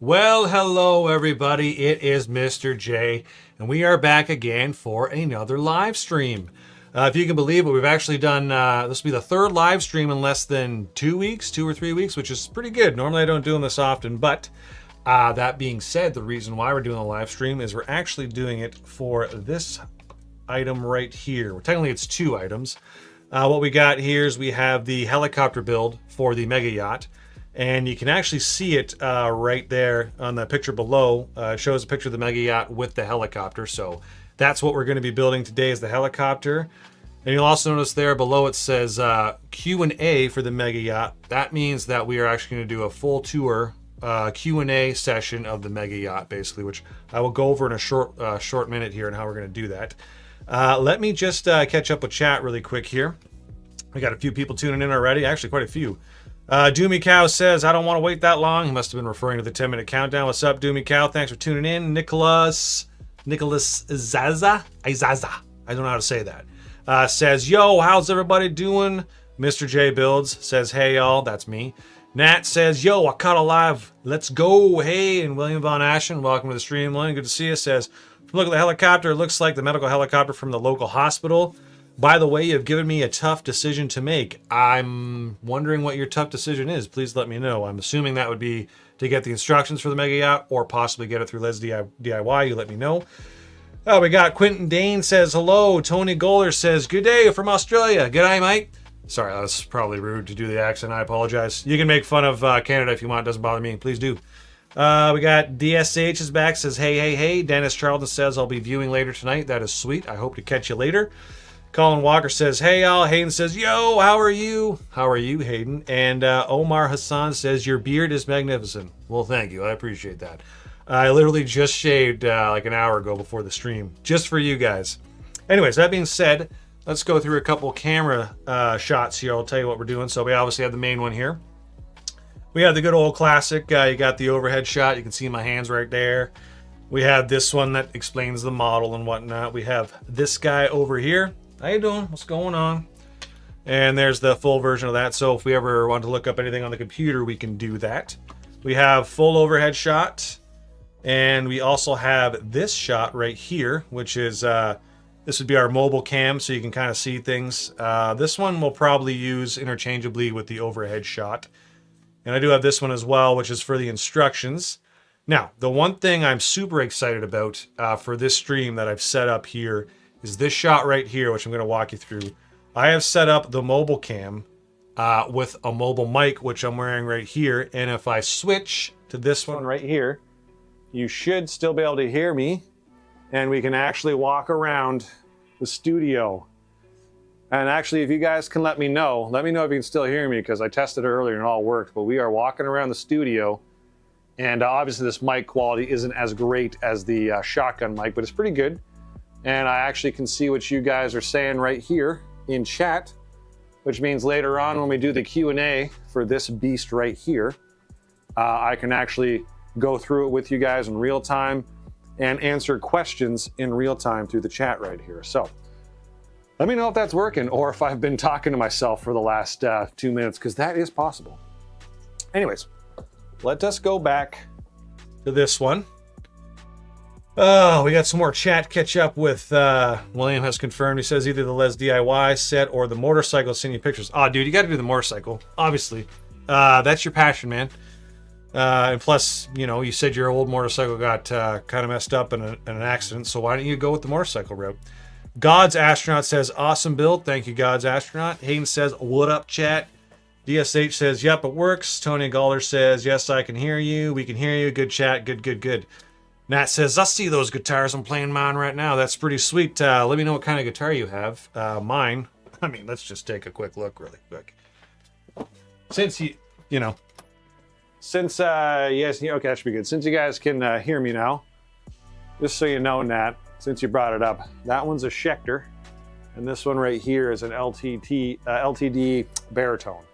Well, hello everybody. It is Mr. J, and we are back again for another live stream. If you can believe it, we've actually done, this will be the third live stream in less than 2 weeks, 2 or 3 weeks, which is pretty good. Normally I don't do them this often, but that being said, the reason why we're doing a live stream is we're actually doing it for this item right here. Well, technically it's two items. What we got here is we have the helicopter build for the Mega Yacht. And you can actually see it right there on the picture below. It shows a picture of the Mega Yacht with the helicopter. So that's what we're going to be building today is the helicopter. And you'll also notice there below it says Q&A for the Mega Yacht. That means that we are actually going to do a full tour Q&A session of the Mega Yacht, basically, which I will go over in a short minute here and how we're going to do that. Let me just catch up with chat really quick here. We got a few people tuning in already, actually quite a few. Doomy Cow says, I don't want to wait that long. He must have been referring to the 10-minute countdown. What's up, Doomy Cow? Thanks for tuning in. Nicholas Zaza? I don't know how to say that. Says, yo, how's everybody doing? Mr. J Builds says, hey, y'all. That's me. Nat says, yo, I caught a live. Let's go. Hey, and William Von Ashen, welcome to the stream. William, good to see you. Says, look at the helicopter. It looks like the medical helicopter from the local hospital. By the way, you've given me a tough decision to make. I'm wondering what your tough decision is. Please let me know. I'm assuming that would be to get the instructions for the Mega Yacht or possibly get it through Les DIY. You let me know. We got Quentin Dane says hello. Tony Goller says good day from Australia. Good day, mate. Sorry, that was probably rude to do the accent. I apologize. You can make fun of Canada if you want. It doesn't bother me. Please do. We got DSH is back. Says hey. Dennis Charlton says I'll be viewing later tonight. That is sweet. I hope to catch you later. Colin Walker says, hey, y'all. Hayden says, yo, how are you? How are you, Hayden? And Omar Hassan says, your beard is magnificent. Well, thank you. I appreciate that. I literally just shaved like an hour ago before the stream, just for you guys. Anyways, that being said, let's go through a couple camera shots here. I'll tell you what we're doing. So we obviously have the main one here. We have the good old classic. You got the overhead shot. You can see my hands right there. We have this one that explains the model and whatnot. We have this guy over here. How you doing? What's going on? And there's the full version of that. So if we ever want to look up anything on the computer, we can do that. We have full overhead shot. And we also have this shot right here, which is, this would be our mobile cam, so you can kind of see things. This one we'll probably use interchangeably with the overhead shot. And I do have this one as well, which is for the instructions. Now, the one thing I'm super excited about for this stream that I've set up here is this shot right here, which I'm going to walk you through. I have set up the mobile cam with a mobile mic, which I'm wearing right here. And if I switch to this one right here, you should still be able to hear me. And we can actually walk around the studio. And actually, if you guys can let me know if you can still hear me, because I tested earlier and it all worked. But we are walking around the studio. And obviously this mic quality isn't as great as the shotgun mic, but it's pretty good. And I actually can see what you guys are saying right here in chat, which means later on when we do the Q&A for this beast right here, I can actually go through it with you guys in real time and answer questions in real time through the chat right here. So let me know if that's working or if I've been talking to myself for the last 2 minutes, because that is possible. Anyways, let us go back to this one. Oh, we got some more chat catch up with. William has confirmed. He says either the Les DIY set or the motorcycle sending you pictures. Oh, dude, you got to do the motorcycle. Obviously, that's your passion, man. And plus, you know, you said your old motorcycle got kind of messed up in an accident. So why don't you go with the motorcycle route? God's Astronaut says awesome build. Thank you, God's Astronaut. Hayden says what up, chat. DSH says yep, it works. Tony Galler says yes, I can hear you. We can hear you. Good chat. Good. Nat says, I see those guitars. I'm playing mine right now. That's pretty sweet. Let me know what kind of guitar you have. Mine. I mean, let's just take a quick look really quick. Since yes, okay, that should be good. Since you guys can hear me now, just so you know, Nat, since you brought it up, that one's a Schecter, and this one right here is an LTD baritone.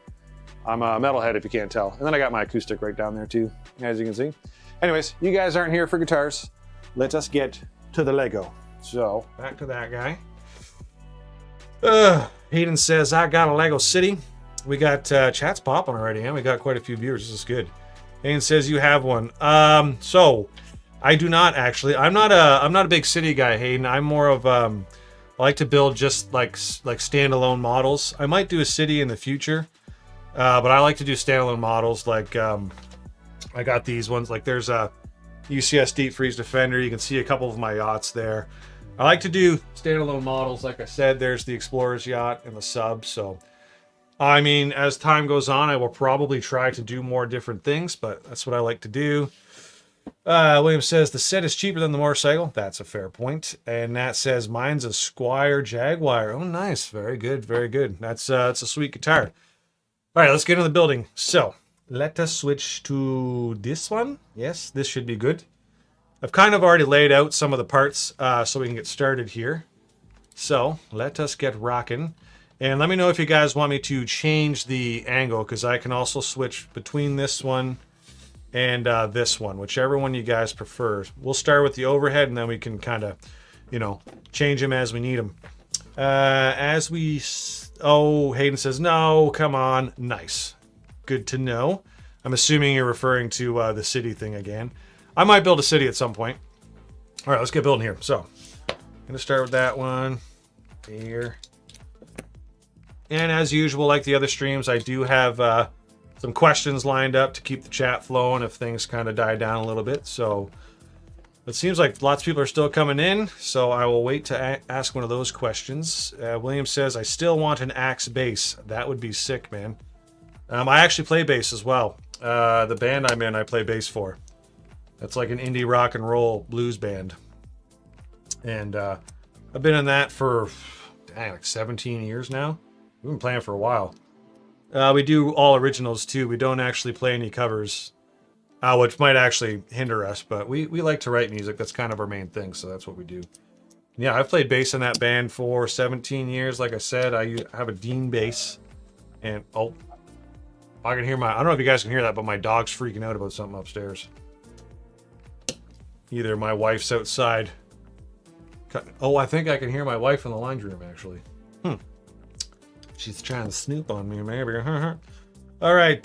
I'm a metalhead if you can't tell. And then I got my acoustic right down there too, as you can see. Anyways, you guys aren't here for guitars. Let us get to the Lego. So, back to that guy. Hayden says, I got a Lego City. We got chats popping already, and we got quite a few viewers. This is good. Hayden says you have one. So I do not actually. I'm not a big city guy, Hayden. I'm more of I like to build just like standalone models. I might do a city in the future, but I like to do standalone models. Like I got these ones. Like there's a UCS Deep Freeze Defender. You can see a couple of my yachts there. I like to do standalone models. Like I said, there's the Explorer's yacht and the sub. So, I mean, as time goes on, I will probably try to do more different things, but that's what I like to do. William says the set is cheaper than the motorcycle. That's a fair point. And Nat says mine's a Squire Jaguar. Oh, nice. Very good. Very good. That's a sweet guitar. All right, let's get into the building. So let us switch to this one. Yes, this should be good. I've kind of already laid out some of the parts so we can get started here. So let us get rocking. And let me know if you guys want me to change the angle, because I can also switch between this one and this one, whichever one you guys prefer. We'll start with the overhead, and then we can kind of, you know, change them as we need them. Oh, Hayden says, no, come on. Nice. Good to know. I'm assuming you're referring to the city thing again. I might build a city at some point. All right, let's get building here. So I'm going to start with that one here. And as usual, like the other streams, I do have some questions lined up to keep the chat flowing if things kind of die down a little bit. So it seems like lots of people are still coming in, so I will wait to ask one of those questions. William says, I still want an axe bass. That would be sick, man. I actually play bass as well. The band I'm in, I play bass for. That's like an indie rock and roll blues band. And I've been in that for, dang, like 17 years now. We've been playing for a while. We do all originals too. We don't actually play any covers, which might actually hinder us, but we like to write music. That's kind of our main thing, so that's what we do. Yeah, I've played bass in that band for 17 years. Like I said, I have a Dean bass. And, oh, I can hear I don't know if you guys can hear that, but my dog's freaking out about something upstairs. Either my wife's outside. Oh, I think I can hear my wife in the laundry room, actually. She's trying to snoop on me, maybe. All right,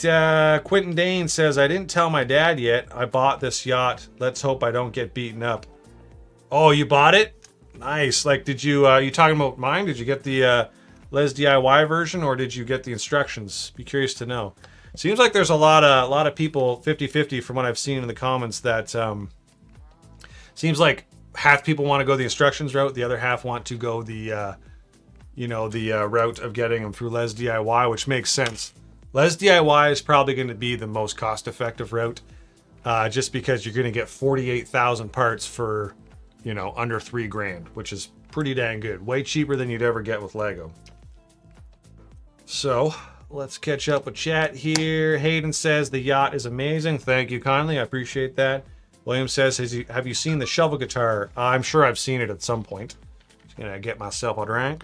Quentin Dane says, I didn't tell my dad yet. I bought this yacht. Let's hope I don't get beaten up. Oh, you bought it? Nice. Like, did you, you talking about mine? Did you get the Les DIY version, or did you get the instructions? Be curious to know. Seems like there's a lot of people 50-50 from what I've seen in the comments that seems like half people want to go the instructions route, the other half want to go the route of getting them through Les DIY, which makes sense. Les DIY is probably going to be the most cost-effective route, just because you're going to get 48,000 parts for, under $3,000, which is pretty dang good. Way cheaper than you'd ever get with Lego. So let's catch up with chat here. Hayden says the yacht is amazing. Thank you kindly. I appreciate that. William says, have you seen the shovel guitar? I'm sure I've seen it at some point. Just gonna get myself a drink.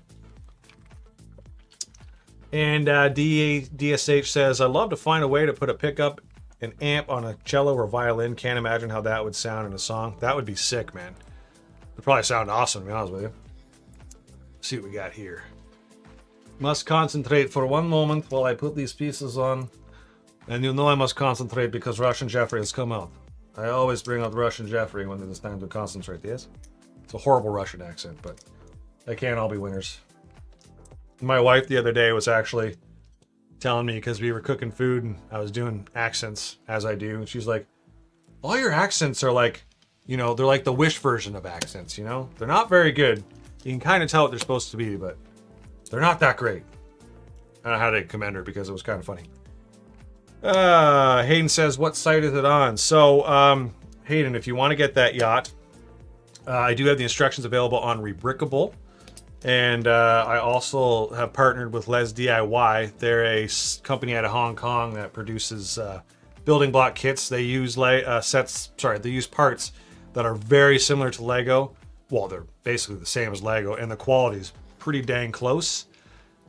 And DSH says, I'd love to find a way to put a pickup and amp on a cello or violin. Can't imagine how that would sound in a song. That would be sick, man. It'd probably sound awesome, to be honest with you. Let's see what we got here. Must concentrate for one moment while I put these pieces on. And you know I must concentrate because Russian Jeffrey has come out. I always bring out Russian Jeffrey when it is time to concentrate, yes? It's a horrible Russian accent, but they can't all be winners. My wife the other day was actually telling me, because we were cooking food and I was doing accents, as I do, and she's like, all your accents are like, they're like the Wish version of accents, They're not very good. You can kind of tell what they're supposed to be, but they're not that great. And I had to commend her because it was kind of funny. Hayden says, what site is it on? So, Hayden, if you want to get that yacht, I do have the instructions available on Rebrickable. And I also have partnered with Les DIY. They're a company out of Hong Kong that produces building block kits. They use they use parts that are very similar to Lego. Well, they're basically the same as Lego, and the quality is pretty dang close.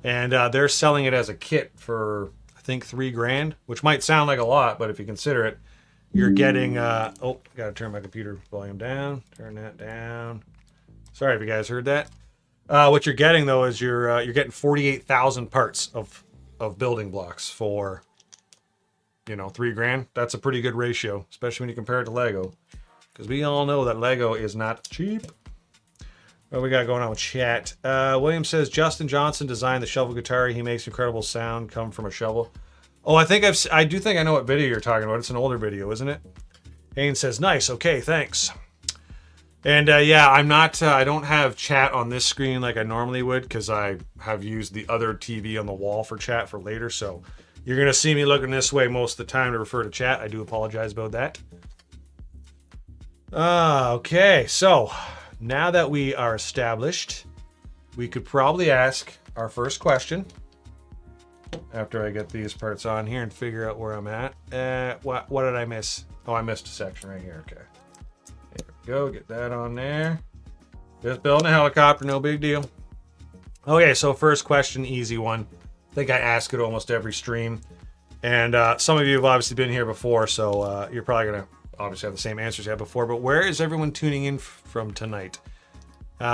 And they're selling it as a kit for, I think, $3,000, which might sound like a lot, but if you consider it, you're getting. Gotta turn my computer volume down. Turn that down. Sorry if you guys heard that. What you're getting though is you're getting 48,000 parts of building blocks for, you know, $3 grand. That's a pretty good ratio, especially when you compare it to Lego. Because we all know that Lego is not cheap. What we got going on with chat? William says, Justin Johnson designed the shovel guitar. He makes incredible sound come from a shovel. Oh, I do think I know what video you're talking about. It's an older video, isn't it? Haynes says, nice. Okay, thanks. And yeah, I'm not, I don't have chat on this screen like I normally would because I have used the other TV on the wall for chat for later. So you're going to see me looking this way most of the time to refer to chat. I do apologize about that. Okay, so now that we are established, we could probably ask our first question after I get these parts on here and figure out where I'm at. What did I miss? Oh, I missed a section right here. Okay. There we go. Get that on there. Just building a helicopter. No big deal. Okay, so first question, easy one. I think I ask it almost every stream. And some of you have obviously been here before, so you're probably going to obviously have the same answers you had before. But where is everyone tuning in from tonight?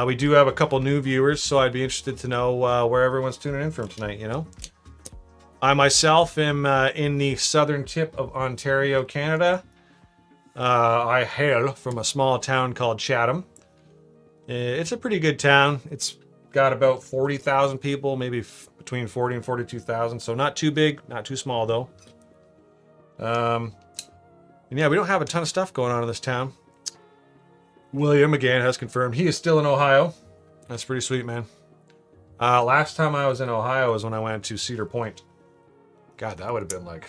We do have a couple new viewers, so I'd be interested to know where everyone's tuning in from tonight, you know? I myself am in the southern tip of Ontario, Canada. I hail from a small town called Chatham. It's a pretty good town. It's got about 40,000 people, maybe between 40 and 42,000. So not too big, not too small though. And yeah, we don't have a ton of stuff going on in this town. William again has confirmed he is still in Ohio. That's pretty sweet, man. Last time I was in Ohio was when I went to Cedar Point. God, that would have been like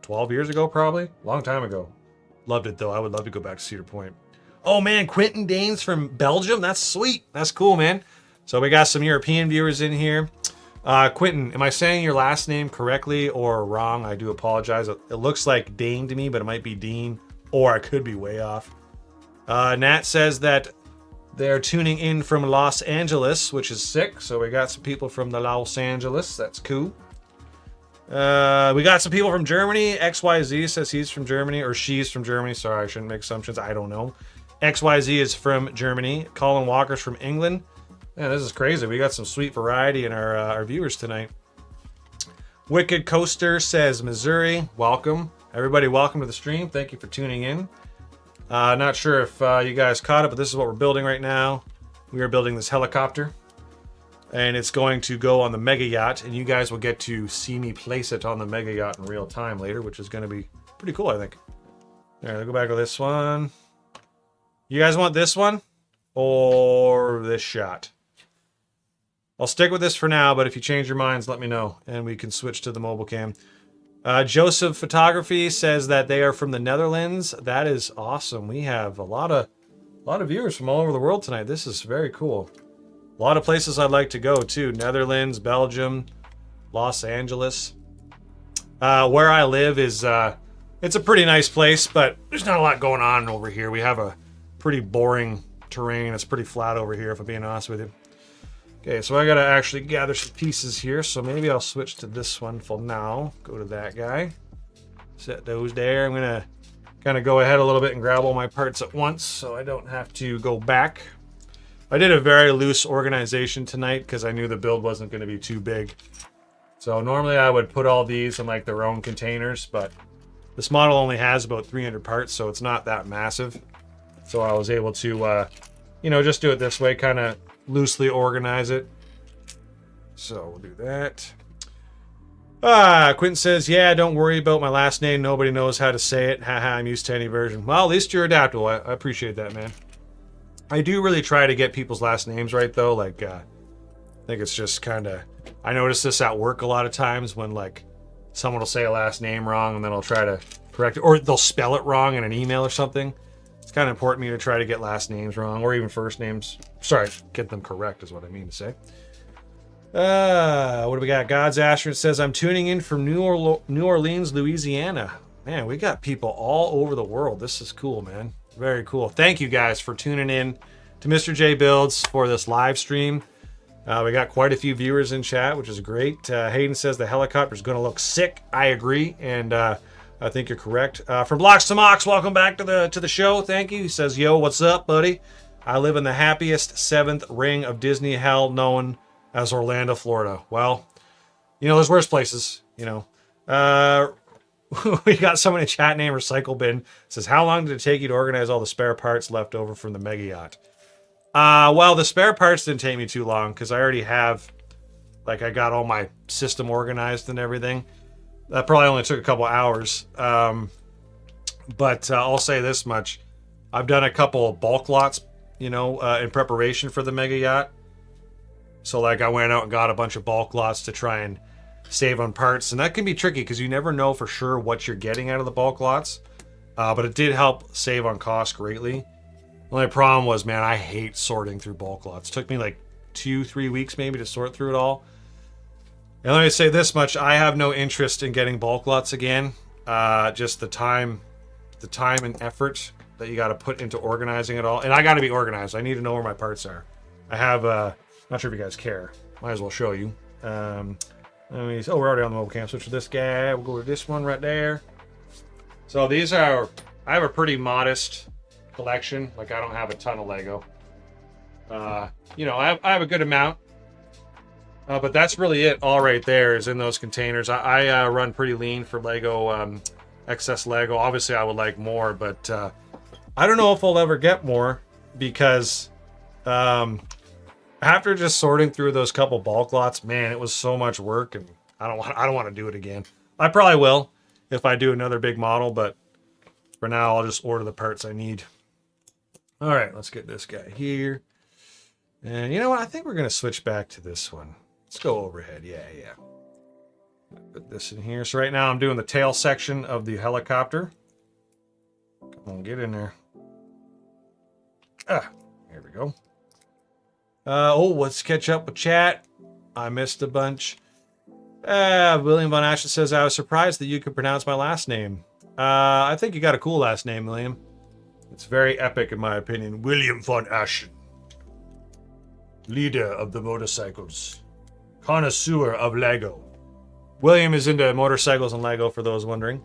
12 years ago, probably. Long time ago. Loved it, though. I would love to go back to Cedar Point. Oh, man, Quentin Danes from Belgium. That's sweet. That's cool, man. So we got some European viewers in here. Quentin, am I saying your last name correctly or wrong? I do apologize. It looks like Dane to me, but it might be Dean, or I could be way off. Nat says that they're tuning in from Los Angeles, which is sick. So we got some people from the Los Angeles. That's cool. We got some people from Germany. XYZ says he's from Germany, or she's from Germany. Sorry, I shouldn't make assumptions. I don't know. XYZ is from Germany. Colin Walker's from England. Man, this is crazy. We got some sweet variety in our viewers tonight. Wicked Coaster says Missouri. Welcome. Everybody, welcome to the stream. Thank you for tuning in. Not sure if you guys caught it, but this is what we're building right now. We are building this helicopter. And it's going to go on the Mega Yacht, and you guys will get to see me place it on the Mega Yacht in real time later, which is going to be pretty cool, I think. All right, I'll go back to this one. You guys want this one or this shot? I'll stick with this for now, but if you change your minds, let me know, and we can switch to the mobile cam. Joseph Photography says that they are from the Netherlands. That is awesome. We have a lot of viewers from all over the world tonight. This is very cool. A lot of places I'd like to go too. Netherlands, Belgium, Los Angeles. Where I live is, it's a pretty nice place, but there's not a lot going on over here. We have a pretty boring terrain. It's pretty flat over here, if I'm being honest with you. Okay, so I gotta actually gather some pieces here, so maybe I'll switch to this one for now. Go to that guy. Set those there. I'm gonna kind of go ahead a little bit and grab all my parts at once so I don't have to go back. I did a very loose organization tonight because I knew the build wasn't going to be too big. So normally I would put all these in like their own containers, but this model only has about 300 parts, so it's not that massive. So I was able to, you know, just do it this way, kind of loosely organize it. So we'll do that. Quentin says, yeah, don't worry about my last name. Nobody knows how to say it. Haha, I'm used to any version. Well, at least you're adaptable. I appreciate that, man. I do really try to get people's last names right, though. Like, I think it's just kind of... I notice this at work a lot of times when, like, someone will say a last name wrong and then I'll try to correct it. Or they'll spell it wrong in an email or something. It's kind of important to me to try to get last names wrong or even first names. Sorry, get them correct is what I mean to say. What do we got? God's Asher says, I'm tuning in from New Orleans, Louisiana. Man, we got people all over the world. This is cool, man. Very cool. Thank you guys for tuning in to Mr. J Builds for this live stream. We got quite a few viewers in chat, which is great. Hayden says the helicopter is going to look sick. I agree, and I think you're correct. From Blocks to Mox, welcome back to the show. Thank you. He says, yo, what's up, buddy? I live in the happiest 7th ring of Disney hell known as Orlando, Florida. Well, you know, there's worse places, you know. We got someone in chat named Recycle Bin. It says, how long did it take you to organize all the spare parts left over from the Mega Yacht? Well, the spare parts didn't take me too long because I already have, like, I got all my system organized and everything. That probably only took a couple hours. But I'll say this much. I've done a couple bulk lots, you know, in preparation for the Mega Yacht. So, like, I went out and got a bunch of bulk lots to try and save on parts. And that can be tricky because you never know for sure what you're getting out of the bulk lots. But it did help save on cost greatly. The only problem was, man, I hate sorting through bulk lots. It took me like 2-3 weeks maybe to sort through it all. And let me say this much. I have no interest in getting bulk lots again. Just the time and effort that you got to put into organizing it all. And I got to be organized. I need to know where my parts are. I have, not sure if you guys care. Might as well show you. We're already on the mobile cam. Switch to this guy. We'll go to this one right there. So these are, I have a pretty modest collection. Like, I don't have a ton of Lego. You know, I have a good amount. But that's really it. All right there is in those containers. I run pretty lean for Lego, excess Lego. Obviously, I would like more, but I don't know if I'll ever get more because after just sorting through those couple bulk lots, man, it was so much work, and I don't want to do it again. I probably will if I do another big model, but for now, I'll just order the parts I need. All right, let's get this guy here. And you know what? I think we're going to switch back to this one. Let's go overhead. Yeah. Put this in here. So right now I'm doing the tail section of the helicopter. Come on, get in there. Here we go. Let's catch up with chat. I missed a bunch. William Von Ashen says, I was surprised that you could pronounce my last name. I think you got a cool last name, William. It's very epic in my opinion. William Von Ashen. Leader of the motorcycles. Connoisseur of Lego. William is into motorcycles and Lego, for those wondering.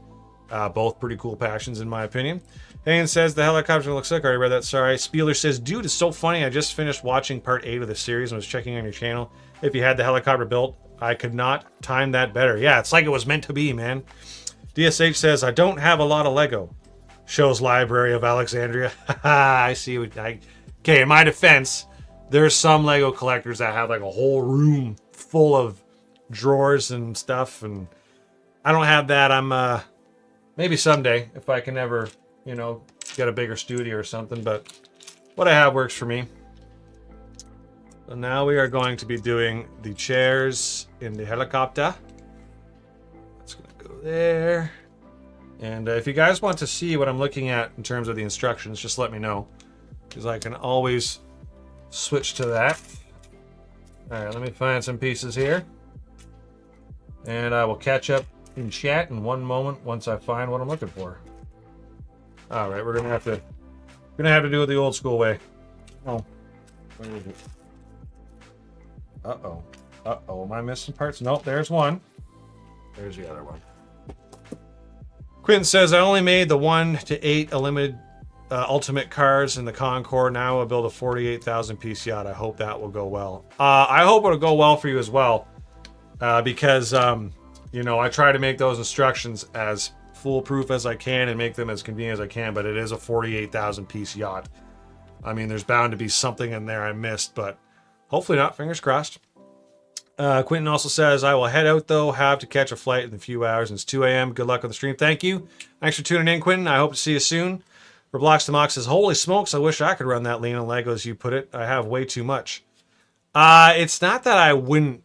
Both pretty cool passions, in my opinion. Hagen says, the helicopter looks sick. I already read that, sorry. Spieler says, dude, it's so funny. I just finished watching part 8 of the series and was checking on your channel. If you had the helicopter built, I could not time that better. Yeah, it's like it was meant to be, man. DSH says, I don't have a lot of Lego. Shows Library of Alexandria. I see what okay, in my defense, there's some Lego collectors that have like a whole room full of drawers and stuff, and I don't have that. I'm maybe someday if I can ever, you know, get a bigger studio or something, but what I have works for me. So now we are going to be doing the chairs in the helicopter. It's gonna go there. And if you guys want to see what I'm looking at in terms of the instructions, just let me know, because I can always switch to that. All right, let me find some pieces here. And I will catch up in chat in one moment once I find what I'm looking for. All right, we're gonna have to do it the old school way. Oh, where is it? Uh-oh, am I missing parts? Nope, there's one. There's the other one. Quentin says, I only made the 1 to 8 limited ultimate cars in the Concorde. Now I'll build a 48,000 piece yacht. I hope that will go well. I hope it'll go well for you as well. Because, you know, I try to make those instructions as foolproof as I can and make them as convenient as I can, but it is a 48,000 piece yacht. I mean, there's bound to be something in there I missed, but hopefully not. Fingers crossed. Quentin also says, I will head out, though. Have to catch a flight in a few hours. And it's 2 a.m. Good luck on the stream. Thank you. Thanks for tuning in, Quentin. I hope to see you soon. For Blocks to Mox says, holy smokes, I wish I could run that lean on Lego, as you put it. I have way too much. It's not that I wouldn't.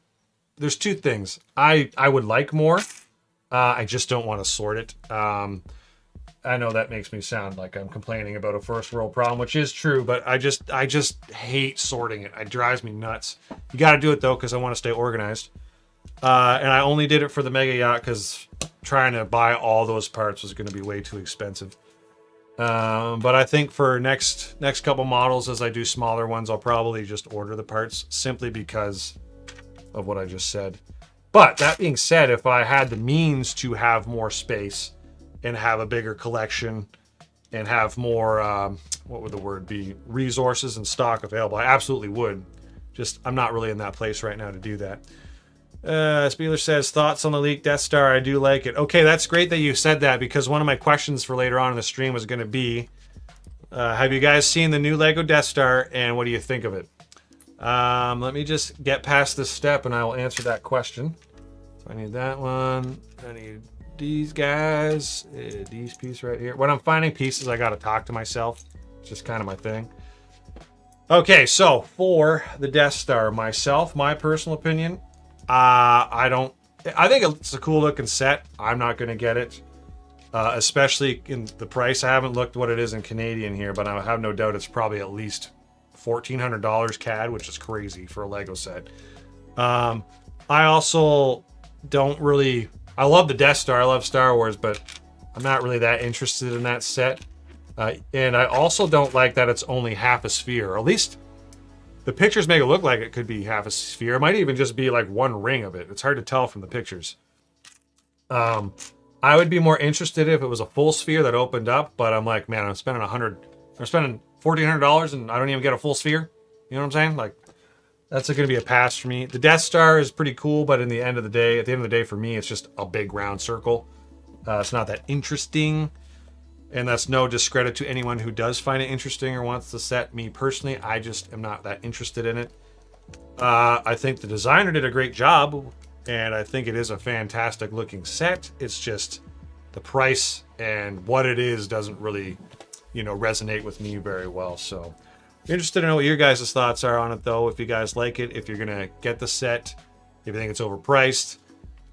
There's two things. I would like more. I just don't want to sort it. I know that makes me sound like I'm complaining about a first world problem, which is true, but I just hate sorting it. It drives me nuts. You got to do it though, because I want to stay organized. And I only did it for the Mega Yacht because trying to buy all those parts was going to be way too expensive. But I think for next couple models, as I do smaller ones, I'll probably just order the parts simply because of what I just said. But that being said, if I had the means to have more space and have a bigger collection and have more, what would the word be, resources and stock available, I absolutely would. Just, I'm not really in that place right now to do that. Spieler says, thoughts on the leaked Death Star? I do like it. Okay, that's great that you said that, because one of my questions for later on in the stream was going to be, have you guys seen the new Lego Death Star, and what do you think of it? Let me just get past this step, and I will answer that question. So I need that one. I need these guys. These pieces right here. When I'm finding pieces, I got to talk to myself. It's just kind of my thing. Okay, so for the Death Star, my personal opinion, I think it's a cool looking set. I'm not going to get it, especially in the price. I haven't looked what it is in Canadian here, but I have no doubt it's probably at least $1,400 CAD, which is crazy for a Lego set. I also don't really, I love the Death Star, I love Star Wars, but I'm not really that interested in that set. And I also don't like that it's only half a sphere, or at least the pictures make it look like it could be half a sphere. It might even just be like one ring of it. It's hard to tell from the pictures. I would be more interested if it was a full sphere that opened up, but I'm like, man, I'm spending $1,400 and I don't even get a full sphere. You know what I'm saying? Like, that's going to be a pass for me. The Death Star is pretty cool, but at the end of the day for me, it's just a big round circle. It's not that interesting. And that's no discredit to anyone who does find it interesting or wants the set. Me personally, I just am not that interested in it. I think the designer did a great job, and I think it is a fantastic looking set. It's just the price and what it is doesn't really, resonate with me very well. So, interested to know what your guys' thoughts are on it, though. If you guys like it, if you're gonna get the set, if you think it's overpriced.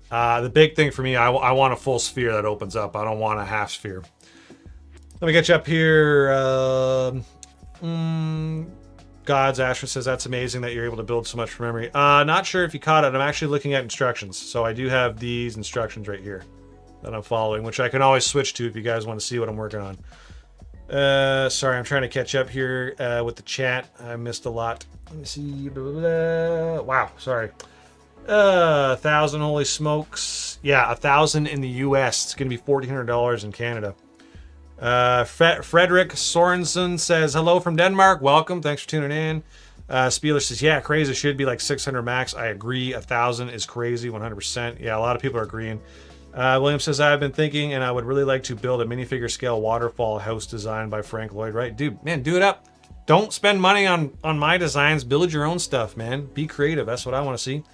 The big thing for me, I want a full sphere that opens up. I don't want a half sphere. Let me get you up here. Gods Asher says, that's amazing that you're able to build so much from memory. Not sure if you caught it. I'm actually looking at instructions. So I do have these instructions right here that I'm following, which I can always switch to if you guys want to see what I'm working on. Sorry, I'm trying to catch up here with the chat. I missed a lot. Let me see. Blah, blah, blah. Wow, sorry. 1,000, holy smokes. Yeah, 1,000 in the US. It's going to be $1,400 in Canada. Frederick Sorensen says, hello from Denmark. Welcome. Thanks for tuning in. Spieler says, yeah, crazy. It should be like 600 max. I agree. 1,000 is crazy. 100%. Yeah, a lot of people are agreeing. William says, I've been thinking and I would really like to build a minifigure scale waterfall house designed by Frank Lloyd Wright. Dude, man, do it up. Don't spend money on my designs. Build your own stuff, man. Be creative. That's what I want to see.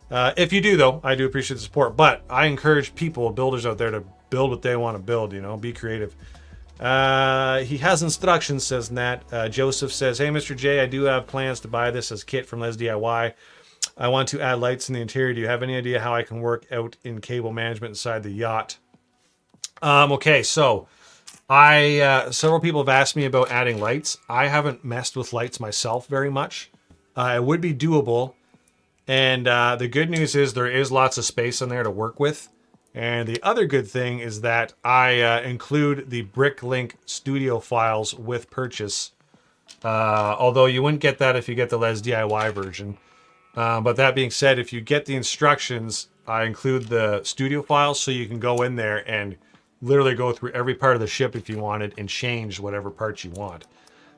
If you do, though, I do appreciate the support. But I encourage people, builders out there, to build what they want to build, be creative. He has instructions, says Nat. Joseph says, hey, Mr. J, I do have plans to buy this as kit from Les DIY. I want to add lights in the interior. Do you have any idea how I can work out in cable management inside the yacht? Okay, so several people have asked me about adding lights. I haven't messed with lights myself very much. It would be doable. And the good news is there is lots of space in there to work with. And the other good thing is that I include the Bricklink studio files with purchase. Although you wouldn't get that if you get the Les DIY version. But that being said, if you get the instructions, I include the studio files so you can go in there and literally go through every part of the ship if you wanted and change whatever parts you want.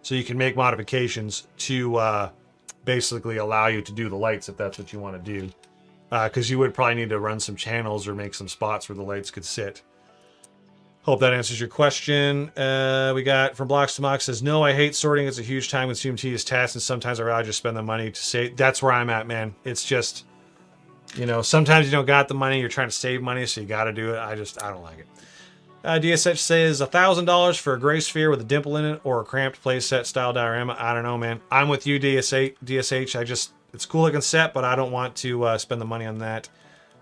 So you can make modifications to basically allow you to do the lights if that's what you want to do. Because you would probably need to run some channels or make some spots where the lights could sit. Hope that answers your question. We got from Blocks to Mox says, no, I hate sorting. It's a huge time-consuming tedious task, and sometimes I'd rather just spend the money to save. That's where I'm at, man. It's just, sometimes you don't got the money. You're trying to save money, so you got to do it. I don't like it. DSH says $1,000 for a gray sphere with a dimple in it or a cramped playset style diorama. I don't know, man. I'm with you, DSH. It's a cool looking set, but I don't want to spend the money on that.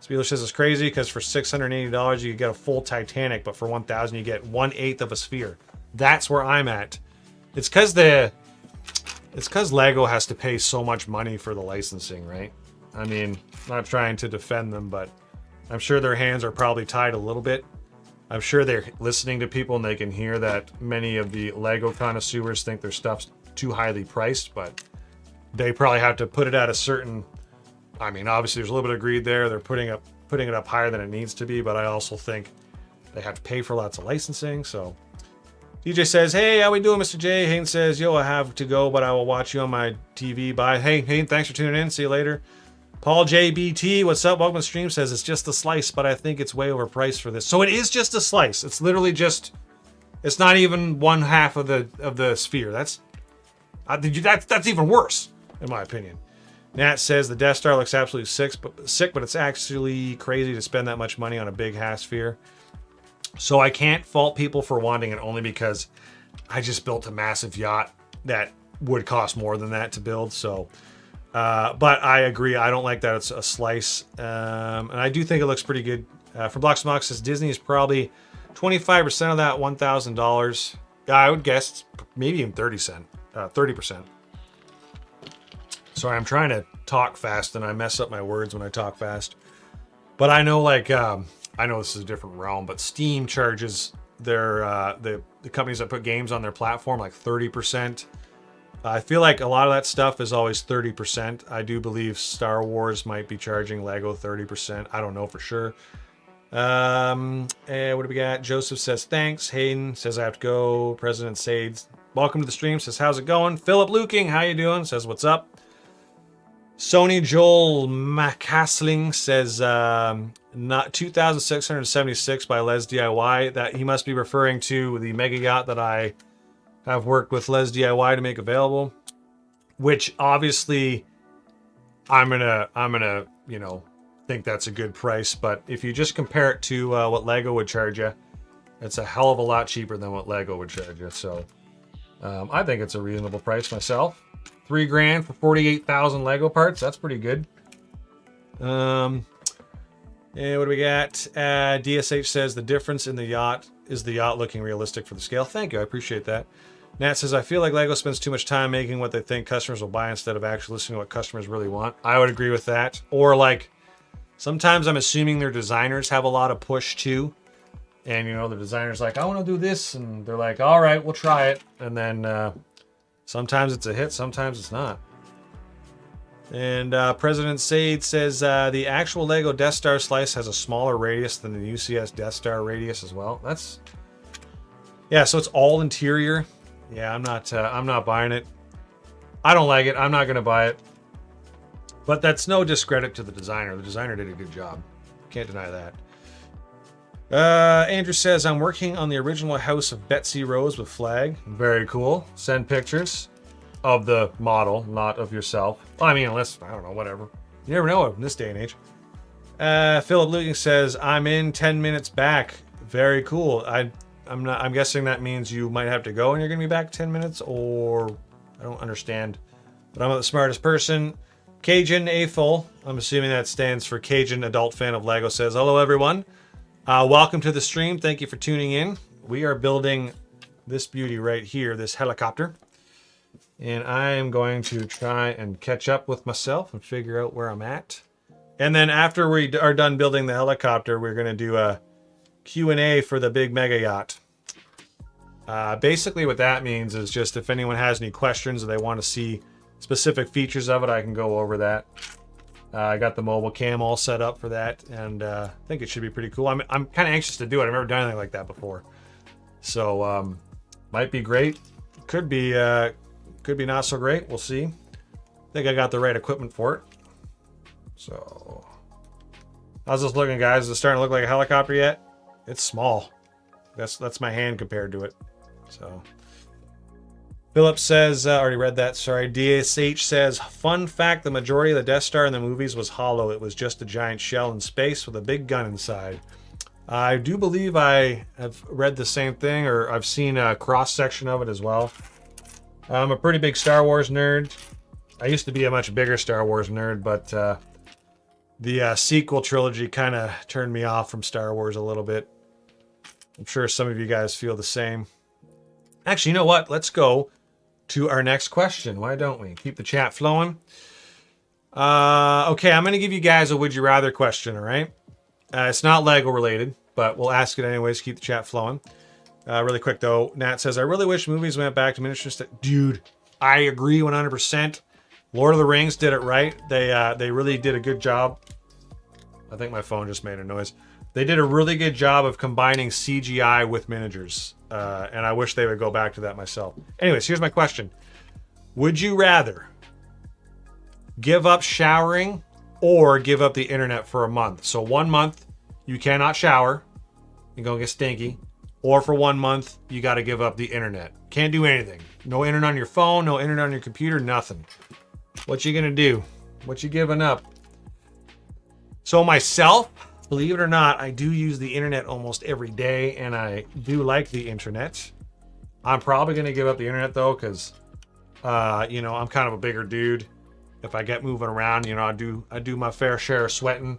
Spieler says it's crazy because for $680 you get a full Titanic, but for $1,000 you get 1/8 of a sphere. That's where I'm at. It's because Lego has to pay so much money for the licensing, right? I mean, not trying to defend them, but I'm sure their hands are probably tied a little bit. I'm sure they're listening to people and they can hear that many of the Lego connoisseurs think their stuff's too highly priced, but they probably have to put it at a certain. I mean, obviously there's a little bit of greed there. They're putting it up higher than it needs to be, but I also think they have to pay for lots of licensing. So DJ says, hey, how we doing, Mr. J? Hayden says, yo, I have to go, but I will watch you on my TV. Bye. Hey, Hayden, thanks for tuning in. See you later. Paul JBT, what's up? Welcome to the stream. Says it's just a slice, but I think it's way overpriced for this. So it is just a slice. It's literally just. It's not even one half of the sphere. That's even worse, in my opinion. Nat says the Death Star looks absolutely sick, but it's actually crazy to spend that much money on a big half sphere. So I can't fault people for wanting it only because I just built a massive yacht that would cost more than that to build. So, but I agree. I don't like that it's a slice, and I do think it looks pretty good. From Block Smock says Disney is probably 25% of that $1,000. I would guess it's maybe even 30%. Sorry, I'm trying to talk fast and I mess up my words when I talk fast. But I know, like, I know this is a different realm, but Steam charges their the companies that put games on their platform like 30%. I feel like a lot of that stuff is always 30%. I do believe Star Wars might be charging Lego 30%. I don't know for sure. And what do we got? Joseph says thanks. Hayden says I have to go. President Sades, welcome to the stream. Says how's it going? Philip Luking, how you doing? Says what's up. Sony Joel Macasling says not 2,676 by Les DIY. That he must be referring to the Mega Yacht that I have worked with Les DIY to make available, which obviously I'm gonna think that's a good price. But if you just compare it to what Lego would charge you, it's a hell of a lot cheaper than what Lego would charge you. So I think it's a reasonable price myself. $3,000 for 48,000 Lego parts. That's pretty good. And what do we got? DSH says the difference in the yacht is the yacht looking realistic for the scale. Thank you. I appreciate that. Nat says, I feel like Lego spends too much time making what they think customers will buy instead of actually listening to what customers really want. I would agree with that. Or like, sometimes I'm assuming their designers have a lot of push too. And, the designer's like, I want to do this. And they're like, all right, we'll try it. And then sometimes it's a hit, sometimes it's not. And President Sade says the actual Lego Death Star slice has a smaller radius than the UCS Death Star radius as well. Yeah, so it's all interior. Yeah, I'm not buying it. I don't like it. I'm not going to buy it. But that's no discredit to the designer. The designer did a good job. Can't deny that. Andrew says, I'm working on the original House of Betsy Rose with flag. Very cool. Send pictures of the model, not of yourself. Well, I mean, unless, I don't know, whatever. You never know in this day and age. Philip Luking says, I'm in 10 minutes back. Very cool. I'm guessing that means you might have to go and you're going to be back 10 minutes, or I don't understand. But I'm not the smartest person. Cajun Afol, I'm assuming that stands for Cajun Adult Fan of Lego, says, hello, everyone. Welcome to the stream. Thank you for tuning in. We are building this beauty right here, this helicopter. And I am going to try and catch up with myself and figure out where I'm at. And then after we are done building the helicopter, we're going to do a Q&A for the big Mega Yacht. Basically what that means is just if anyone has any questions or they want to see specific features of it, I can go over that. I got the mobile cam all set up for that, and I think it should be pretty cool. I'm kind of anxious to do it. I've never done anything like that before. So might be great. Could be not so great. We'll see. I think I got the right equipment for it. So how's this looking, guys? Is it starting to look like a helicopter yet? It's small. That's my hand compared to it. So Philip says, already read that, sorry. DSH says, fun fact, the majority of the Death Star in the movies was hollow. It was just a giant shell in space with a big gun inside. I do believe I have read the same thing, or I've seen a cross-section of it as well. I'm a pretty big Star Wars nerd. I used to be a much bigger Star Wars nerd, but the sequel trilogy kind of turned me off from Star Wars a little bit. I'm sure some of you guys feel the same. Actually, you know what? Let's go to our next question. Why don't we? Keep the chat flowing. Okay, I'm going to give you guys a would you rather question, all right? It's not Lego related, but we'll ask it anyways. Keep the chat flowing. Really quick, though. Nat says, I really wish movies went back to miniatures. Dude, I agree 100%. Lord of the Rings did it right. They really did a good job. I think my phone just made a noise. They did a really good job of combining CGI with miniatures. And I wish they would go back to that myself. Anyways, here's my question. Would you rather give up showering or give up the internet for a month. So 1 month, you cannot shower. You're going to get stinky. Or for 1 month, you got to give up the internet. Can't do anything. No internet on your phone, no internet on your computer, nothing. What you going to do? What you giving up? So myself, believe it or not, I do use the internet almost every day, and I do like the internet. I'm probably going to give up the internet, though, because, you know, I'm kind of a bigger dude. If I get moving around, you know, I do my fair share of sweating.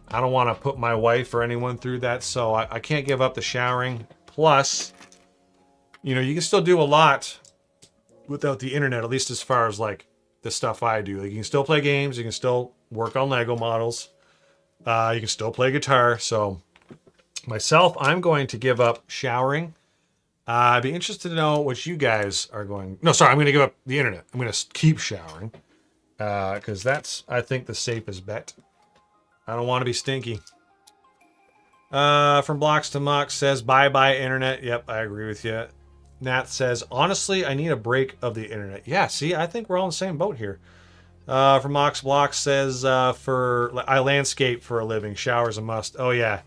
I don't want to put my wife or anyone through that, so I can't give up the showering. Plus, you know, you can still do a lot without the internet, at least as far as, like, the stuff I do. Like, you can still play games. You can still work on Lego models. You can still play guitar. So, myself, I'm going to give up showering. I'd be interested to know what you guys are going... No, sorry, I'm going to give up the internet. I'm going to keep showering. Because that's, I think, the safest bet. I don't want to be stinky. From Blocks to Mox says, bye-bye internet. Yep, I agree with you. Nat says, honestly, I need a break of the internet. Yeah, see, I think we're all in the same boat here. From Mox Blocks says, I landscape for a living. Shower's a must. Oh, yeah.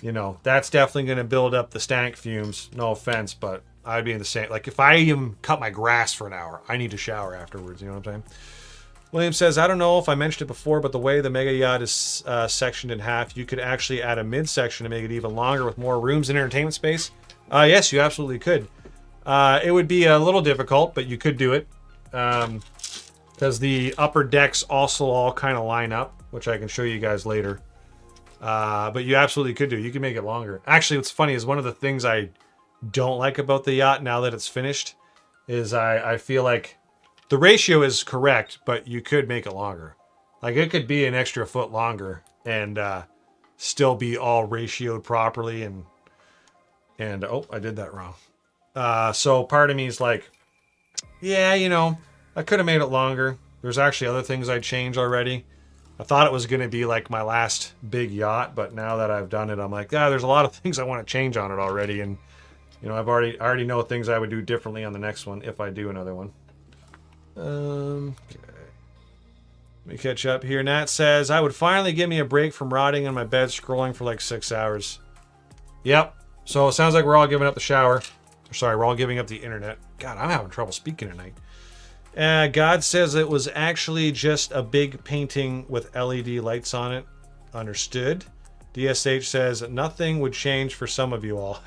You know, that's definitely going to build up the stank fumes. No offense, but I'd be in the same... Like, if I even cut my grass for an hour, I need to shower afterwards. You know what I'm saying? William says, I don't know if I mentioned it before, but the way the Mega Yacht is sectioned in half, you could actually add a midsection to make it even longer with more rooms and entertainment space. Yes, you absolutely could. It would be a little difficult, but you could do it. Because the upper decks also all kind of line up, which I can show you guys later. But you absolutely could do. You can make it longer. Actually, what's funny is one of the things I don't like about the yacht now that it's finished is I feel like the ratio is correct, but you could make it longer. Like, it could be an extra foot longer and still be all ratioed properly. And oh, I did that wrong. So part of me is like, yeah, you know, I could have made it longer. There's actually other things I'd change already. I thought it was going to be like my last big yacht, but now that I've done it, I'm like, there's a lot of things I want to change on it already. And, you know, I already know things I would do differently on the next one if I do another one. Okay. Let me catch up here. Nat says, I would finally give me a break from rotting in my bed scrolling for like 6 hours. Yep. So it sounds like we're all giving up the shower. Sorry, we're all giving up the internet. God, I'm having trouble speaking tonight. God says it was actually just a big painting with LED lights on it. Understood. DSH says nothing would change for some of you all.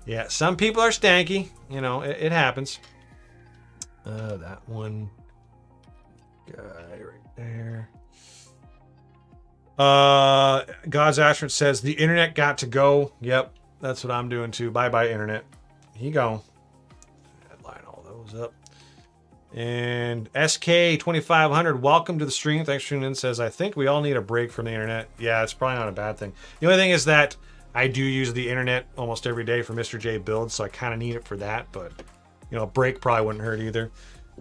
Yeah, some people are stanky. You know, it happens. That one guy right there. God's Astronaut says the internet got to go. Yep, that's what I'm doing too. Bye-bye internet. Here you go. Line all those up. And SK2500, welcome to the stream. Thanks for tuning in. Says, I think we all need a break from the internet. Yeah, it's probably not a bad thing. The only thing is that I do use the internet almost every day for Mr. J builds, so I kind of need it for that, but, you know, a break probably wouldn't hurt either.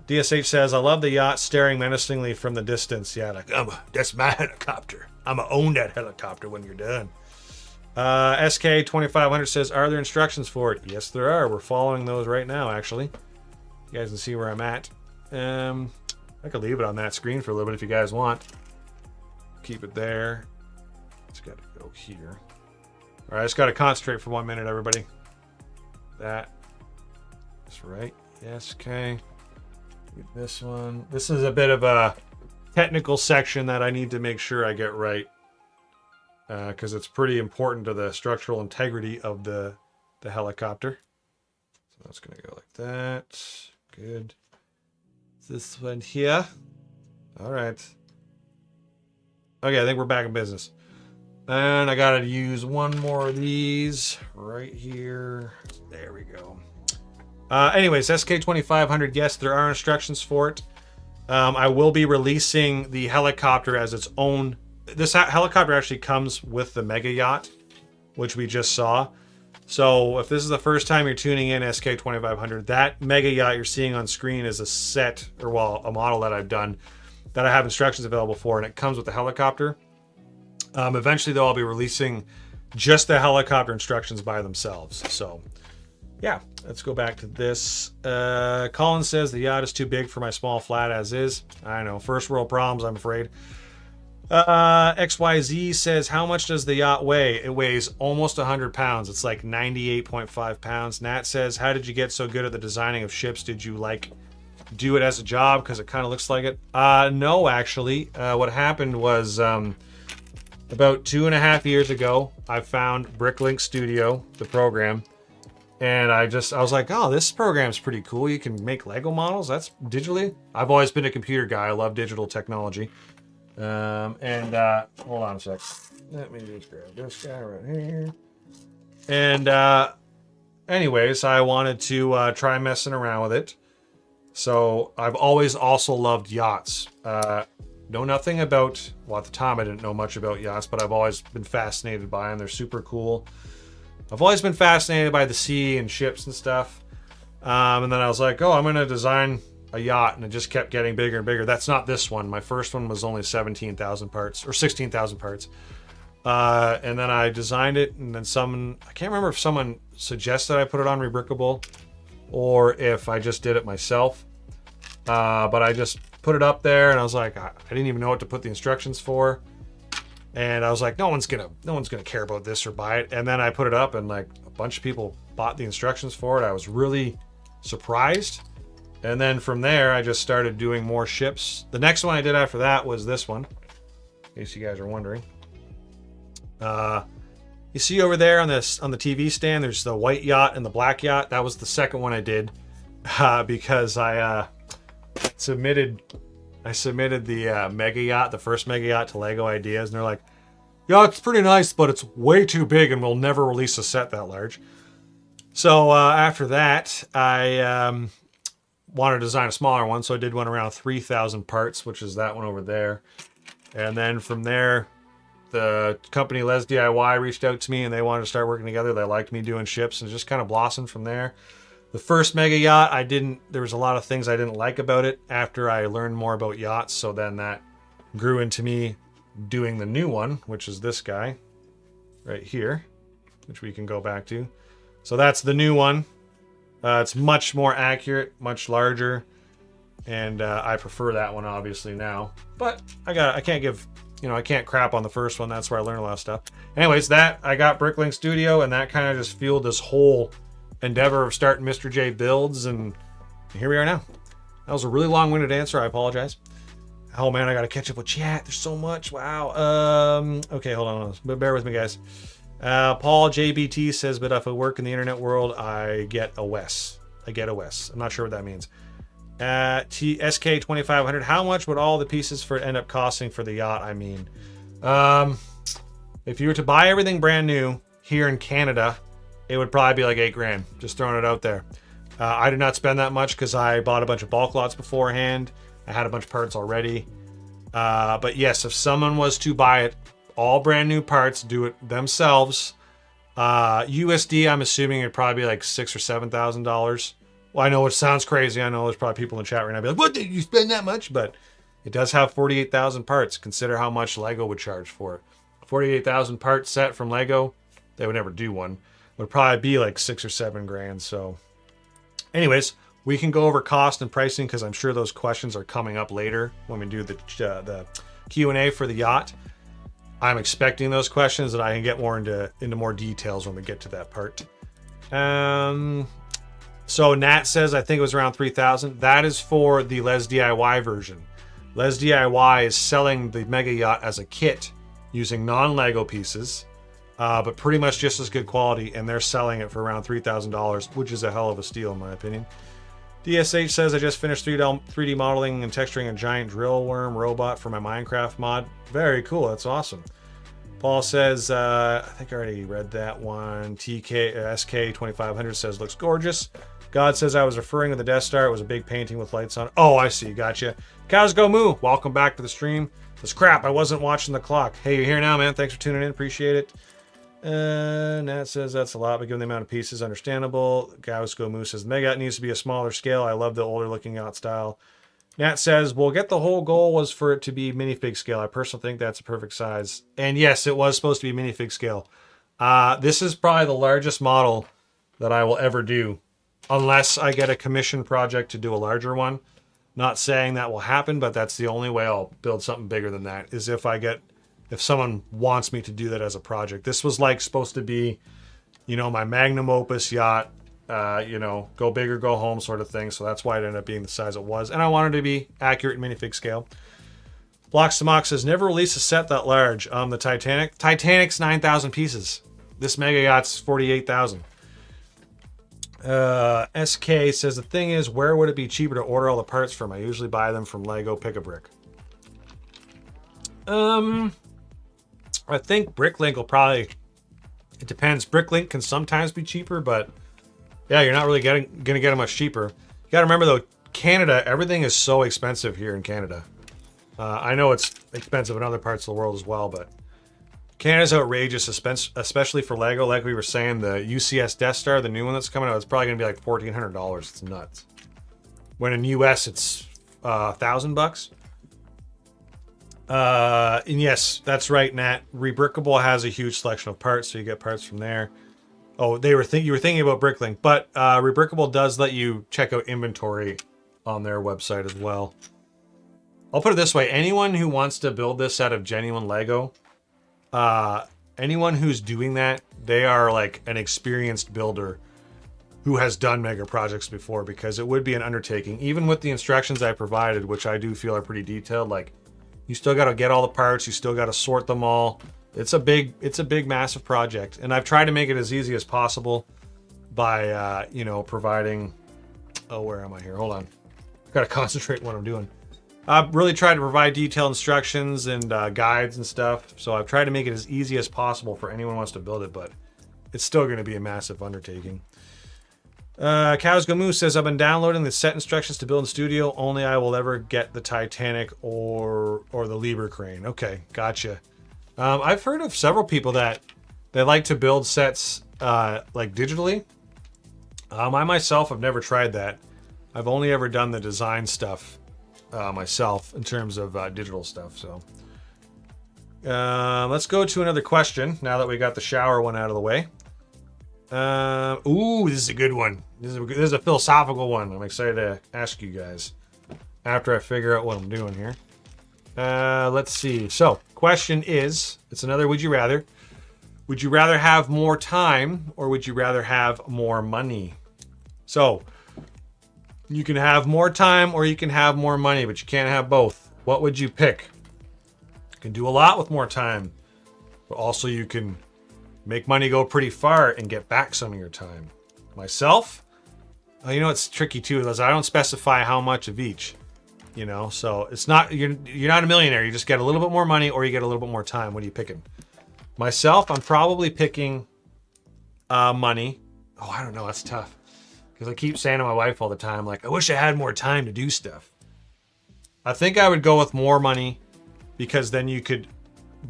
DSH says, I love the yacht staring menacingly from the distance. Yeah, like, that's my helicopter. I'm going to own that helicopter when you're done. SK2500 says, are there instructions for it? Yes, there are. We're following those right now, actually. You guys can see where I'm at. I could leave it on that screen for a little bit if you guys want. Keep it there. It's got to go here. All right, I just got to concentrate for 1 minute, everybody. That's right. Yes, okay. Get this one. This is a bit of a technical section that I need to make sure I get right. Because it's pretty important to the structural integrity of the helicopter. So that's going to go like that. Good. This one here. All right. Okay, I think we're back in business. And I got to use one more of these right here. There we go. Anyways, SK2500, yes, there are instructions for it. I will be releasing the helicopter as its own. This helicopter actually comes with the Mega Yacht, which we just saw. So if this is the first time you're tuning in, SK2500, that Mega Yacht you're seeing on screen is a set, or well, a model that I've done that I have instructions available for, and it comes with the helicopter. Eventually, though, I'll be releasing just the helicopter instructions by themselves. So, yeah, let's go back to this. Colin says the yacht is too big for my small flat as is. I know, first world problems, I'm afraid. XYZ says, how much does the yacht weigh? It weighs almost 100 pounds. It's like 98.5 pounds. Nat says, how did you get so good at the designing of ships? Did you like do it as a job because it kind of looks like it? No, actually. What happened was about 2.5 years ago, I found Bricklink Studio, the program, and I was like, oh, this program's pretty cool. You can make Lego models. That's digitally. I've always been a computer guy. I love digital technology. Hold on a sec. Let me just grab this guy right here. And anyways, I wanted to try messing around with it. So I've always also loved yachts. Know nothing about, well, at the time I didn't know much about yachts, but I've always been fascinated by them. They're super cool. I've always been fascinated by the sea and ships and stuff. And then I was like, oh, I'm going to design a yacht, and it just kept getting bigger and bigger. That's not this one. My first one was only 17,000 parts or 16,000 parts. And then I designed it, and then I can't remember if someone suggested I put it on Rebrickable or if I just did it myself. But I just put it up there, and I was like, I didn't even know what to put the instructions for. And I was like, no one's gonna care about this or buy it. And then I put it up, and like a bunch of people bought the instructions for it. I was really surprised. And then from there, I just started doing more ships. The next one I did after that was this one, in case you guys are wondering. You see over there on the TV stand, there's the white yacht and the black yacht. That was the second one I did because I submitted the Mega Yacht, the first Mega Yacht, to Lego Ideas, and they're like, yeah, it's pretty nice, but it's way too big, and we'll never release a set that large. So after that, I wanted to design a smaller one, so I did one around 3,000 parts, which is that one over there. And then from there, the company Les DIY reached out to me, and they wanted to start working together. They liked me doing ships, and it just kind of blossomed from there. The first Mega Yacht, there was a lot of things I didn't like about it after I learned more about yachts, so then that grew into me doing the new one, which is this guy right here, which we can go back to. So that's the new one. It's much more accurate, much larger, and I prefer that one obviously now. But I can't crap on the first one. That's where I learned a lot of stuff. Anyways, I got Bricklink Studio, and that kind of just fueled this whole endeavor of starting Mr. J Builds, and here we are now. That was a really long-winded answer. I apologize. Oh man, I gotta catch up with chat. There's so much. Wow. Okay, hold on. But bear with me, guys. Paul JBT says, but if I work in the internet world, I get a WES. I'm not sure what that means. SK 2500. How much would all the pieces for it end up costing for the yacht? I mean, if you were to buy everything brand new here in Canada, it would probably be like $8,000. Just throwing it out there. I did not spend that much because I bought a bunch of bulk lots beforehand. I had a bunch of parts already. But yes, if someone was to buy it, all brand new parts, do it themselves. USD, I'm assuming it'd probably be like $6,000 or $7,000. Well, I know it sounds crazy. I know there's probably people in the chat right now be like, what, did you spend that much? But it does have 48,000 parts. Consider how much Lego would charge for it. 48,000 part set from Lego, they would never do one. Would probably be like $6,000 or $7,000. So anyways, we can go over cost and pricing because I'm sure those questions are coming up later when we do the Q&A for the yacht. I'm expecting those questions, and I can get more into more details when we get to that part. So Nat says, I think it was around 3,000. That is for the Les DIY version. Les DIY is selling the Mega Yacht as a kit using non-Lego pieces, but pretty much just as good quality, and they're selling it for around $3,000, which is a hell of a steal in my opinion. DSH says, I just finished 3D modeling and texturing a giant drill worm robot for my Minecraft mod. Very cool. That's awesome. Paul says, I think I already read that one. SK 2500 says, looks gorgeous. God says, I was referring to the Death Star. It was a big painting with lights on it. Oh, I see. Gotcha. Cows Go Moo. Welcome back to the stream. This crap. I wasn't watching the clock. Hey, you're here now, man. Thanks for tuning in. Appreciate it. Nat says that's a lot, but given the amount of pieces, understandable. Gausko Moose says the Mega Yacht needs to be a smaller scale. I love the older looking yacht style. Nat says, well, get the whole goal was for it to be minifig scale. I personally think that's a perfect size. And yes, it was supposed to be minifig scale. This is probably the largest model that I will ever do, unless I get a commission project to do a larger one. Not saying that will happen, but that's the only way I'll build something bigger than that, is if someone wants me to do that as a project. This was like supposed to be, you know, my magnum opus yacht, you know, go big or go home sort of thing. So that's why it ended up being the size it was. And I wanted to be accurate in minifig scale. Blocks to Mock says, never release a set that large. The Titanic. Titanic's 9,000 pieces. This Mega Yacht's 48,000. SK says, the thing is, where would it be cheaper to order all the parts from? I usually buy them from Lego Pick-a-Brick. I think Bricklink will probably, it depends. Bricklink can sometimes be cheaper, but yeah, you're not really gonna get it much cheaper. You gotta remember though, Canada, everything is so expensive here in Canada. I know it's expensive in other parts of the world as well, but Canada's outrageous, especially for Lego. Like we were saying, the UCS Death Star, the new one that's coming out, it's probably gonna be like $1,400. It's nuts. When in US, it's $1,000. And yes, that's right, Nat. Rebrickable has a huge selection of parts, so you get parts from there. Oh, you were thinking about Bricklink, but Rebrickable does let you check out inventory on their website as well. I'll put it this way: anyone who wants to build this out of genuine Lego, anyone who's doing that, they are like an experienced builder who has done mega projects before, because it would be an undertaking. Even with the instructions I provided, which I do feel are pretty detailed, like you still got to get all the parts, you still got to sort them all. It's a big, massive project, and I've tried to make it as easy as possible by, you know, providing. Oh, where am I here? Hold on, I've got to concentrate on what I'm doing. I've really tried to provide detailed instructions and guides and stuff, so I've tried to make it as easy as possible for anyone who wants to build it, but it's still going to be a massive undertaking. Cows Go Moose says, I've been downloading the set instructions to build in studio, only I will ever get the Titanic or the Liebherr crane. Okay, gotcha. I've heard of several people that they like to build sets like digitally. I myself have never tried that. I've only ever done the design stuff myself in terms of digital stuff. So let's go to another question now that we got the shower one out of the way. Ooh, this is a good one. This is a philosophical one. I'm excited to ask you guys after I figure out what I'm doing here. Let's see. So, question is, it's another would you rather. Would you rather have more time or would you rather have more money? So, you can have more time or you can have more money, but you can't have both. What would you pick? You can do a lot with more time, but also you can make money go pretty far and get back some of your time. Myself, you know, it's tricky too. Is I don't specify how much of each, you know, so it's not, you're not a millionaire. You just get a little bit more money or you get a little bit more time. What are you picking? Myself, I'm probably picking money. Oh, I don't know. That's tough. Because I keep saying to my wife all the time, like, I wish I had more time to do stuff. I think I would go with more money because then you could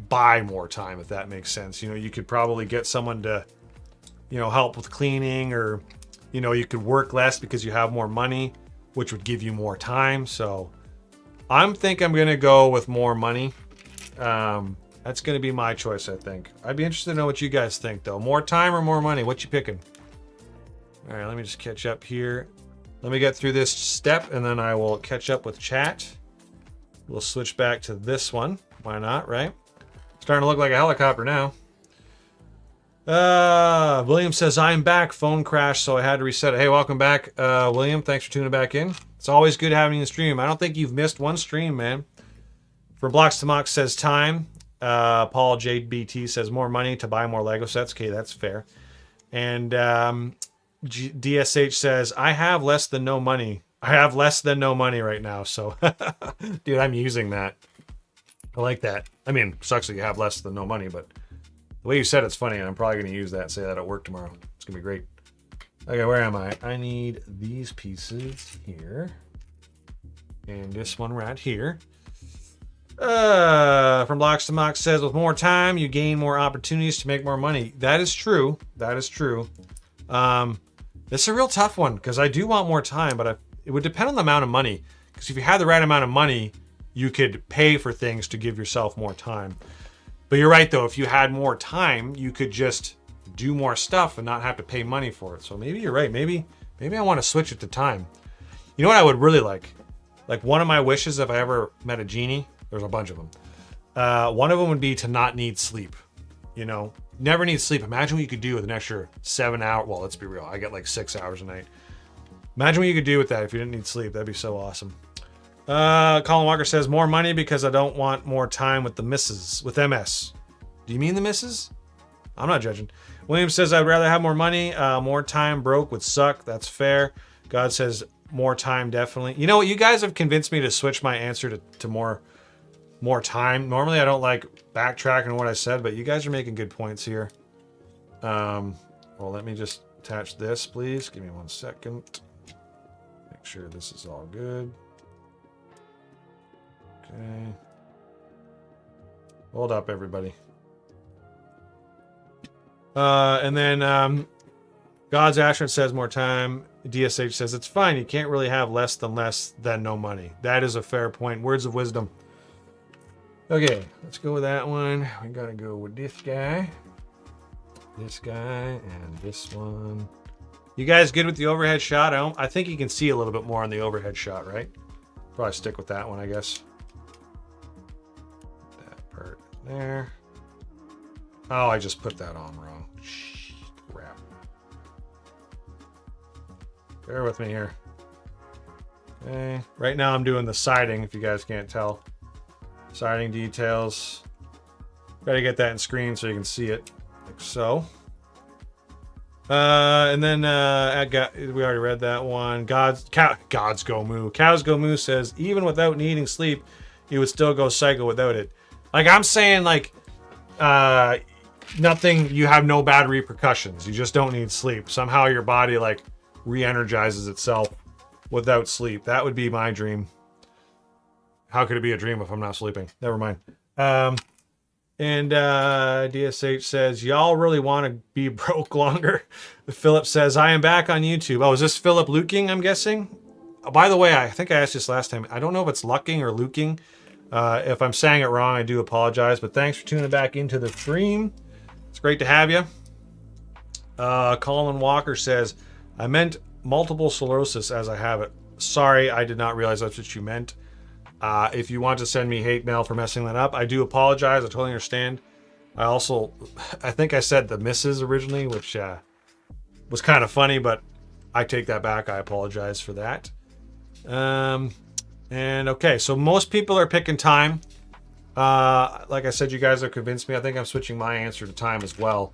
buy more time, if that makes sense. You know, you could probably get someone to, you know, help with cleaning, or, you know, you could work less because you have more money, which would give you more time. So I'm going to go with more money. That's going to be my choice, I think. I'd be interested to know what you guys think, though. More time or more money? What you picking? All right, let me just catch up here. Let me get through this step, and then I will catch up with chat. We'll switch back to this one. Why not, right? Starting to look like a helicopter now. William says, I'm back. Phone crashed, so I had to reset it. Hey, welcome back, William. Thanks for tuning back in. It's always good having you in the stream. I don't think you've missed one stream, man. From Blocks to Mock says time. Paul JBT says more money to buy more Lego sets. Okay, that's fair. And DSH says, I have less than no money. I have less than no money right now. So, dude, I'm using that. I like that. I mean, sucks that you have less than no money, but the way you said it's funny, and I'm probably going to use that and say that at work tomorrow. It's going to be great. Okay, where am I? I need these pieces here. And this one right here. From Blocks to Mock says, with more time, you gain more opportunities to make more money. That is true. That is true. It's a real tough one because I do want more time, but it would depend on the amount of money. Because if you had the right amount of money, you could pay for things to give yourself more time. But you're right, though. If you had more time, you could just do more stuff and not have to pay money for it. So maybe you're right. Maybe I want to switch it to time. You know what I would really like? Like one of my wishes, if I ever met a genie, there's a bunch of them. One of them would be to not need sleep. You know, never need sleep. Imagine what you could do with an extra 7 hours. Well, let's be real. I get like 6 hours a night. Imagine what you could do with that if you didn't need sleep. That'd be so awesome. Colin Walker says, more money because I don't want more time with the missus, with MS. Do you mean the missus? I'm not judging. William says, I'd rather have more money. More time broke would suck. That's fair. God says, more time, definitely. You know what? You guys have convinced me to switch my answer to more time. Normally, I don't like backtracking what I said, but you guys are making good points here. Well, let me just attach this, please. Give me 1 second. Make sure this is all good. Okay. Hold up, everybody. And then God's Astronaut says more time. DSH says it's fine. You can't really have less than no money. That is a fair point. Words of wisdom. Okay, let's go with that one. We gotta go with this guy, and this one. You guys good with the overhead shot? I think you can see a little bit more on the overhead shot, right? Probably stick with that one, I guess. That part there. Oh, I just put that on wrong. Crap. Bear with me here. Okay. Right now I'm doing the siding, if you guys can't tell. Siding details. Gotta get that in screen so you can see it. Like so. And then we already read that one. Gods Go Moo. Cows Go Moo says, even without needing sleep, you would still go psycho without it. Like I'm saying, like nothing, you have no bad repercussions. You just don't need sleep. Somehow your body like re-energizes itself without sleep. That would be my dream. How could it be a dream if I'm not sleeping? Never mind. And DSH says, y'all really want to be broke longer? Philip says, I am back on YouTube. Oh, is this Philip Luking, I'm guessing? By the way, I think I asked this last time. I don't know if it's Lucking or Luking. If I'm saying it wrong, I do apologize. But thanks for tuning back into the stream. It's great to have you. Colin Walker says, I meant multiple sclerosis as I have it. Sorry, I did not realize that's what you meant. If you want to send me hate mail for messing that up, I do apologize. I totally understand. I think I said the missus originally, which was kind of funny, but I take that back. I apologize for that. And okay, so most people are picking time. Like I said, you guys have convinced me. I think I'm switching my answer to time as well.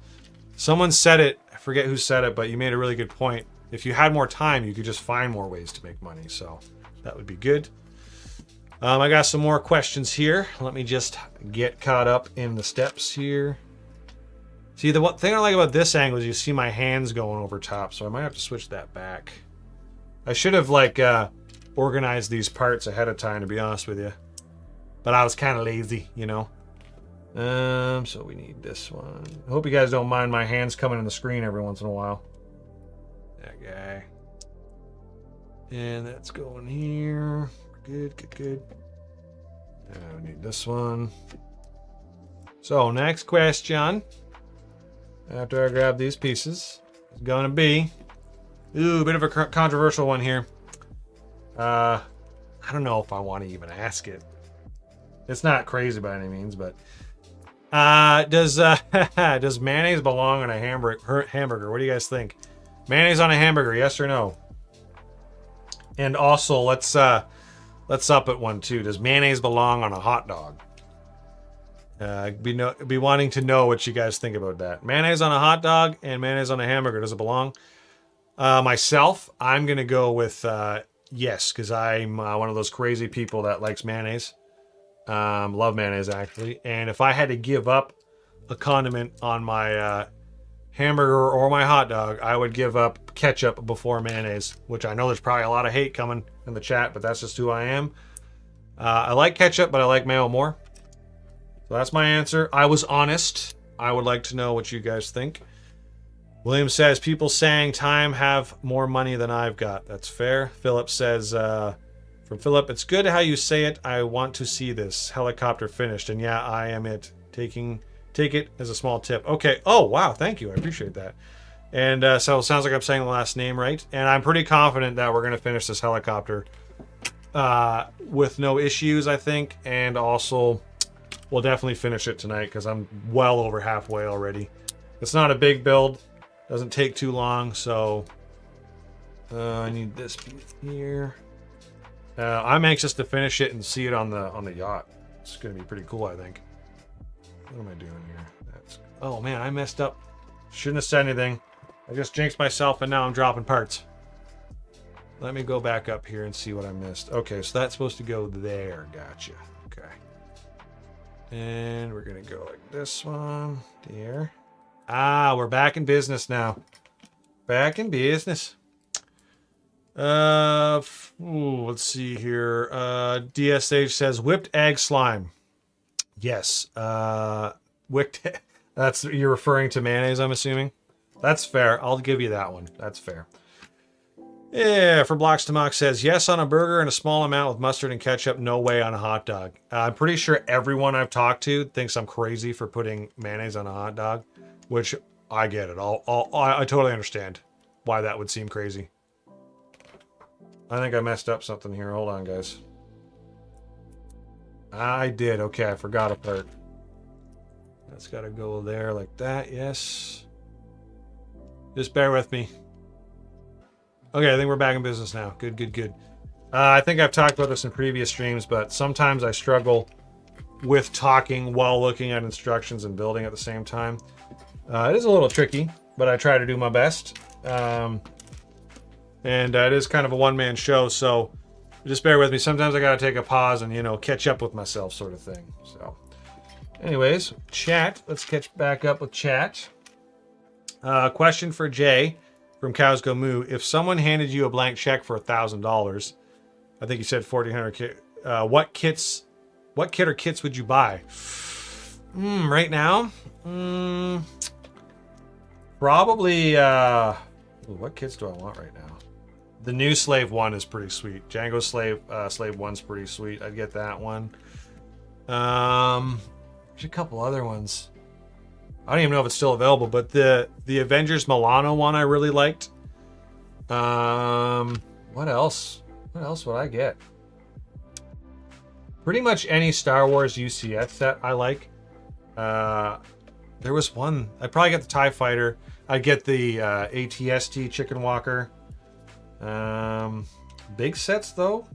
Someone said it, I forget who said it, but you made a really good point. If you had more time, you could just find more ways to make money. So that would be good. I got some more questions here. Let me just get caught up in the steps here. See, the one thing I like about this angle is you see my hands going over top, so I might have to switch that back. I should have like organized these parts ahead of time, to be honest with you. But I was kind of lazy, you know. So we need this one. I hope you guys don't mind my hands coming in the screen every once in a while. That guy. And that's going here. Good. We need this one. So next question, after I grab these pieces, is gonna be, a bit of a controversial one here. I don't know if I want to even ask it. It's not crazy by any means, but does mayonnaise belong on a hamburger? What do you guys think? Mayonnaise on a hamburger, yes or no? And also, let's up at one too. Does mayonnaise belong on a hot dog? Be wanting to know what you guys think about that. Mayonnaise on a hot dog and mayonnaise on a hamburger. Does it belong? Myself, I'm gonna go with yes, because I'm one of those crazy people that likes mayonnaise. Love mayonnaise actually. And if I had to give up a condiment on my hamburger or my hot dog, I would give up ketchup before mayonnaise, which I know there's probably a lot of hate coming in the chat, but that's just who I am. I like ketchup, but I like mayo more. So that's my answer. I was honest. I would like to know what you guys think. William says, people saying time have more money than I've got. That's fair. Philip says, from Philip, it's good how you say it. I want to see this helicopter finished. And yeah, I am it. Take it as a small tip. Okay. Oh, wow. Thank you. I appreciate that. And so it sounds like I'm saying the last name right. And I'm pretty confident that we're going to finish this helicopter with no issues, I think. And also, we'll definitely finish it tonight because I'm well over halfway already. It's not a big build. Doesn't take too long, so I need this piece here. I'm anxious to finish it and see it on the yacht. It's gonna be pretty cool, I think. What am I doing here? Oh man, I messed up. Shouldn't have said anything. I just jinxed myself and now I'm dropping parts. Let me go back up here and see what I missed. Okay, so that's supposed to go there. Gotcha. Okay. And we're gonna go like this one there. Ah, we're back in business now. Back in business. Let's see here. DSH says whipped egg slime. Yes. Whipped. That's, you're referring to mayonnaise, I'm assuming. That's fair. I'll give you that one. That's fair. Yeah, for Blocks to Mock says yes on a burger and a small amount with mustard and ketchup. No way on a hot dog. I'm pretty sure everyone I've talked to thinks I'm crazy for putting mayonnaise on a hot dog, which I get it. I totally understand why that would seem crazy. I think I messed up something here. Hold on, guys. I did. Okay, I forgot a part. That's got to go there like that. Yes. Just bear with me. Okay, I think we're back in business now. Good, good, good. I think I've talked about this in previous streams, but sometimes I struggle with talking while looking at instructions and building at the same time. It is a little tricky, but I try to do my best. And it is kind of a one-man show, so just bear with me. Sometimes I gotta take a pause and, you know, catch up with myself sort of thing. So anyways, chat. Let's catch back up with chat. Question for Jay from Cows Go Moo. If someone handed you a blank check for $1,000, I think you said 1,400, what kit or kits would you buy? Right now? Probably, what kits do I want right now? The new Slave 1 is pretty sweet. Django Slave 1's pretty sweet. I'd get that one. There's a couple other ones. I don't even know if it's still available, but the Avengers Milano one I really liked. What else? What else would I get? Pretty much any Star Wars UCS set I like. There was one. I'd probably get the TIE Fighter. I'd get the ATST Chicken Walker. Big sets though.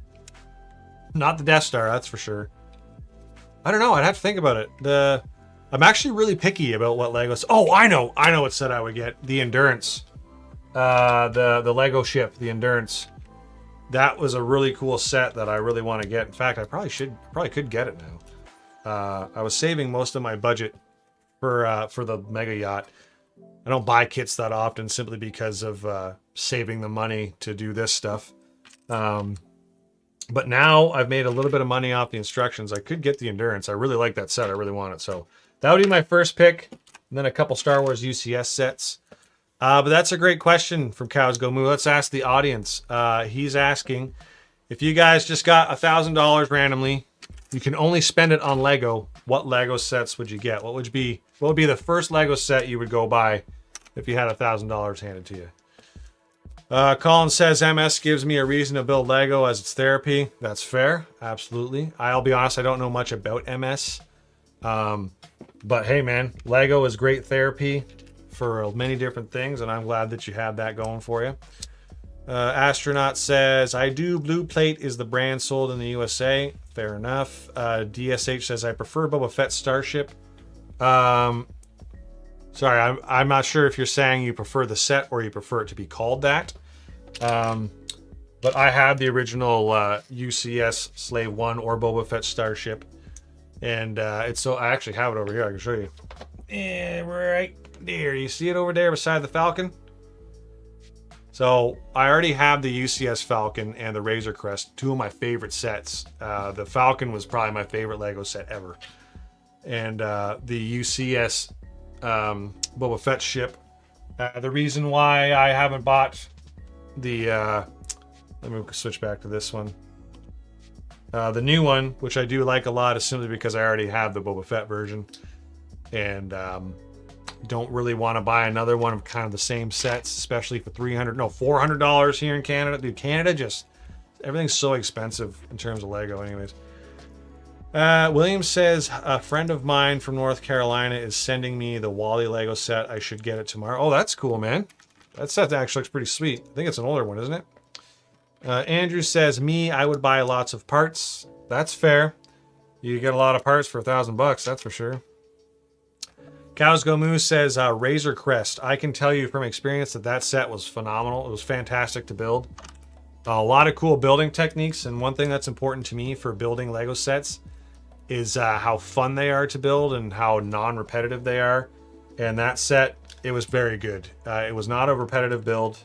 Not the Death Star, that's for sure. I don't know. I'd have to think about it. I'm actually really picky about what Legos. Oh, I know what set I would get. The Endurance. The Lego ship, the Endurance. That was a really cool set that I really want to get. In fact, I probably could get it now. I was saving most of my budget for the Mega Yacht. I don't buy kits that often simply because of saving the money to do this stuff. But now I've made a little bit of money off the instructions. I could get the Endurance. I really like that set. I really want it. So that would be my first pick. And then a couple Star Wars UCS sets. But that's a great question from Cows Go Moo. Let's ask the audience. He's asking, if you guys just got $1,000 randomly, you can only spend it on Lego, what Lego sets would you get? What would be the first Lego set you would go buy if you had $1,000 handed to you? Colin says, MS gives me a reason to build Lego as it's therapy. That's fair. Absolutely. I'll be honest, I don't know much about MS. But hey, man, Lego is great therapy for many different things, and I'm glad that you have that going for you. Astronaut says, I do. Blue Plate is the brand sold in the USA. Fair enough. DSH says, I prefer Boba Fett Starship. Sorry, I'm not sure if you're saying you prefer the set or you prefer it to be called that. But I have the original UCS Slave 1 or Boba Fett Starship. And I actually have it over here. I can show you. Right there. You see it over there beside the Falcon? So I already have the UCS Falcon and the Razor Crest, two of my favorite sets. The Falcon was probably my favorite Lego set ever. And the UCS Boba Fett ship. The reason why I haven't bought the... let me switch back to this one. The new one, which I do like a lot, is simply because I already have the Boba Fett version. And don't really want to buy another one of kind of the same sets, especially for $400 here in Canada. Dude, Canada just everything's so expensive in terms of Lego anyways. William says, a friend of mine from North Carolina is sending me the Wally Lego set. I should get it tomorrow. Oh, that's cool, man. That set actually looks pretty sweet. I think it's an older one, isn't it? Andrew says, I would buy lots of parts. That's fair. You get a lot of parts for $1,000, that's for sure. Cows Go Moo says, Razor Crest. I can tell you from experience that set was phenomenal. It was fantastic to build. A lot of cool building techniques, and one thing that's important to me for building Lego sets is how fun they are to build and how non-repetitive they are. And that set, it was very good. It was not a repetitive build.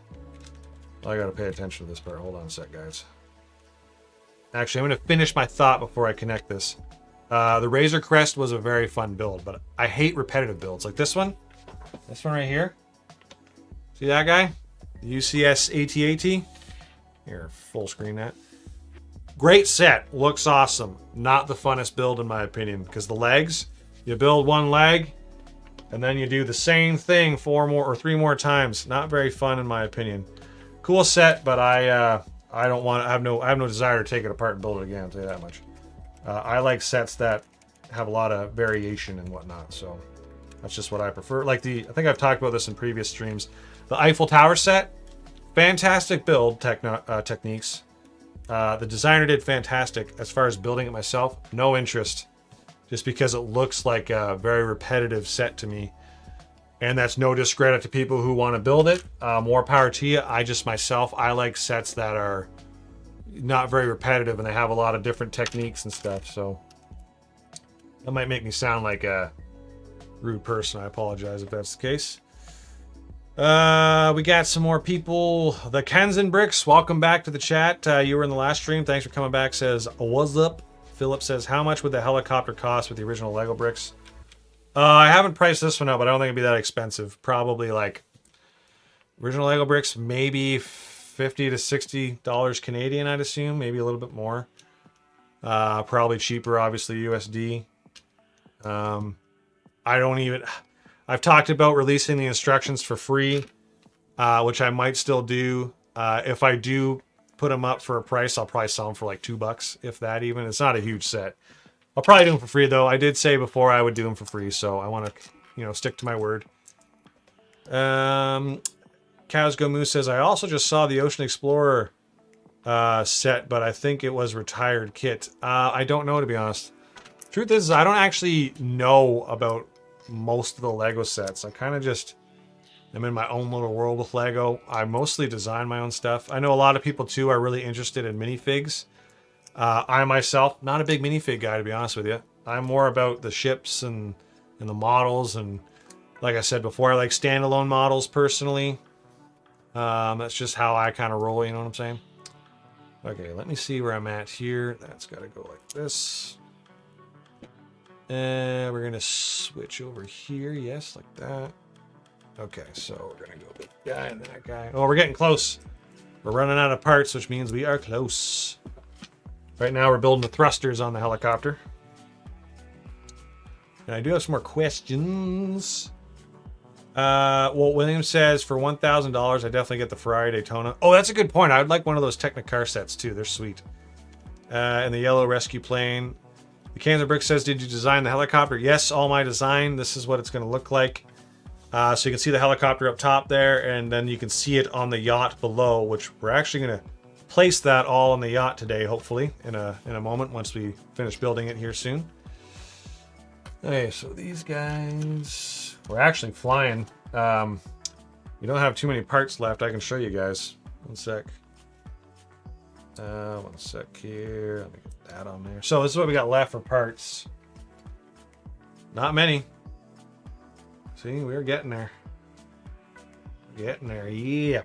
I gotta pay attention to this part. Hold on a sec, guys. Actually, I'm gonna finish my thought before I connect this. The Razor Crest was a very fun build, but I hate repetitive builds. Like this one right here. See that guy? The UCS AT-AT. Here, full screen that. Great set, looks awesome. Not the funnest build in my opinion, because the legs, you build one leg, and then you do the same thing 4 more or 3 more times. Not very fun in my opinion. Cool set, but I don't want. I have no desire to take it apart and build it again. I'll tell you that much. I like sets that have a lot of variation and whatnot. So that's just what I prefer. Like I think I've talked about this in previous streams. The Eiffel Tower set, fantastic build techniques. The designer did fantastic. As far as building it myself, no interest. Just because it looks like a very repetitive set to me. And that's no discredit to people who want to build it. More power to you. I like sets that are not very repetitive and they have a lot of different techniques and stuff. So that might make me sound like a rude person. I apologize if that's the case. We got some more people. The Kenzen Bricks, welcome back to the chat. You were in the last stream. Thanks for coming back. Says, what's up? Philip says, how much would the helicopter cost with the original Lego bricks? I haven't priced this one out, but I don't think it'd be that expensive. Probably like original Lego bricks, maybe $50 to $60 Canadian, I'd assume. Maybe a little bit more. Probably cheaper, obviously, USD. I've talked about releasing the instructions for free, which I might still do. If I do put them up for a price, I'll probably sell them for like $2, if that even. It's not a huge set. I'll probably do them for free, though. I did say before I would do them for free, so I want to, stick to my word. Cows Go Moose says, I also just saw the Ocean Explorer set, but I think it was retired kit. I don't know, to be honest. Truth is, I don't actually know about most of the Lego sets. I kind of just am in my own little world with Lego. I mostly design my own stuff. I know a lot of people too are really interested in minifigs. I myself, not a big minifig guy, to be honest with you. I'm more about the ships and the models, and like I said before, I like standalone models personally. That's just how I kind of roll, you know what I'm saying? Okay, let me see where I'm at here. That's got to go like this. And we're going to switch over here. Yes, like that. Okay, so we're going to go with that guy and that guy. Oh, we're getting close. We're running out of parts, which means we are close. Right now, we're building the thrusters on the helicopter. And I do have some more questions. Well, William says, for $1,000, I definitely get the Ferrari Daytona. Oh, that's a good point. I would like one of those Technicar sets, too. They're sweet. And the yellow rescue plane. The Kansas Brick says, did you design the helicopter? Yes, all my design. This is what it's going to look like. So you can see the helicopter up top there, and then you can see it on the yacht below, which we're actually going to place that all on the yacht today, hopefully, in a moment, once we finish building it here soon. Okay, so these guys, we're actually flying. We don't have too many parts left. I can show you guys. One sec. One sec here. Let me get that on there. So this is what we got left for parts. Not many. See, we're getting there. Getting there, yeah.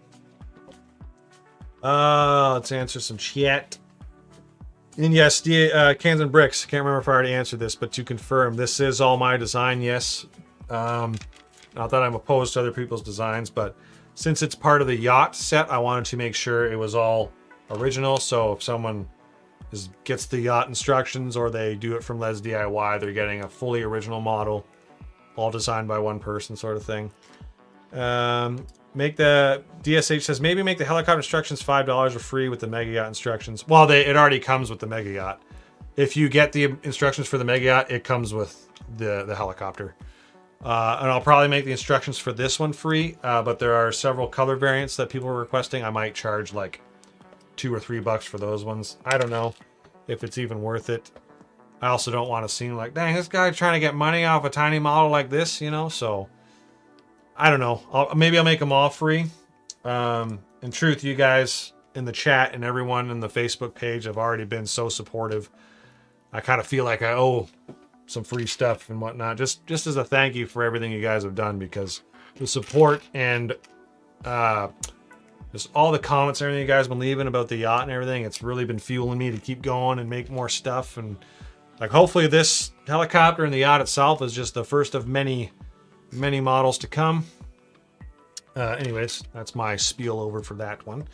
Let's answer some chat. And yes, Cans and Bricks. Can't remember if I already answered this, but to confirm, this is all my design, yes. Not that I'm opposed to other people's designs, but since it's part of the yacht set, I wanted to make sure it was all original. So if someone gets the yacht instructions or they do it from Les DIY, they're getting a fully original model, all designed by one person, sort of thing. Make the DSH says maybe make the helicopter instructions $5 or free with the Mega Yacht instructions. Well, it already comes with the Mega Yacht. If you get the instructions for the Mega Yacht, it comes with the helicopter. And I'll probably make the instructions for this one free, but there are several color variants that people are requesting. I might charge like $2 or $3 for those ones. I don't know if it's even worth it. I also don't want to seem like, dang, this guy's trying to get money off a tiny model like this, you know? So I don't know. Maybe I'll make them all free. In truth, you guys in the chat and everyone in the Facebook page have already been so supportive. I kind of feel like I owe some free stuff and whatnot, just as a thank you for everything you guys have done, because the support and just all the comments and everything you guys have been leaving about the yacht and everything, it's really been fueling me to keep going and make more stuff. And like, hopefully this helicopter and the yacht itself is just the first of many models to come. Anyways, that's my spiel over for that one.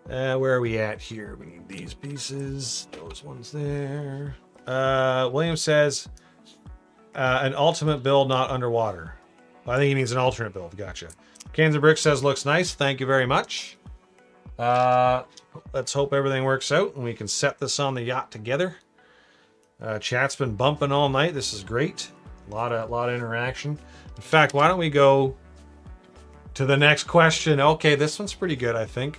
Where are we at here? We need these pieces, those ones there. William says, an ultimate build, not underwater. Well, I think he means an alternate build. Gotcha. Kansas Brick says, looks nice. Thank you very much. Let's hope everything works out and we can set this on the yacht together. Chat's been bumping all night. This is great. A lot of interaction. In fact, why don't we go to the next question? Okay, this one's pretty good, I think.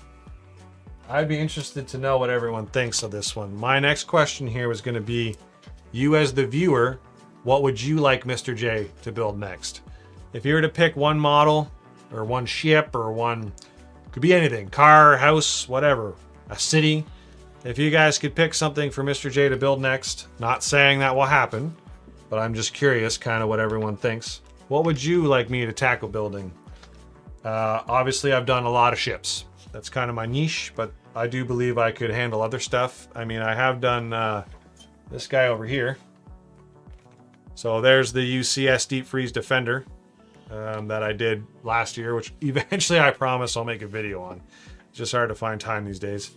I'd be interested to know what everyone thinks of this one. My next question here was going to be, you as the viewer, what would you like Mr. J to build next? If you were to pick one model or one ship or one, could be anything, car, house, whatever, a city. If you guys could pick something for Mr. J to build next, not saying that will happen, but I'm just curious kind of what everyone thinks. What would you like me to tackle building? Obviously, I've done a lot of ships. That's kind of my niche, but I do believe I could handle other stuff. I mean, I have done this guy over here. So there's the UCS Deep Freeze Defender that I did last year, which eventually I promise I'll make a video on. It's just hard to find time these days.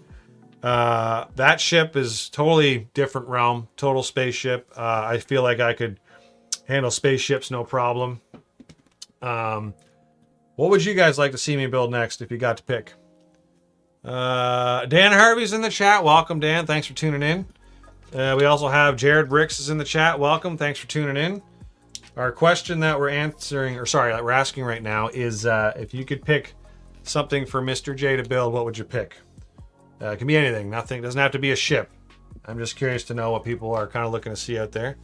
That ship is totally different realm, total spaceship. I feel like I could handle spaceships no problem. What would you guys like to see me build next if you got to pick? Dan Harvey's in the chat. Welcome, Dan. Thanks for tuning in. We also have Jared Bricks is in the chat. Welcome. Thanks for tuning in. Our question that we're answering, or sorry, that we're asking right now is if you could pick something for Mr. J to build, what would you pick? It can be anything. Nothing. Doesn't have to be a ship. I'm just curious to know what people are kind of looking to see out there.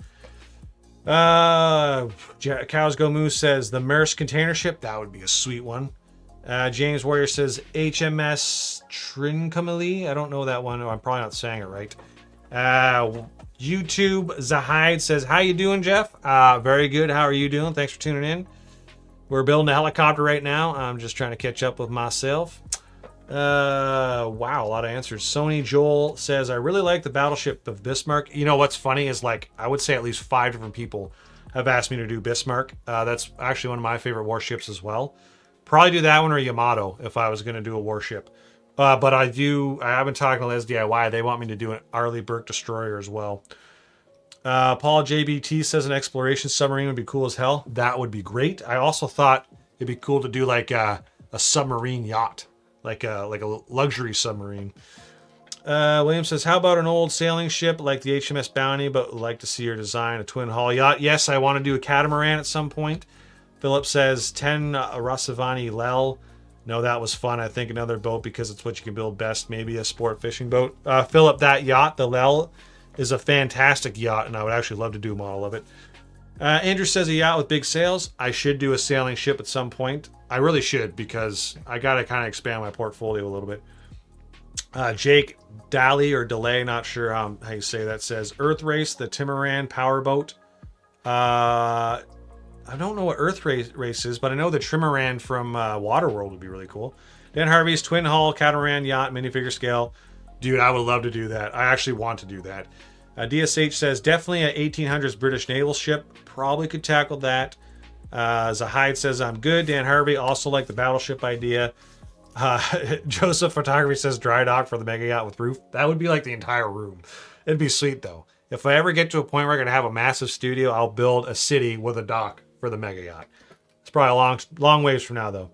Cows Go Moose says the Maersk container ship. That would be a sweet one. James Warrior says HMS Trincomalee. I don't know that one. I'm probably not saying it right. YouTube Zahide says, how you doing, Jeff? Very good. How are you doing? Thanks for tuning in. We're building a helicopter right now. I'm just trying to catch up with myself. Wow, a lot of answers. Sony Joel says, I really like the Battleship of Bismarck. You know what's funny is, like, I would say at least 5 different people have asked me to do Bismarck. That's actually one of my favorite warships as well. Probably do that one or Yamato if I was going to do a warship. But I've been talking to Les DIY. They want me to do an Arleigh Burke destroyer as well. Paul JBT says an exploration submarine would be cool as hell. That would be great. I also thought it'd be cool to do like a submarine yacht, like a luxury submarine. William says, how about an old sailing ship like the HMS Bounty, but would like to see her design a twin hull yacht? Yes, I want to do a catamaran at some point. Philip says 10 Rossavani Lel. No, that was fun. I think another boat because it's what you can build best. Maybe a sport fishing boat. Philip, that yacht, the Lel, is a fantastic yacht, and I would actually love to do a model of it. Andrew says a yacht with big sails. I should do a sailing ship at some point. I really should, because I got to kind of expand my portfolio a little bit. Jake Daly or Delay, not sure how you say that, says Earth Race, the Timuran powerboat. I don't know what Earth Race is, but I know the Trimaran from Waterworld would be really cool. Dan Harvey's twin hull, catamaran, yacht, minifigure scale. Dude, I would love to do that. I actually want to do that. DSH says, definitely an 1800s British naval ship. Probably could tackle that. Zahide says, I'm good. Dan Harvey, also like the battleship idea. Joseph Photography says, dry dock for the Mega Yacht with roof. That would be like the entire room. It'd be sweet, though. If I ever get to a point where I'm going to have a massive studio, I'll build a city with a dock for the Mega Yacht. It's probably a long ways from now, though.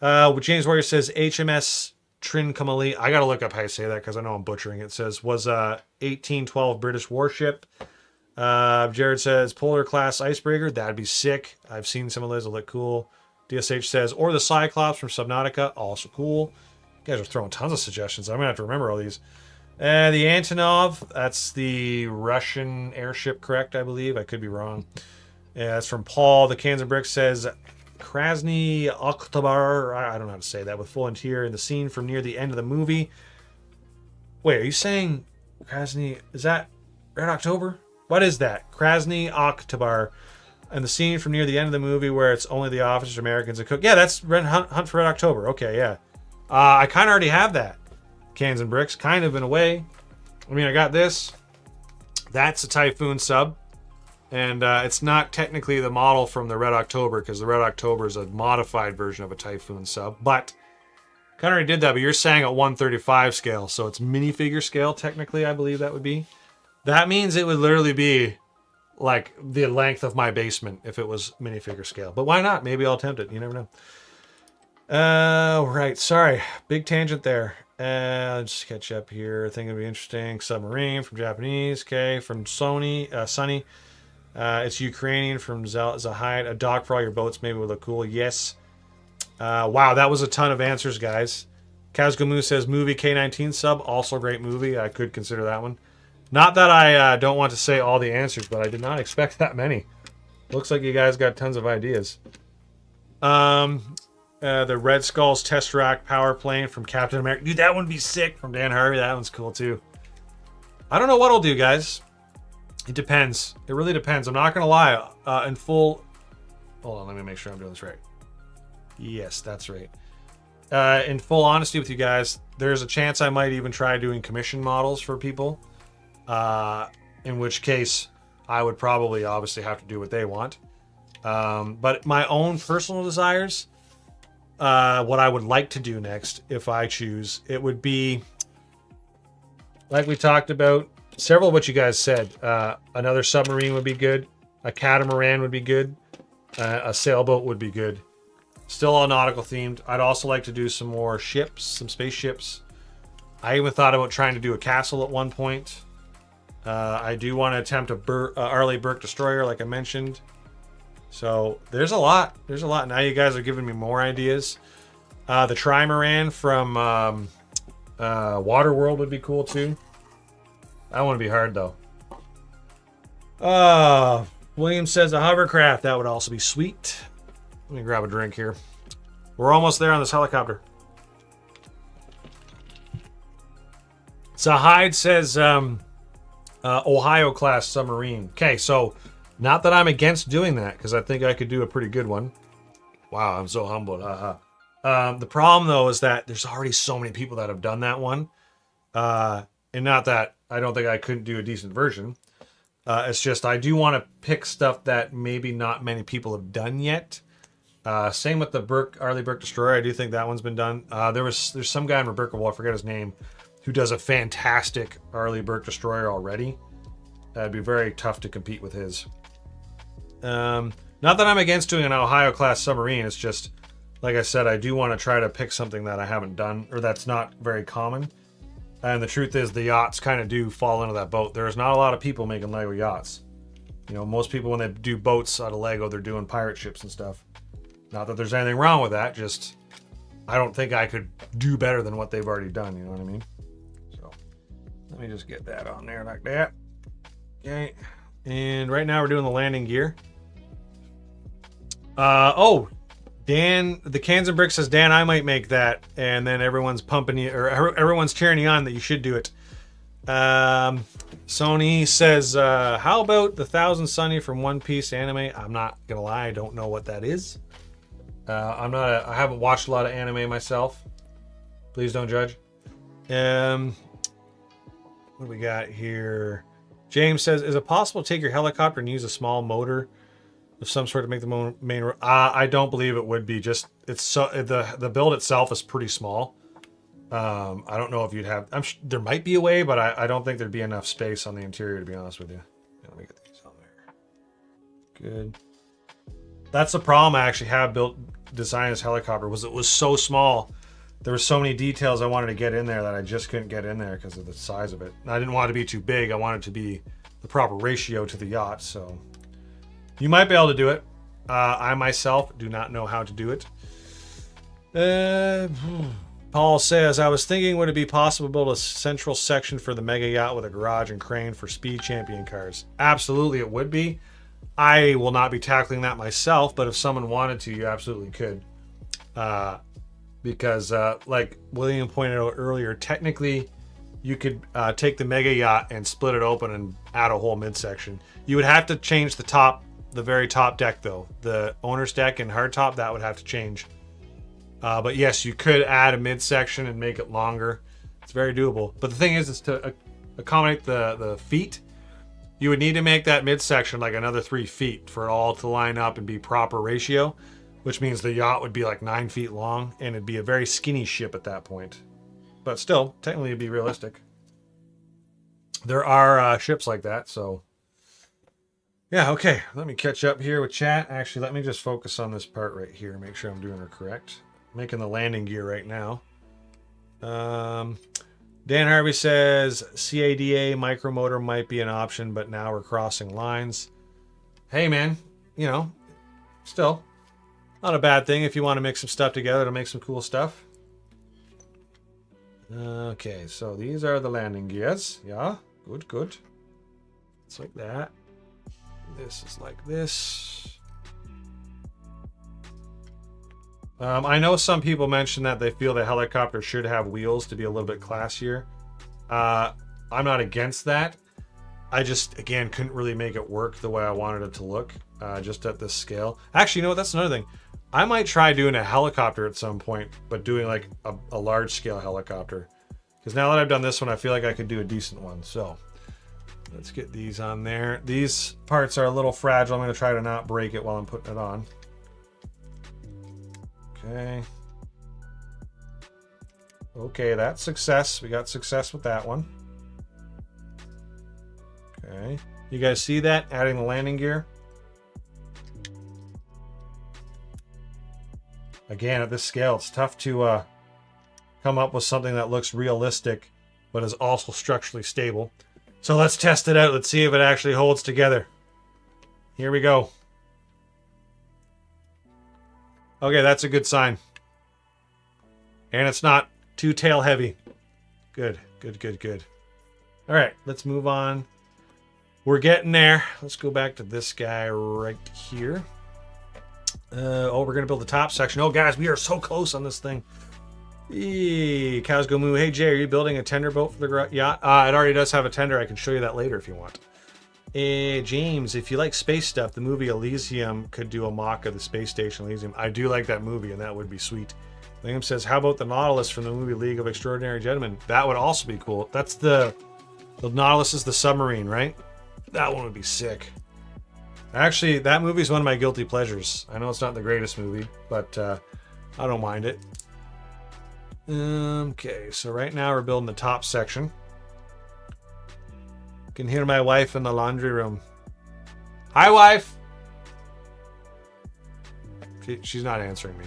James Warrior says HMS Trincomalee. I gotta look up how you say that because I know I'm butchering it. Says was a 1812 British warship. Jared says polar class icebreaker. That'd be sick. I've seen some of those that look cool. DSH says or the Cyclops from Subnautica. Also cool. You guys are throwing tons of suggestions. I'm gonna have to remember all these. The Antonov. That's the Russian airship, correct? I believe. I could be wrong. Yeah, that's from Paul. The Cans and Bricks says Krasny Oktober. I don't know how to say that. With full interior in the scene from near the end of the movie. Wait, are you saying Krasny? Is that Red October? What is that? Krasny Oktober. And the scene from near the end of the movie where it's only the officers, Americans, and cook. Yeah, that's Hunt for Red October. Okay, yeah. I kind of already have that. Cans and Bricks, kind of in a way. I mean, I got this. That's a Typhoon sub. And it's not technically the model from the Red October because the Red October is a modified version of a Typhoon sub. But kind of already did that, but you're saying at 135 scale. So it's minifigure scale, technically, I believe that would be. That means it would literally be like the length of my basement if it was minifigure scale. But why not? Maybe I'll attempt it. You never know. Right. Sorry. Big tangent there. Let's just catch up here. I think it'd be interesting. Submarine from Japanese. Okay. From Sunny. It's Ukrainian from Zahide. A dock for all your boats maybe would look cool. Yes. Wow. That was a ton of answers, guys. Kazgamu says movie K-19 sub. Also a great movie. I could consider that one. Not that I don't want to say all the answers, but I did not expect that many. Looks like you guys got tons of ideas. The Red Skull's Tesseract power plane from Captain America. Dude, that one would be sick from Dan Harvey. That one's cool too. I don't know what I'll do, guys. It depends. It really depends. I'm not going to lie. In full... Hold on, let me make sure I'm doing this right. Yes, that's right. In full honesty with you guys, there's a chance I might even try doing commission models for people. In which case, I would probably obviously have to do what they want. But my own personal desires, what I would like to do next, if I choose, it would be, like we talked about, several of what you guys said. Another submarine would be good. A catamaran would be good. A sailboat would be good. Still all nautical themed. I'd also like to do some more ships, some spaceships. I even thought about trying to do a castle at one point. I do want to attempt a Arleigh Burke destroyer, like I mentioned. So there's a lot. There's a lot. Now you guys are giving me more ideas. The Trimaran from Waterworld would be cool too. That one would be hard though. William says a hovercraft. That would also be sweet. Let me grab a drink here. We're almost there on this helicopter. Zahide says Ohio class submarine. Okay, so not that I'm against doing that because I think I could do a pretty good one. Wow, I'm so humbled. The problem though is that there's already so many people that have done that one. And not that I don't think I couldn't do a decent version. It's just I do want to pick stuff that maybe not many people have done yet. Same with the Arleigh Burke destroyer. I do think that one's been done. There's some guy in Rebecca, I forget his name, who does a fantastic Arleigh Burke destroyer already. That'd be very tough to compete with his. Not that I'm against doing an Ohio class submarine. It's just, like I said, I do want to try to pick something that I haven't done or that's not very common. And the truth is the yachts kind of do fall into that boat. There's not a lot of people making Lego yachts. You know, most people when they do boats out of Lego, they're doing pirate ships and stuff. Not that there's anything wrong with that, just I don't think I could do better than what they've already done, you know what I mean? So let me just get that on there like that. Okay. And right now we're doing the landing gear. Dan, the Cans and Bricks says, Dan, I might make that. And then everyone's pumping you, or everyone's cheering you on that you should do it. Sony says, how about the Thousand Sunny from One Piece anime? I'm not gonna lie, I don't know what that is. I haven't watched a lot of anime myself. Please don't judge. What do we got here? James says, is it possible to take your helicopter and use a small motor of some sort to make the main? I don't believe it would be. Just it's so the build itself is pretty small. I don't know if you'd have. There might be a way, but I don't think there'd be enough space on the interior to be honest with you. Let me get these on there. Good. That's the problem. I actually have built design this helicopter was it was so small. There were so many details I wanted to get in there that I just couldn't get in there because of the size of it. And I didn't want it to be too big. I wanted it to be the proper ratio to the yacht. So you might be able to do it. I myself do not know how to do it. Paul says, I was thinking, would it be possible to build a central section for the Mega Yacht with a garage and crane for Speed Champion cars? Absolutely, it would be. I will not be tackling that myself, but if someone wanted to, you absolutely could. Because, like William pointed out earlier, technically, you could take the Mega Yacht and split it open and add a whole midsection. You would have to change the very top deck, though. The owner's deck and hardtop, that would have to change. But yes, you could add a midsection and make it longer. It's very doable. But the thing is to accommodate the feet, you would need to make that midsection like another 3 feet for it all to line up and be proper ratio, which means the yacht would be like 9 feet long, and it'd be a very skinny ship at that point. But still, technically it'd be realistic. There are ships like that, so... Yeah, okay. Let me catch up here with chat. Actually, let me just focus on this part right here, make sure I'm doing it correct. Making the landing gear right now. Dan Harvey says CADA micromotor might be an option, but now we're crossing lines. Hey man, you know, still not a bad thing if you want to mix some stuff together to make some cool stuff. Okay, so these are the landing gears. Yeah, good. It's like that. This is like this. I know some people mentioned that they feel the helicopter should have wheels to be a little bit classier. I'm not against that. I just, again, couldn't really make it work the way I wanted it to look, just at this scale. Actually, you know what? That's another thing. I might try doing a helicopter at some point, but doing like a large scale helicopter. Because now that I've done this one, I feel like I could do a decent one. So let's get these on there. These parts are a little fragile. I'm going to try to not break it while I'm putting it on. Okay. Okay, that's success. We got success with that one. Okay. You guys see that? Adding the landing gear. Again, at this scale, it's tough to come up with something that looks realistic, but is also structurally stable. So let's test it out. Let's see if it actually holds together. Here we go. Okay, that's a good sign. And it's not too tail heavy. Good. All right, let's move on. We're getting there. Let's go back to this guy right here. We're going to build the top section. Oh, guys, we are so close on this thing. Eee, cows go moo. Hey, Jay, are you building a tender boat for the yacht? It already does have a tender. I can show you that later if you want. James, if you like space stuff, the movie Elysium could do a mock of the space station Elysium. I do like that movie, and that would be sweet. Liam says, how about the Nautilus from the movie League of Extraordinary Gentlemen? That would also be cool. That's the Nautilus is the submarine, right? That one would be sick. Actually, that movie is one of my guilty pleasures. I know it's not the greatest movie, but I don't mind it. Okay, so right now we're building the top section. Can hear my wife in the laundry room. Hi, wife. She's not answering me.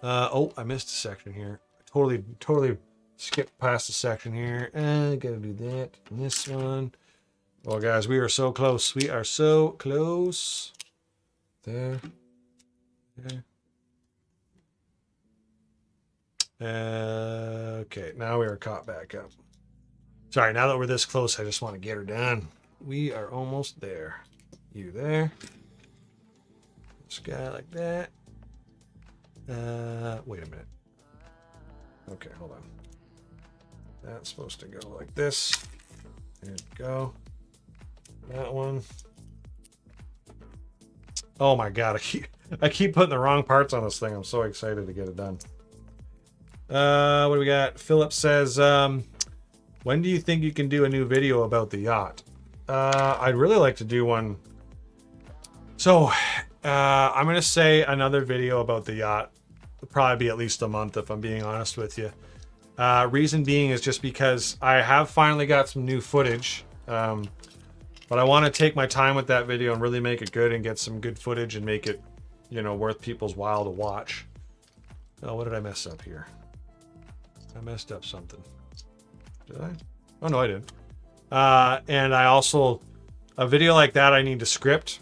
Oh, I missed a section here. Totally skipped past a section here. Gotta do that. And this one. Well, guys, we are so close. We are so close. There. Okay, now we are caught back up. Sorry, now that we're this close, I just want to get her done. We are almost there. You there. This guy like that. Wait a minute. Okay, hold on. That's supposed to go like this. There we go. That one. Oh my god, I keep putting the wrong parts on this thing. I'm so excited to get it done. What do we got? Philip says, when do you think you can do a new video about the yacht? I'd really like to do one. So, I'm going to say another video about the yacht. It'll probably be at least a month if I'm being honest with you. Reason being is just because I have finally got some new footage. But I want to take my time with that video and really make it good and get some good footage and make it, you know, worth people's while to watch. Oh, what did I mess up here? I messed up something. Did I? Oh, no, I didn't. And I also, a video like that, I need to script,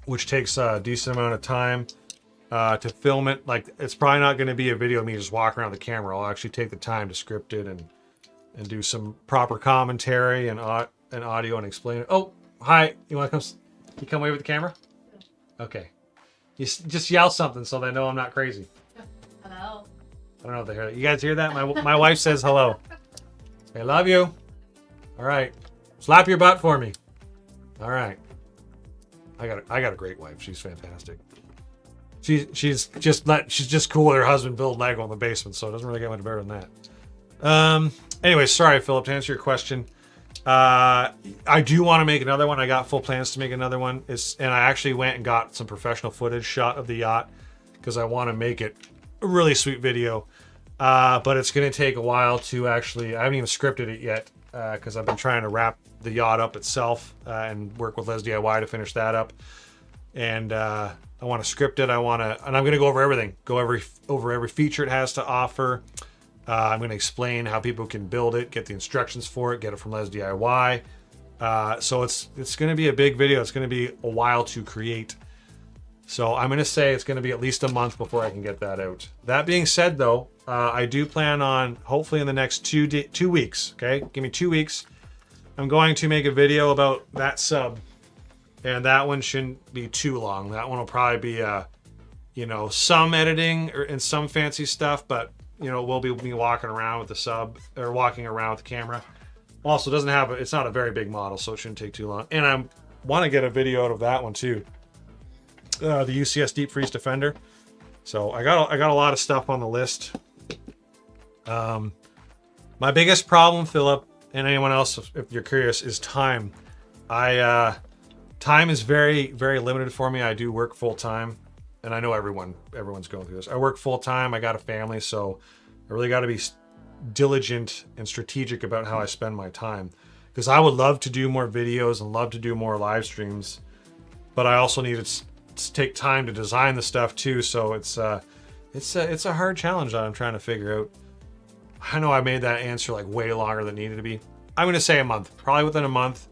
which takes a decent amount of time to film it. Like, it's probably not going to be a video of me just walking around the camera. I'll actually take the time to script it and do some proper commentary and audio and explain it. Oh, hi. You want to come? You come away with the camera? Okay. You just yell something so they know I'm not crazy. Hello. I don't know if they hear that. You guys hear that? My wife says hello. I love you. All right. Slap your butt for me. All right. I got a great wife. She's fantastic. She's just cool with her husband building Lego in the basement, so it doesn't really get much better than that. Anyway, sorry, Philip, to answer your question. I do want to make another one. I got full plans to make another one. And I actually went and got some professional footage shot of the yacht because I want to make it a really sweet video. But it's going to take a while to actually, I haven't even scripted it yet because I've been trying to wrap the yacht up itself and work with Les DIY to finish that up. And I want to script it. And I'm going to go over everything, over every feature it has to offer. I'm going to explain how people can build it, get the instructions for it, get it from Les DIY. So it's going to be a big video. It's going to be a while to create. So I'm going to say it's going to be at least a month before I can get that out. That being said, though, I do plan on, hopefully in the next 2 weeks, okay? Give me 2 weeks. I'm going to make a video about that sub. And that one shouldn't be too long. That one will probably be, you know, some editing and some fancy stuff, but you know, we'll be me walking around with the sub or walking around with the camera. Also, it's not a very big model, so it shouldn't take too long. And I want to get a video out of that one too. The UCS Deep Freeze Defender. So I got a lot of stuff on the list. My biggest problem, Philip, and anyone else, if you're curious, is time. Time is very, very limited for me. I do work full time. And I know everyone's going through this. I work full time. I got a family, so I really got to be diligent and strategic about how I spend my time. Because I would love to do more videos and love to do more live streams, but I also need to take time to design the stuff too. So it's a hard challenge that I'm trying to figure out. I know I made that answer like way longer than it needed to be. I'm going to say a month, probably within a month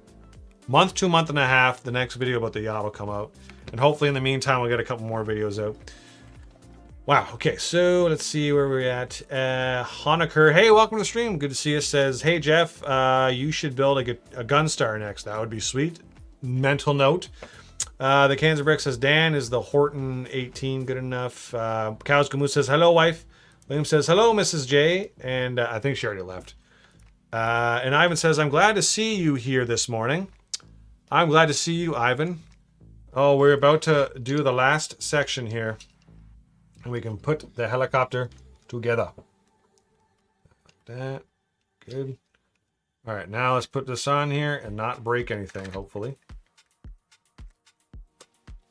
to a month and a half. The next video about the yacht will come out. And hopefully in the meantime, we'll get a couple more videos out. Wow. Okay. So let's see where we're at. Honaker. Hey, welcome to the stream. Good to see you. Says, hey, Jeff, you should build a Gunstar next. That would be sweet. Mental note. The Kansas Brick says, Dan, is the Horton 18 good enough? Cows Camus says, hello, wife. William says, hello, Mrs. J. And I think she already left. And Ivan says, I'm glad to see you here this morning. I'm glad to see you, Ivan. Oh, we're about to do the last section here. And we can put the helicopter together. Like that. Good. All right, now let's put this on here and not break anything, hopefully.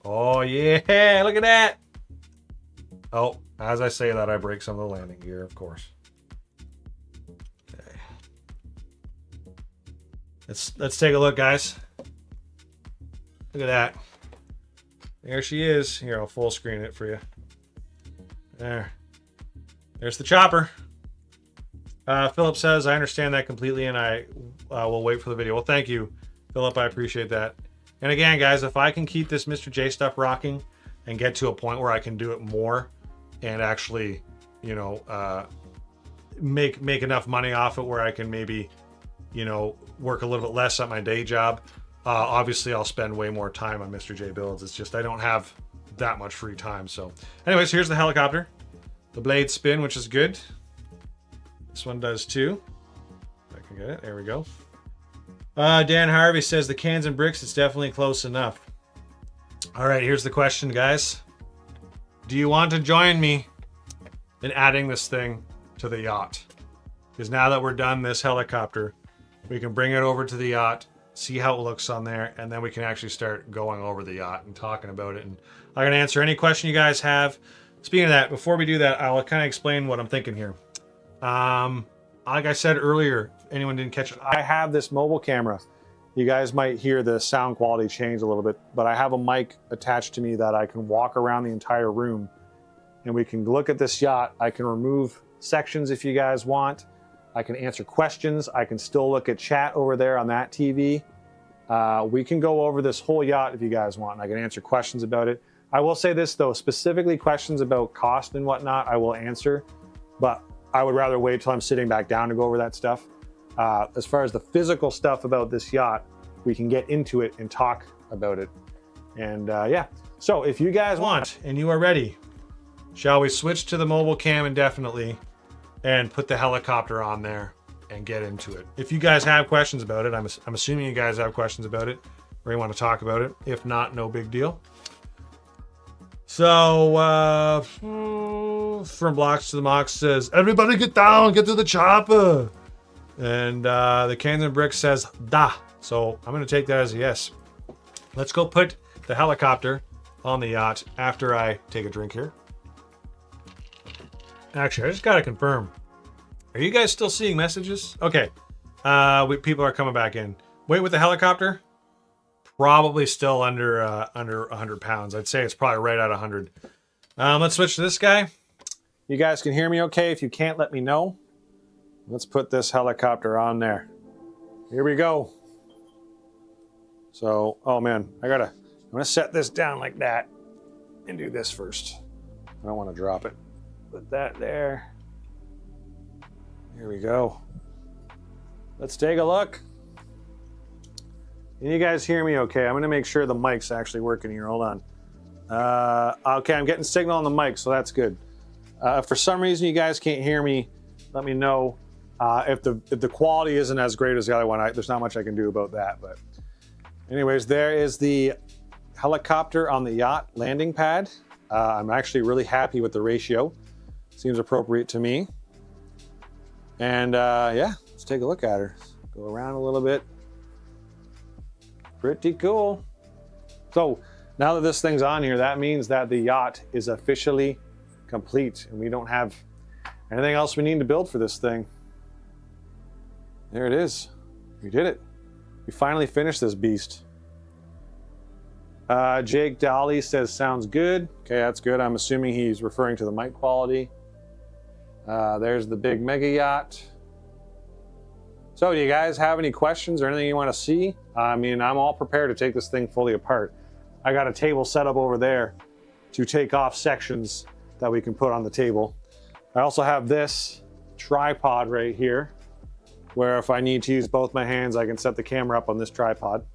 Oh, yeah. Look at that. Oh, as I say that, I break some of the landing gear, of course. Okay. Let's take a look, guys. Look at that. There she is. Here, I'll full screen it for you. There's the chopper. Philip says, I understand that completely, and I will wait for the video. Well, thank you, Philip. I appreciate that. And again, guys, if I can keep this Mr. J stuff rocking and get to a point where I can do it more and actually, you know, make enough money off it where I can maybe, you know, work a little bit less at my day job, obviously I'll spend way more time on Mr. J builds. It's just I don't have that much free time. So anyways, here's the helicopter. The blades spin, which is good. This one does too. If I can get it. There we go. Dan Harvey says the cans and bricks, it's definitely close enough. All right, here's the question, guys. Do you want to join me in adding this thing to the yacht? Because now that we're done this helicopter, we can bring it over to the yacht, see how it looks on there, and then we can actually start going over the yacht and talking about it. And I'm going to answer any question you guys have. Speaking of that, before we do that, I'll kind of explain what I'm thinking here. Like I said earlier, if anyone didn't catch it, I have this mobile camera, you guys might hear the sound quality change a little bit, but I have a mic attached to me that I can walk around the entire room and we can look at this yacht. I can remove sections if you guys want. I can answer questions. I can still look at chat over there on that TV. We can go over this whole yacht if you guys want, and I can answer questions about it. I will say this though, specifically questions about cost and whatnot, I will answer, but I would rather wait till I'm sitting back down to go over that stuff. As far as the physical stuff about this yacht, we can get into it and talk about it. And yeah, so if you guys want And you are ready, shall we switch to the mobile cam indefinitely and put the helicopter on there and get into it? If you guys have questions about it, I'm assuming you guys have questions about it or you want to talk about it. If not, no big deal. So, from Blocks to the Mox says, everybody get down, get to the chopper. And the Cans and Bricks says, da. So I'm going to take that as a yes. Let's go put the helicopter on the yacht after I take a drink here. Actually, I just got to confirm. Are you guys still seeing messages? Okay. People are coming back in. Weight with the helicopter? Probably still under 100 pounds. I'd say it's probably right at 100. Let's switch to this guy. you guys can hear me okay. If you can't, let me know. Let's put this helicopter on there. Here we go. So, oh man, I'm gonna set this down like that and do this first. I don't want to drop it. Put that there. Here we go. Let's take a look. Can you guys hear me okay? I'm gonna make sure the mic's actually working here. Hold on. Okay, I'm getting signal on the mic, so that's good. If for some reason you guys can't hear me, let me know. If the quality isn't as great as the other one, there's not much I can do about that. But anyways, there is the helicopter on the yacht landing pad. I'm actually really happy with the ratio. Seems appropriate to me. And yeah, let's take a look at her. Go around a little bit. Pretty cool. So now that this thing's on here, that means that the yacht is officially complete and we don't have anything else we need to build for this thing. There it is. We did it. We finally finished this beast. Jake Dolly says, sounds good. Okay, that's good. I'm assuming he's referring to the mic quality. There's the big Mega Yacht. So do you guys have any questions or anything you want to see? I mean, I'm all prepared to take this thing fully apart. I got a table set up over there to take off sections that we can put on the table. I also have this tripod right here, where if I need to use both my hands, I can set the camera up on this tripod.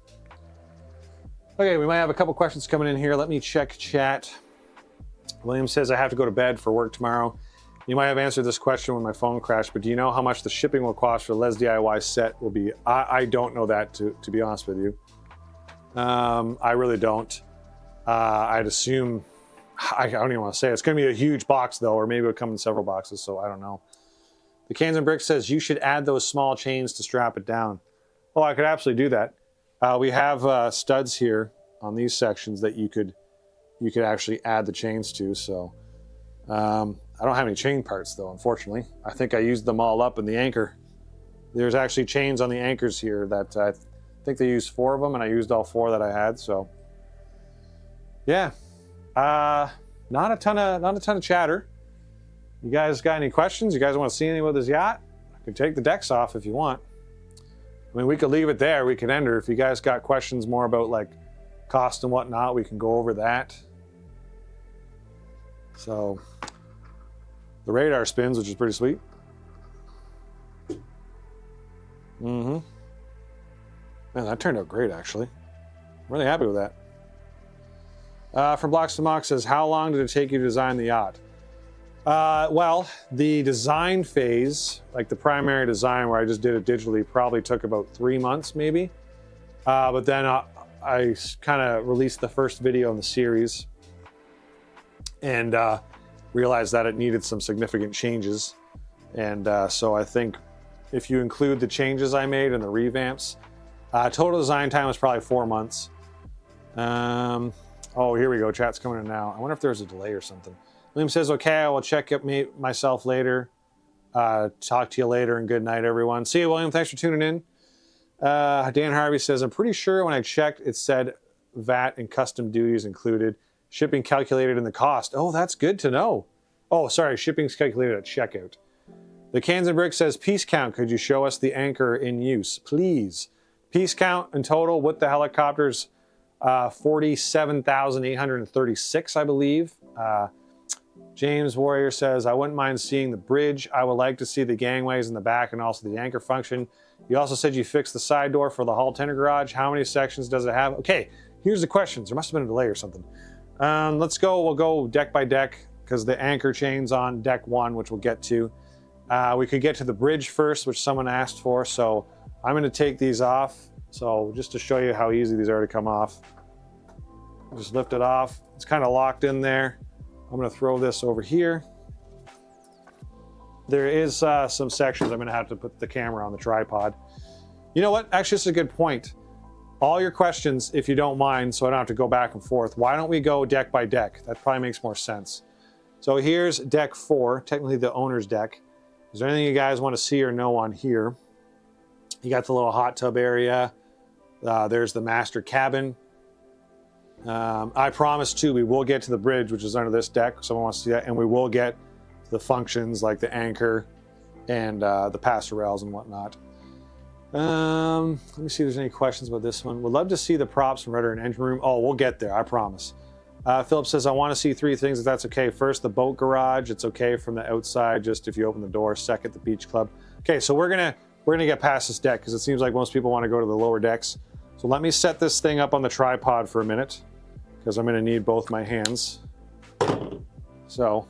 Okay, we might have a couple questions coming in here. Let me check chat. William says, I have to go to bed for work tomorrow. You might have answered this question when my phone crashed, but do you know how much the shipping will cost for the Les DIY set will be? I don't know that, to be honest with you. I really don't. I'd assume, I don't even want to say it. It's going to be a huge box though, or maybe it'll come in several boxes, so I don't know. The Cans and Bricks says, you should add those small chains to strap it down. Oh, I could absolutely do that. We have studs here on these sections that you could actually add the chains to, so. I don't have any chain parts though, unfortunately. I think I used them all up in the anchor. There's actually chains on the anchors here that I think they used 4 of them, and I used all 4 that I had, so. Yeah, not a ton of chatter. You guys got any questions? You guys want to see anything with this yacht? I can take the decks off if you want. I mean, we could leave it there. We can end her. If you guys got questions more about like cost and whatnot, we can go over that. So the radar spins, which is pretty sweet. Man, that turned out great, actually. I'm really happy with that. From Blocks to Mox says, how long did it take you to design the yacht? Well, the design phase, like the primary design where I just did it digitally, probably took about 3 months maybe. But then I kind of released the first video in the series and realized that it needed some significant changes. And so I think if you include the changes I made and the revamps, total design time was probably 4 months. Oh, here we go. Chat's coming in now. I wonder if there's a delay or something. William says, okay, I will check up myself later. Talk to you later and good night, everyone. See you, William. Thanks for tuning in. Dan Harvey says, I'm pretty sure when I checked, it said VAT and custom duties included. Shipping calculated in the cost. Oh, that's good to know. Oh, sorry, shipping's calculated at checkout. The Cans and Brick says, piece count. Could you show us the anchor in use, please? Piece count in total with the helicopters, 47,836, I believe. James Warrior says, I wouldn't mind seeing the bridge. I would like to see the gangways in the back and also the anchor function. You also said you fixed the side door for the hull tender garage. How many sections does it have? Okay, here's the questions. There must have been a delay or something. Let's go. We'll go deck by deck because the anchor chain's on deck 1, which we'll get to. We could get to the bridge first, which someone asked for. So I'm going to take these off. So just to show you how easy these are to come off. Just lift it off. It's kind of locked in there. I'm going to throw this over here. There is some sections I'm going to have to put the camera on the tripod. You know what? Actually, this is a good point. All your questions, if you don't mind, so I don't have to go back and forth. Why don't we go deck by deck? That probably makes more sense. So here's deck 4, technically the owner's deck. Is there anything you guys want to see or know on here? You got the little hot tub area. There's the master cabin. I promise too, we will get to the bridge, which is under this deck. Someone wants to see that, and we will get the functions like the anchor and the passerelles and whatnot. Let me see if there's any questions about this one. Would love to see the props from rudder and engine room. Oh, we'll get there, I promise. Philip says, I want to see 3 things if that's okay. First, the boat garage. It's okay from the outside, just if you open the door. Second, the beach club. Okay, so we're gonna get past this deck because it seems like most people want to go to the lower decks. So let me set this thing up on the tripod for a minute because I'm going to need both my hands. So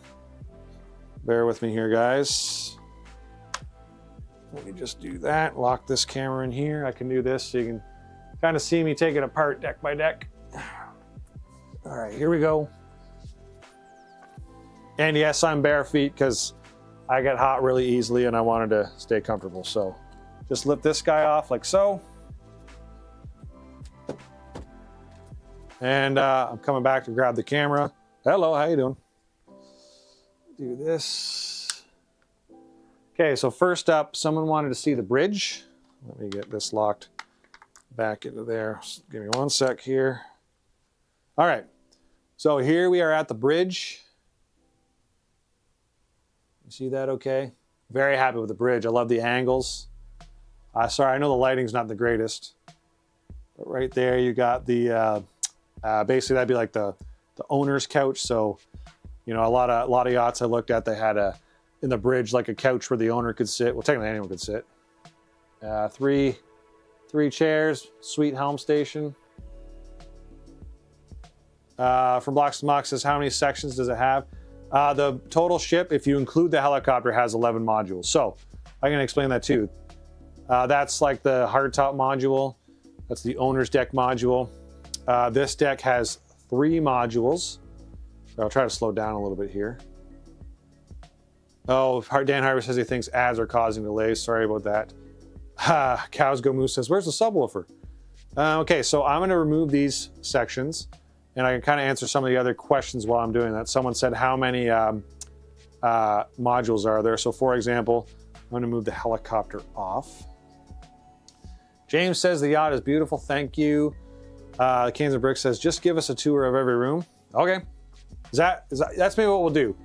bear with me here, guys. Let me just do that. Lock this camera in here. I can do this so you can kind of see me take it apart deck by deck. All right, here we go. And yes, I'm bare feet because I get hot really easily and I wanted to stay comfortable. So just lift this guy off like so. And I'm coming back to grab the camera. Hello, how you doing? Do this. Okay, so first up, someone wanted to see the bridge. Let me get this locked back into there. Give me one sec here. All right, so here we are at the bridge. You see that okay? Very happy with the bridge. I love the angles. Sorry, I know the lighting's not the greatest. But right there you got the, basically that'd be like the owner's couch. So, you know, a lot of yachts I looked at, they had in the bridge like a couch where the owner could sit. Well, technically anyone could sit. Three chairs, sweet helm station. From Blocks to Mock says, how many sections does it have? The total ship, if you include the helicopter, has 11 modules. So I can explain that too. That's like the hardtop module. That's the owner's deck module. This deck has 3 modules. So I'll try to slow down a little bit here. Oh, Dan Harvey says he thinks ads are causing delays. Sorry about that. Cows Go Moose says, where's the subwoofer? Okay, so I'm going to remove these sections and I can kind of answer some of the other questions while I'm doing that. Someone said, how many modules are there? So for example, I'm going to move the helicopter off. James says the yacht is beautiful. Thank you. Cans and Brick says, just give us a tour of every room. Okay. That's maybe what we'll do.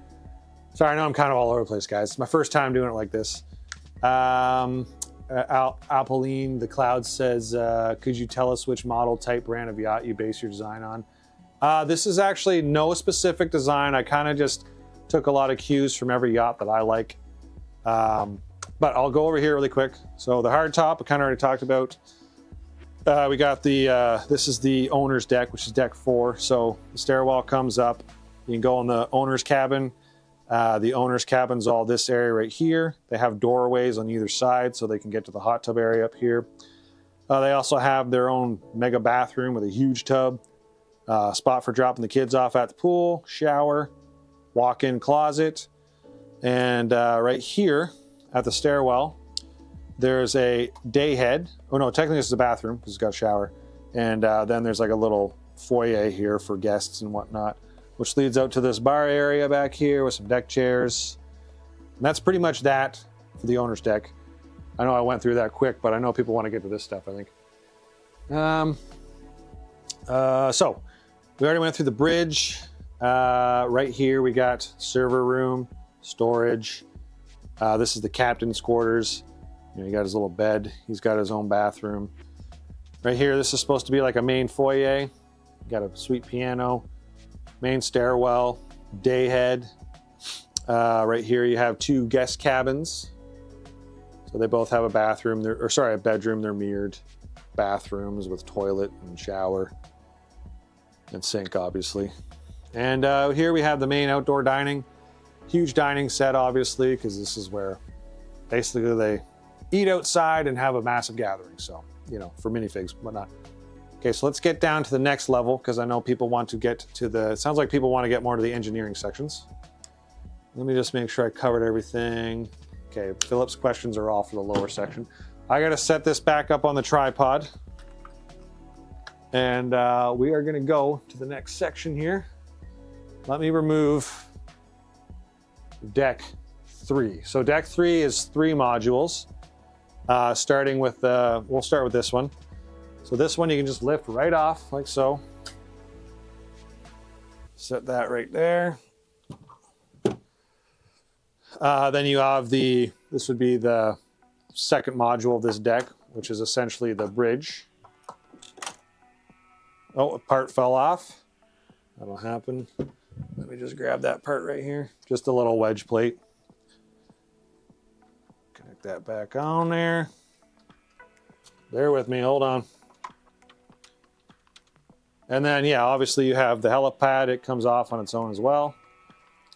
Sorry, I know I'm kind of all over the place, guys. It's my first time doing it like this. Apolline the Cloud says, could you tell us which model, type, brand of yacht you base your design on? This is actually no specific design. I kind of just took a lot of cues from every yacht that I like. But I'll go over here really quick. So the hardtop, I kind of already talked about. We got the, this is the owner's deck, which is deck 4. So the stairwell comes up. You can go in the owner's cabin. The owner's cabin's all this area right here. They have doorways on either side so they can get to the hot tub area up here. They also have their own mega bathroom with a huge tub, spot for dropping the kids off at the pool, shower, walk-in closet. And right here at the stairwell, there's a day head. Oh no, technically this is a bathroom because it's got a shower. And then there's like a little foyer here for guests and whatnot, which leads out to this bar area back here with some deck chairs. And that's pretty much that for the owner's deck. I know I went through that quick, but I know people want to get to this stuff, I think. So we already went through the bridge. Right here we got server room, storage. This is the captain's quarters. You know, he got his little bed. He's got his own bathroom. Right here, this is supposed to be like a main foyer. Got a sweet piano, main stairwell, day head. Right here you have 2 guest cabins. So they both have a bathroom, a bedroom. They're mirrored bathrooms with toilet and shower and sink, obviously. And here we have the main outdoor dining. Huge dining set, obviously, because this is where basically they eat outside and have a massive gathering. So, you know, for minifigs, whatnot. Okay, so let's get down to the next level because I know people want to get to it sounds like people want to get more to the engineering sections. Let me just make sure I covered everything. Okay, Philip's questions are all for the lower section. I got to set this back up on the tripod. And we are going to go to the next section here. Let me remove deck 3. So deck 3 is 3 modules. Starting with, we'll start with this one. So this one you can just lift right off like so. Set that right there. Then you have this would be the second module of this deck, which is essentially the bridge. Oh, a part fell off. That'll happen. Let me just grab that part right here. Just a little wedge plate. Connect that back on there. Bear with me, hold on. And then, yeah, obviously you have the helipad. It comes off on its own as well,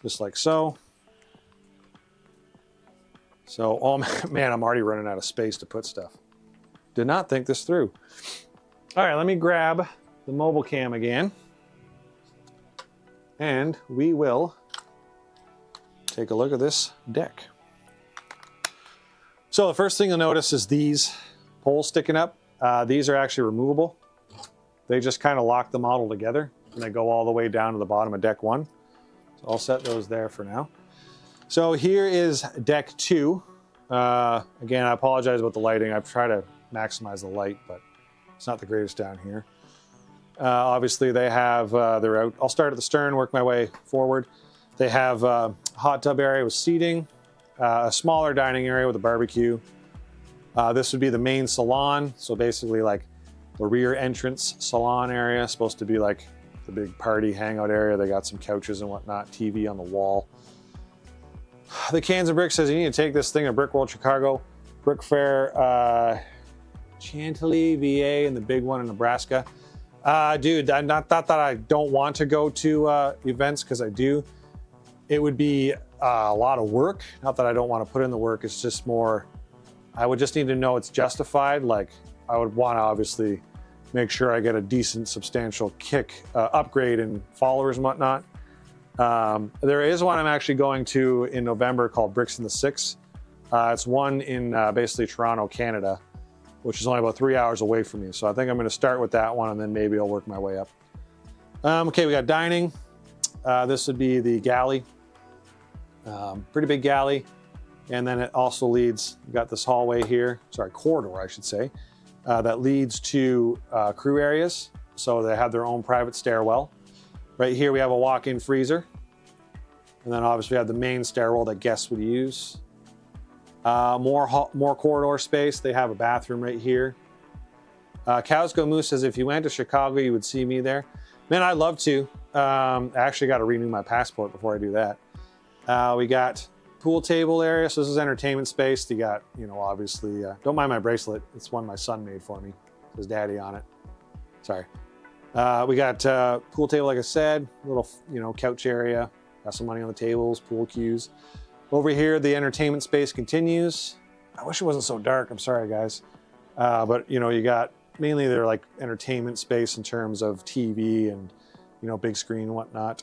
just like so. So, oh man, I'm already running out of space to put stuff. Did not think this through. All right, let me grab the mobile cam again. And we will take a look at this deck. So the first thing you'll notice is these poles sticking up. These are actually removable. They just kind of lock the model together and they go all the way down to the bottom of deck 1. So I'll set those there for now. So here is deck 2. Again, I apologize about the lighting. I've tried to maximize the light, but it's not the greatest down here. Obviously they have, they're out. I'll start at the stern, work my way forward. They have a hot tub area with seating, a smaller dining area with a barbecue. This would be the main salon. So basically like the rear entrance salon area, supposed to be like the big party hangout area. They got some couches and whatnot, TV on the wall. The Cans and Bricks says you need to take this thing to Brick World Chicago, Brick Fair, Chantilly, VA, and the big one in Nebraska. Dude, not that I don't want to go to events, because I do. It would be a lot of work. Not that I don't want to put in the work. It's just more, I would just need to know it's justified. Like, I would want to obviously make sure I get a decent, substantial kick upgrade in followers and whatnot. There is one I'm actually going to in November called Bricks in the Six. It's one in basically Toronto, Canada, which is only about 3 hours away from me. So I think I'm going to start with that one and then maybe I'll work my way up. Okay, we got dining. This would be the galley. Pretty big galley. And then it also leads, we've got this hallway here, sorry, corridor, I should say, that leads to crew areas. So they have their own private stairwell. Right here we have a walk-in freezer. And then obviously we have the main stairwell that guests would use. More corridor space. They have a bathroom right here. Cowsco Moose says, if you went to Chicago, you would see me there. Man, I'd love to. I actually got to renew my passport before I do that. We got pool table area. So this is entertainment space. You got, you know, obviously, don't mind my bracelet. It's one my son made for me. It says daddy on it. Sorry. We got pool table, like I said, little, you know, couch area. Got some money on the tables, pool cues. Over here, the entertainment space continues. I wish it wasn't so dark. I'm sorry, guys. But, you know, you got mainly they're like entertainment space in terms of TV and, you know, big screen and whatnot.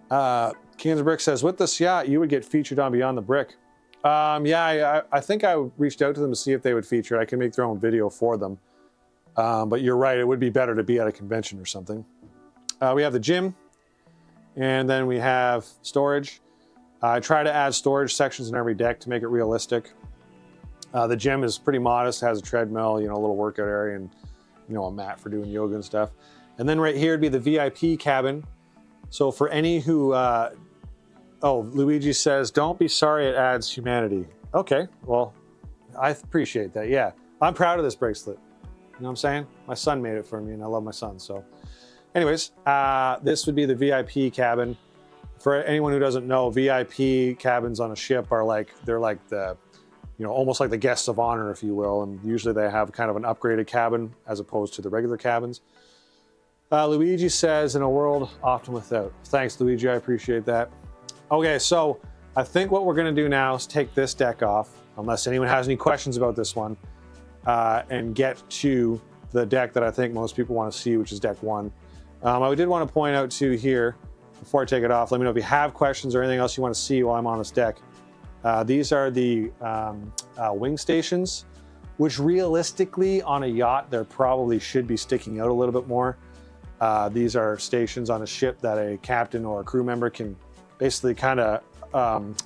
Kansas Brick says, with this yacht, you would get featured on Beyond the Brick. Yeah, I think I reached out to them to see if they would feature. I can make their own video for them. But you're right, it would be better to be at a convention or something. We have the gym, and then we have storage. I try to add storage sections in every deck to make it realistic. The gym is pretty modest, has a treadmill, a little workout area, and a mat for doing yoga and stuff. And then right here would be the VIP cabin. So for any who, oh, Luigi says, don't be sorry, it adds humanity. Okay, well, I appreciate that. Yeah, I'm proud of this bracelet. You know what I'm saying? My son made it for me, and I love my son. So anyways, this would be the VIP cabin. For anyone who doesn't know, VIP cabins on a ship are like, they're like the, almost like the guests of honor, if you will. And usually they have kind of an upgraded cabin as opposed to the regular cabins. Luigi says, in a world often without. Thanks, Luigi, I appreciate that. Okay, so I think what we're gonna do now is take this deck off, unless anyone has any questions about this one, and get to the deck that I think most people wanna see, which is deck 1. I did wanna point out too here, before I take it off, let me know if you have questions or anything else you wanna see while I'm on this deck. These are the wing stations, which realistically on a yacht, there probably should be sticking out a little bit more. These are stations on a ship that a captain or a crew member can basically kind of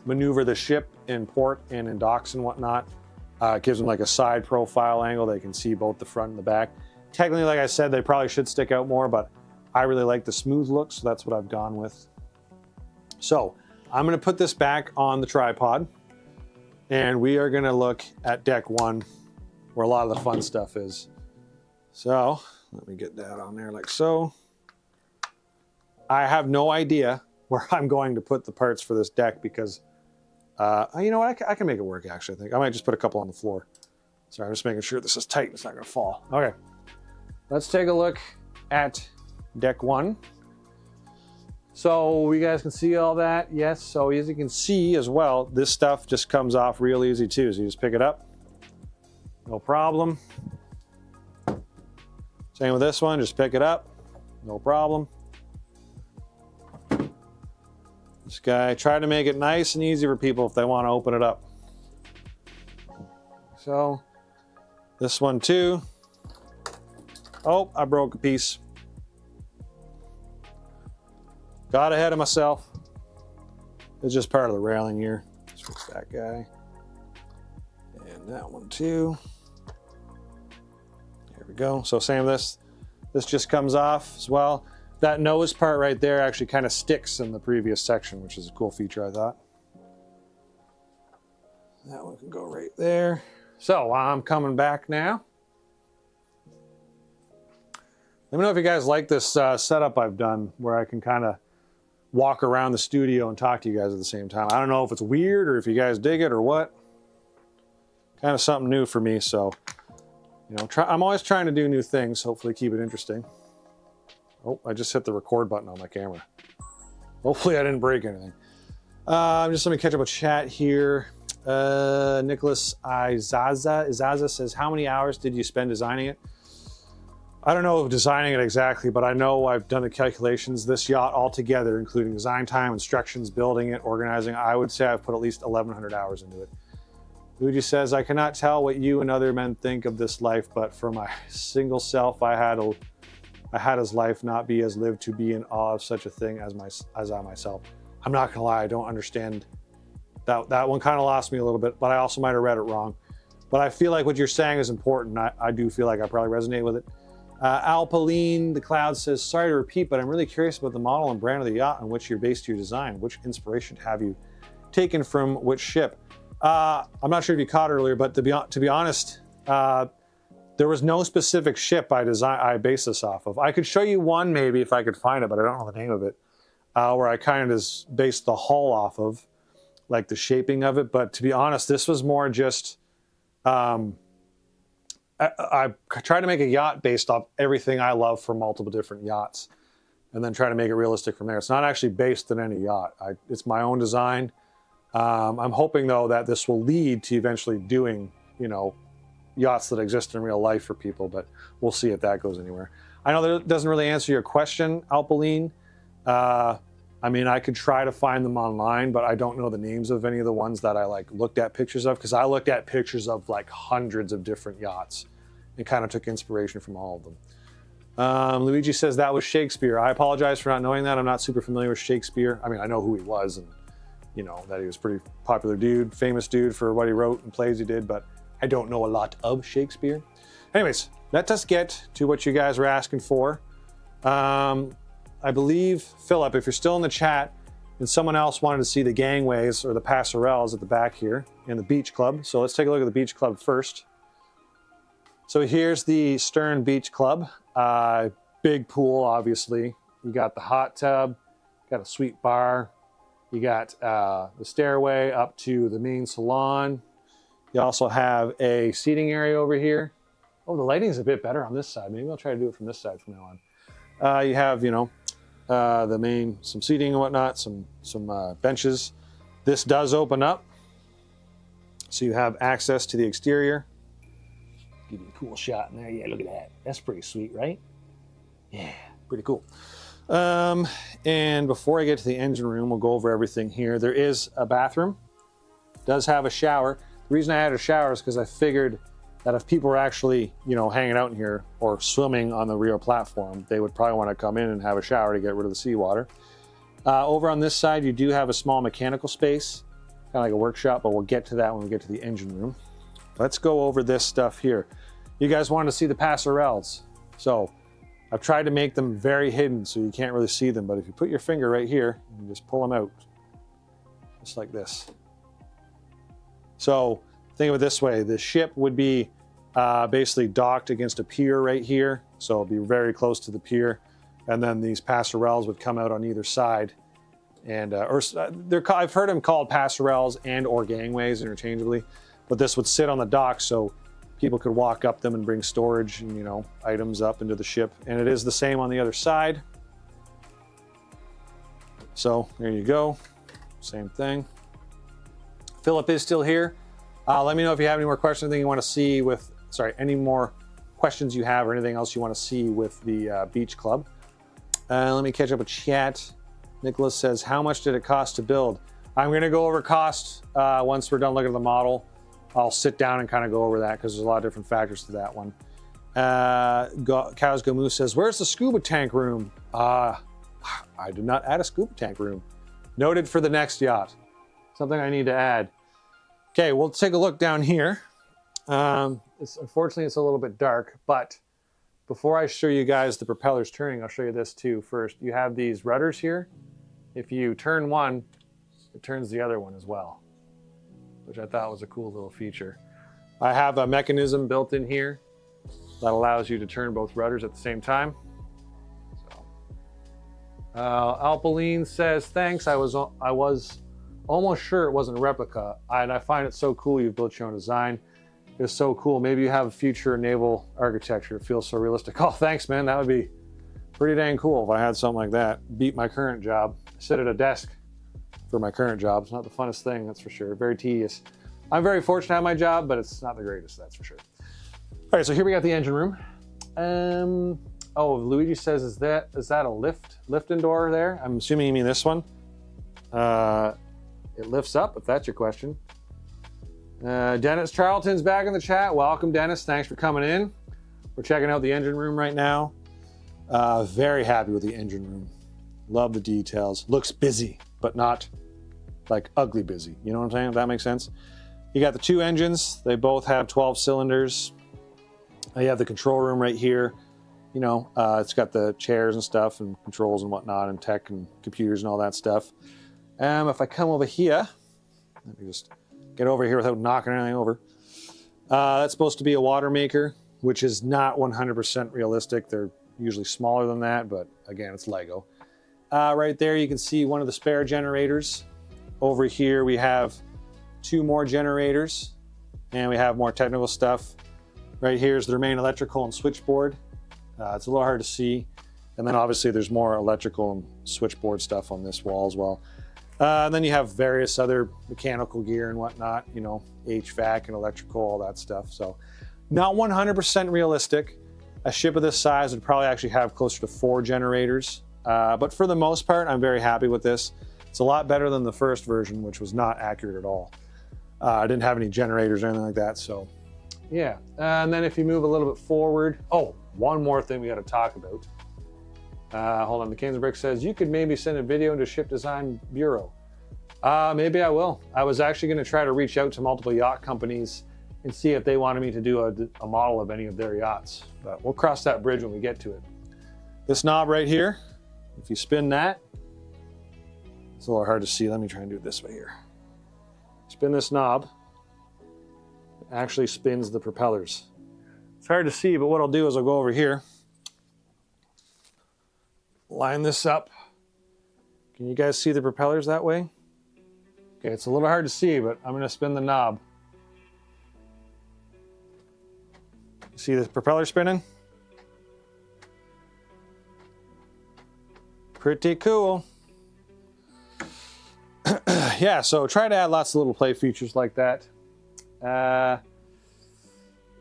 maneuver the ship in port and in docks and whatnot. It gives them like a side profile angle. They can see both the front and the back. Technically, like I said, they probably should stick out more, but I really like the smooth look, so that's what I've gone with. So I'm gonna put this back on the tripod, and we are gonna look at deck 1, where a lot of the fun stuff is. So let me get that on there like so. I have no idea where I'm going to put the parts for this deck because, you know what, I can make it work actually, I think. I might just put a couple on the floor. Sorry, I'm just making sure this is tight, it's not gonna fall. Okay, let's take a look at deck 1. So you guys can see all that, yes. So as you can see as well, this stuff just comes off real easy too. So you just pick it up, no problem. Same with this one, just pick it up, no problem. This guy, try to make it nice and easy for people if they want to open it up. So this one too. Oh, I broke a piece. Got ahead of myself. It's just part of the railing here. Let's fix that guy. And that one too. There we go. So same with this. This just comes off as well. That nose part right there actually kind of sticks in the previous section, which is a cool feature, I thought. That one can go right there. So I'm coming back now. Let me know if you guys like this setup I've done where I can kind of walk around the studio and talk to you guys at the same time. I don't know if it's weird or if you guys dig it or what. Kind of something new for me, so I'm always trying to do new things, hopefully keep it interesting. Oh, I just hit the record button on my camera. Hopefully I didn't break anything. I'm just let me catch up with chat here. Nicholas Izaza says, how many hours did you spend designing it? I don't know designing it exactly, but I know I've done the calculations. This yacht altogether, including design time, instructions, building it, organizing, I would say I've put at least 1,100 hours into it. Luigi says, I cannot tell what you and other men think of this life, but for my single self, I had his life not be as lived to be in awe of such a thing as I myself. I'm not gonna lie, I don't understand. That one kind of lost me a little bit, but I also might have read it wrong. But I feel like what you're saying is important. I do feel like I probably resonate with it. Alpaline the Cloud says, sorry to repeat, but I'm really curious about the model and brand of the yacht on which you're based your design. Which inspiration have you taken from which ship? I'm not sure if you caught earlier, but to be honest, there was no specific ship I based this off of. I could show you one maybe if I could find it, but I don't know the name of it, where I kind of just based the hull off of, like the shaping of it. But to be honest, this was more just, I try to make a yacht based off everything I love from multiple different yachts and then try to make it realistic from there. It's not actually based on any yacht. It's my own design. I'm hoping though that this will lead to eventually doing, yachts that exist in real life for people, but we'll see if that goes anywhere. I know that doesn't really answer your question, Alpaline. I mean, I could try to find them online, but I don't know the names of any of the ones that I looked at pictures of, because I looked at pictures of hundreds of different yachts and kind of took inspiration from all of them. Luigi says that was Shakespeare. I apologize for not knowing that. I'm not super familiar with Shakespeare. I mean, I know who he was and that he was a pretty popular dude, famous dude for what he wrote and plays he did, but I don't know a lot of Shakespeare. Anyways, let us get to what you guys are asking for. I believe, Philip, if you're still in the chat and someone else wanted to see the gangways or the passerelles at the back here and the beach club. So let's take a look at the beach club first. So here's the Stern Beach Club. Big pool, obviously. You got the hot tub, got a sweet bar. You got the stairway up to the main salon. You also have a seating area over here. Oh, the lighting's a bit better on this side. Maybe I'll try to do it from this side from now on. You have, some seating and whatnot, some benches. This does open up, so you have access to the exterior. Give you a cool shot in there. Yeah, look at that. That's pretty sweet, right? Yeah, pretty cool. And before I get to the engine room, we'll go over everything here. There is a bathroom. Does have a shower. The reason I added a shower is because I figured that if people were actually, hanging out in here or swimming on the rear platform, they would probably want to come in and have a shower to get rid of the seawater. Over on this side, you do have a small mechanical space, kind of like a workshop, but we'll get to that when we get to the engine room. Let's go over this stuff here. You guys wanted to see the passerelles. So I've tried to make them very hidden so you can't really see them, but if you put your finger right here, you can just pull them out, just like this. So think of it this way, the ship would be basically docked against a pier right here, so it'll be very close to the pier, and then these passerelles would come out on either side. And I've heard them called passerelles and or gangways interchangeably, but this would sit on the dock so people could walk up them and bring storage and items up into the ship. And it is the same on the other side. So there you go, same thing. Philip is still here. Let me know if you have any more questions, anything you want to see with, any more questions you have or anything else you want to see with the beach club. Let me catch up with chat. Nicholas says, how much did it cost to build? I'm going to go over cost once we're done looking at the model. I'll sit down and kind of go over that because there's a lot of different factors to that one. Cows Go Moose says, where's the scuba tank room? I did not add a scuba tank room. Noted for the next yacht. Something I need to add. Okay, we'll take a look down here. Unfortunately, it's a little bit dark, but before I show you guys the propellers turning, I'll show you this too first. You have these rudders here. If you turn one, it turns the other one as well, which I thought was a cool little feature. I have a mechanism built in here that allows you to turn both rudders at the same time. So, Alpaline says, thanks, I was almost sure it wasn't a replica, and I find it so cool you've built your own design. It's so cool. Maybe you have future naval architecture. It feels so realistic. Oh, thanks, man. That would be pretty dang cool if I had something like that. Beat my current job. I sit at a desk for my current job. It's not the funnest thing, that's for sure. Very tedious. I'm very fortunate to have my job, but it's not the greatest, that's for sure. All right, so here we got the engine room. Oh, Luigi says, is that a lift-in door there? I'm assuming you mean this one. It lifts up, if that's your question. Dennis Charlton's back in the chat. Welcome, Dennis. Thanks for coming in. We're checking out the engine room right now. Very happy with the engine room. Love the details. Looks busy, but not like ugly busy. You know what I'm saying? If that makes sense. You got the two engines. They both have 12 cylinders. You have the control room right here. It's got the chairs and stuff and controls and whatnot and tech and computers and all that stuff. If I come over here, let me just get over here without knocking anything over. That's supposed to be a water maker, which is not 100% realistic. They're usually smaller than that, but again, it's Lego. Right there, you can see one of the spare generators. Over here, we have two more generators, and we have more technical stuff. Right here is the main electrical and switchboard. It's a little hard to see. And then obviously there's more electrical and switchboard stuff on this wall as well. And then you have various other mechanical gear and whatnot, HVAC and electrical, all that stuff. So not 100% realistic. A ship of this size would probably actually have closer to 4 generators. But for the most part, I'm very happy with this. It's a lot better than the first version, which was not accurate at all. I didn't have any generators or anything like that. So yeah. And then if you move a little bit forward, one more thing we got to talk about. Hold on, the Kingsbrick says, you could maybe send a video into Ship Design Bureau. Maybe I will. I was actually going to try to reach out to multiple yacht companies and see if they wanted me to do a model of any of their yachts. But we'll cross that bridge when we get to it. This knob right here, if you spin that, it's a little hard to see. Let me try and do it this way here. Spin this knob, it actually spins the propellers. It's hard to see, but what I'll do is I'll go over here, line this up. Can you guys see the propellers that way? Okay, it's a little hard to see, but I'm gonna spin the knob. You see the propeller spinning? Pretty cool. Yeah, so try to add lots of little play features like that. Yeah,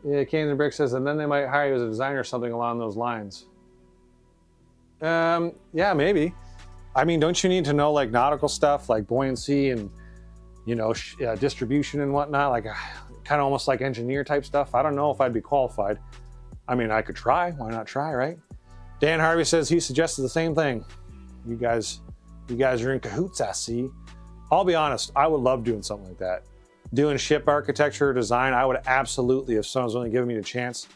Canes and Brick says, and then they might hire you as a designer or something along those lines. Yeah, maybe. I mean, don't you need to know like nautical stuff, like buoyancy and, you know, distribution and whatnot, like kind of almost like engineer type stuff? I don't know if I'd be qualified. I mean, I could try. Why not try, right? Dan Harvey says he suggested the same thing. You guys are in cahoots, I see. I'll be honest, I would love doing something like that. Doing ship architecture or design, I would absolutely, if someone's only giving me the chance,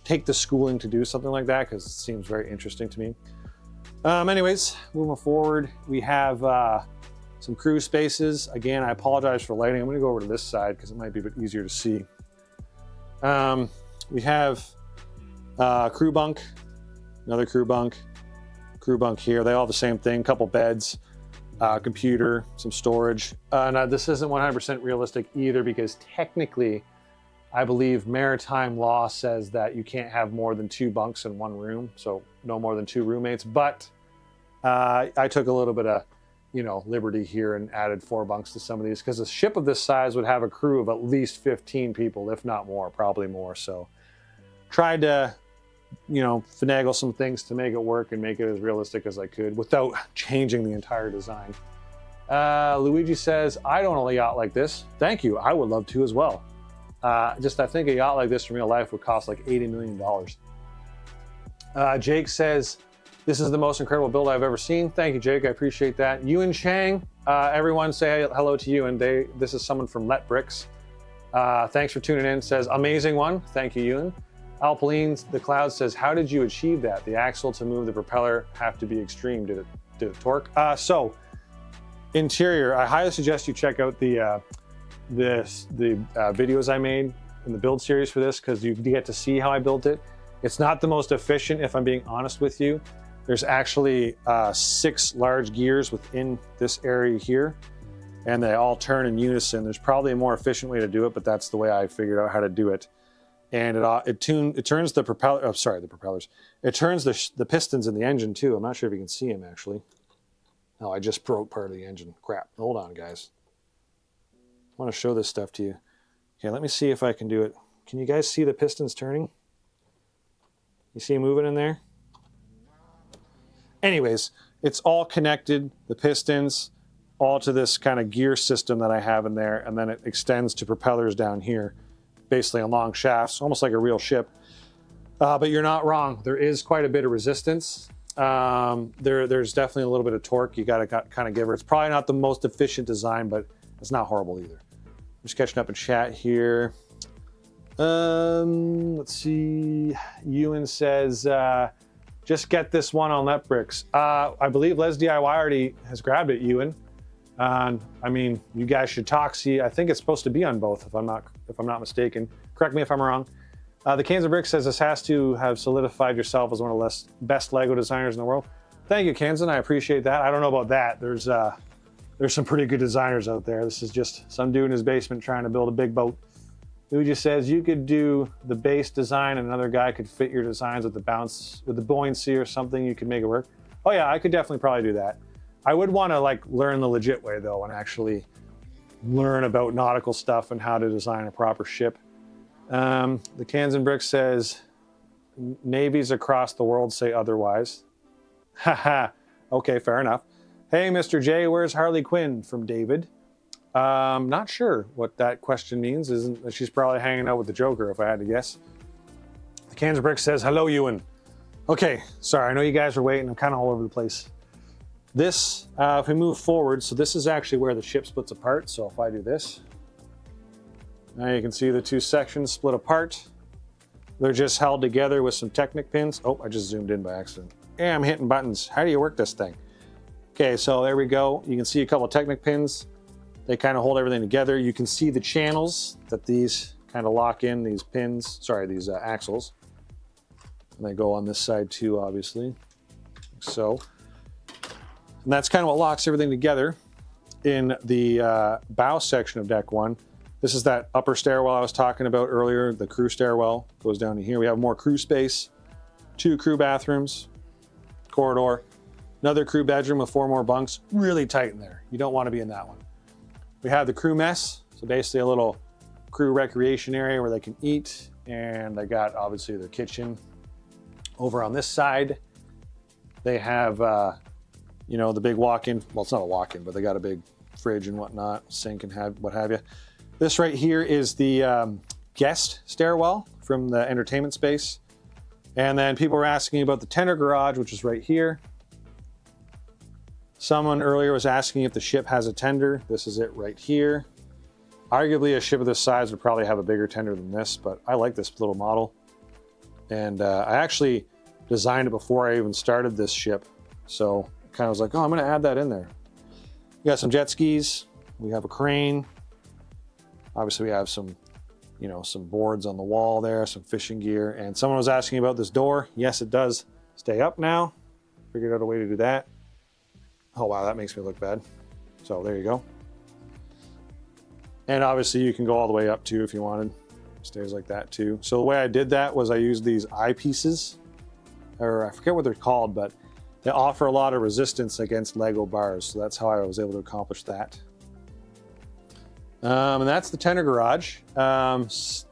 take the schooling to do something like that because it seems very interesting to me. Anyways, moving forward, we have some crew spaces. Again, I apologize for lighting. I'm going to go over to this side because it might be a bit easier to see. We have crew bunk, another crew bunk here. They all have the same thing, couple beds, computer, some storage. Now this isn't 100% realistic either because technically, I believe maritime law says that you can't have more than 2 bunks in one room, so no more than 2 roommates. But I took a little bit of, you know, liberty here and added 4 bunks to some of these because a ship of this size would have a crew of at least 15 people, if not more, probably more. So tried to, you know, finagle some things to make it work and make it as realistic as I could without changing the entire design. Luigi says, I don't own a yacht like this. Thank you. I would love to as well. I think a yacht like this in real life would cost like $80 million. Jake says, this is the most incredible build I've ever seen. Thank you, Jake. I appreciate that. Ewan Chang, everyone say hello to you. And this is someone from Let Bricks. Thanks for tuning in. Says, amazing one. Thank you, Ewan. Alpaline the Cloud says, how did you achieve that? The axle to move the propeller have to be extreme. Did it torque? So interior, I highly suggest you check out the videos I made in the build series for this because you get to see how I built it. It's not the most efficient, if I'm being honest with you. There's actually 6 large gears within this area here, and they all turn in unison. There's probably a more efficient way to do it, but that's the way I figured out how to do it. And it turns the propeller. Oh, sorry, the propellers. It turns the pistons in the engine too. I'm not sure if you can see them actually. No, I just broke part of the engine. Crap. Hold on, guys. I want to show this stuff to you. Okay, let me see if I can do it. Can you guys see the pistons turning? You see them moving in there? Anyways, it's all connected, the pistons, all to this kind of gear system that I have in there, and then it extends to propellers down here, basically on long shafts, almost like a real ship. But you're not wrong. There is quite a bit of resistance. There's definitely a little bit of torque. You got to kind of give her. It's probably not the most efficient design, but it's not horrible either. I'm just catching up in chat here. Let's see. Ewan says, just get this one on Let Bricks. I believe Les DIY already has grabbed it, Ewan. I mean, you guys should talk. See, I think it's supposed to be on both, if I'm not mistaken. Correct me if I'm wrong. The Canes and Brick says this has to have solidified yourself as one of the best Lego designers in the world. Thank you, Kansan. I appreciate that. I don't know about that. There's some pretty good designers out there. This is just some dude in his basement trying to build a big boat. Luigi says you could do the base design and another guy could fit your designs with the buoyancy or something. You could make it work. Oh yeah, I could definitely probably do that. I would want to like learn the legit way though and actually learn about nautical stuff and how to design a proper ship. The Cans and Bricks says navies across the world say otherwise. Haha. Okay, fair enough. Hey, Mr. J, where's Harley Quinn? From David. Not sure what that question means. She's probably hanging out with the Joker, if I had to guess. The Cans and Bricks says, hello, Ewan. Okay, sorry, I know you guys are waiting. I'm kind of all over the place. This, if we move forward, so this is actually where the ship splits apart. So if I do this, Now you can see the two sections split apart. They're just held together with some Technic pins. Oh, I just zoomed in by accident. Yeah, I'm hitting buttons. How do you work this thing? Okay, so there we go. You can see a couple of Technic pins. They kind of hold everything together. You can see the channels that these kind of lock in, these pins, sorry, these axles. And they go on this side too, obviously, like so. And that's kind of what locks everything together. In the bow section of deck one, this is that upper stairwell I was talking about earlier. The crew stairwell goes down to here. We have more crew space, 2 crew bathrooms, corridor, another crew bedroom with 4 more bunks. Really tight in there. You don't want to be in that one. We have the crew mess, so basically a little crew recreation area where they can eat, and they got obviously their kitchen. Over on this side, they have you know, the big walk-in. Well, it's not a walk-in, but they got a big fridge and whatnot, sink and what have you. This right here is the guest stairwell from the entertainment space. And then people were asking about the tender garage, which is right here. Someone earlier was asking if the ship has a tender. This is it right here. Arguably a ship of this size would probably have a bigger tender than this, but I like this little model. And I actually designed it before I even started this ship. So kind of was like, oh, I'm going to add that in there. We got some jet skis. We have a crane. Obviously we have some, you know, some boards on the wall there, some fishing gear. And someone was asking about this door. Yes, it does stay up now. Figured out a way to do that. Oh, wow, that makes me look bad. So there you go. And obviously you can go all the way up too if you wanted. Stairs like that too. So the way I did that was I used these eyepieces, or I forget what they're called, but they offer a lot of resistance against Lego bars. So that's how I was able to accomplish that. And that's the tender garage.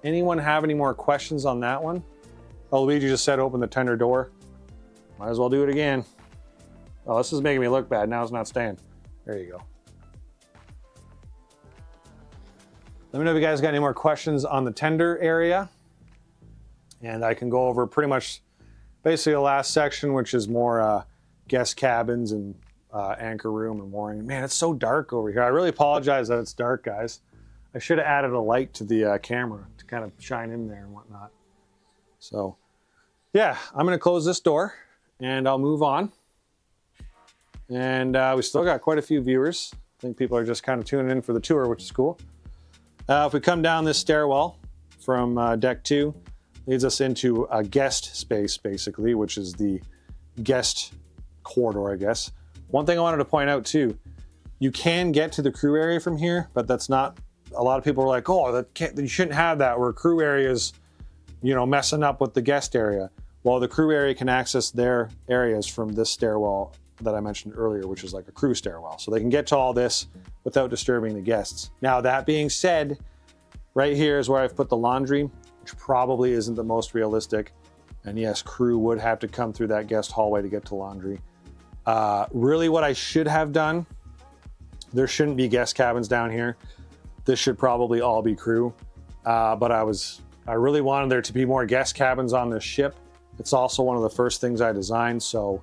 Anyone have any more questions on that one? Oh, Luigi just said open the tender door. Might as well do it again. Oh, this is making me look bad. Now it's not staying. There you go. Let me know if you guys got any more questions on the tender area. And I can go over pretty much basically the last section, which is more guest cabins and anchor room and mooring. Man, it's so dark over here. I really apologize that it's dark, guys. I should have added a light to the camera to kind of shine in there and whatnot. So yeah, I'm going to close this door and I'll move on. And we still got quite a few viewers. I think people are just kind of tuning in for the tour, which is cool. If we come down this stairwell from deck 2, leads us into a guest space, basically, which is the guest corridor, I guess. One thing I wanted to point out too, you can get to the crew area from here, but that's not, a lot of people are like, oh, you shouldn't have that where crew area is, you know, messing up with the guest area. Well, the crew area can access their areas from this stairwell that I mentioned earlier, which is like a crew stairwell. So they can get to all this without disturbing the guests. Now, that being said, right here is where I've put the laundry, which probably isn't the most realistic. And yes, crew would have to come through that guest hallway to get to laundry. Really what I should have done, there shouldn't be guest cabins down here. This should probably all be crew. But I really wanted there to be more guest cabins on this ship. It's also one of the first things I designed. So,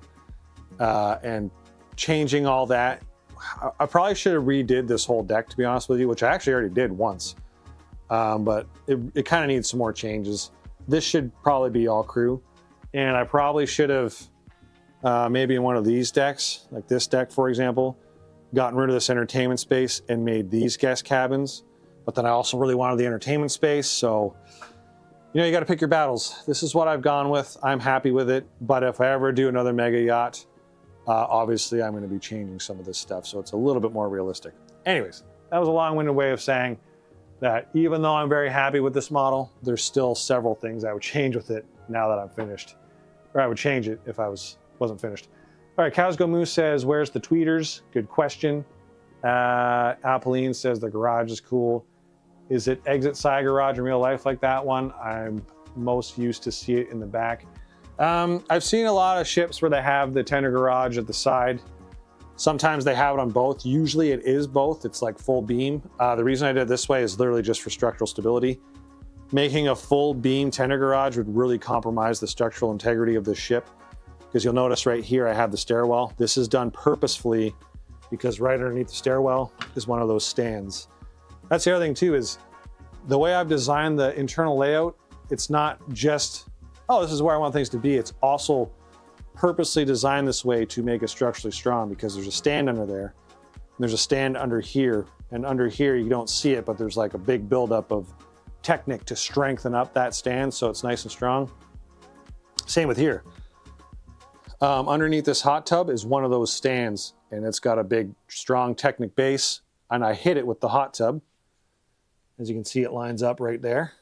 and changing all that, I probably should have redid this whole deck, to be honest with you, which I actually already did once. But it kind of needs some more changes. This should probably be all crew. And I probably should have, maybe in one of these decks, like this deck, for example, gotten rid of this entertainment space and made these guest cabins. But then I also really wanted the entertainment space. So, you know, you got to pick your battles. This is what I've gone with. I'm happy with it. But if I ever do another Mega Yacht, obviously I'm going to be changing some of this stuff. So it's a little bit more realistic. Anyways, that was a long-winded way of saying that even though I'm very happy with this model, there's still several things I would change with it now that I'm finished. Or I would change it if I wasn't finished. All right, Cows Go Moose says, where's the tweeters? Good question. Apolline says the garage is cool. Is it exit side garage in real life like that one? I'm most used to see it in the back. I've seen a lot of ships where they have the tender garage at the side. Sometimes they have it on both. Usually it is both. It's like full beam. The reason I did it this way is literally just for structural stability. Making a full beam tender garage would really compromise the structural integrity of the ship, because you'll notice right here I have the stairwell. This is done purposefully because right underneath the stairwell is one of those stands. That's the other thing too, is the way I've designed the internal layout, it's not just, oh, this is where I want things to be. It's also purposely designed this way to make it structurally strong, because there's a stand under there, and there's a stand under here, and under here you don't see it, but there's like a big buildup of Technic to strengthen up that stand so it's nice and strong. Same with here. Underneath this hot tub is one of those stands, and it's got a big, strong Technic base, and I hit it with the hot tub. As you can see, it lines up right there.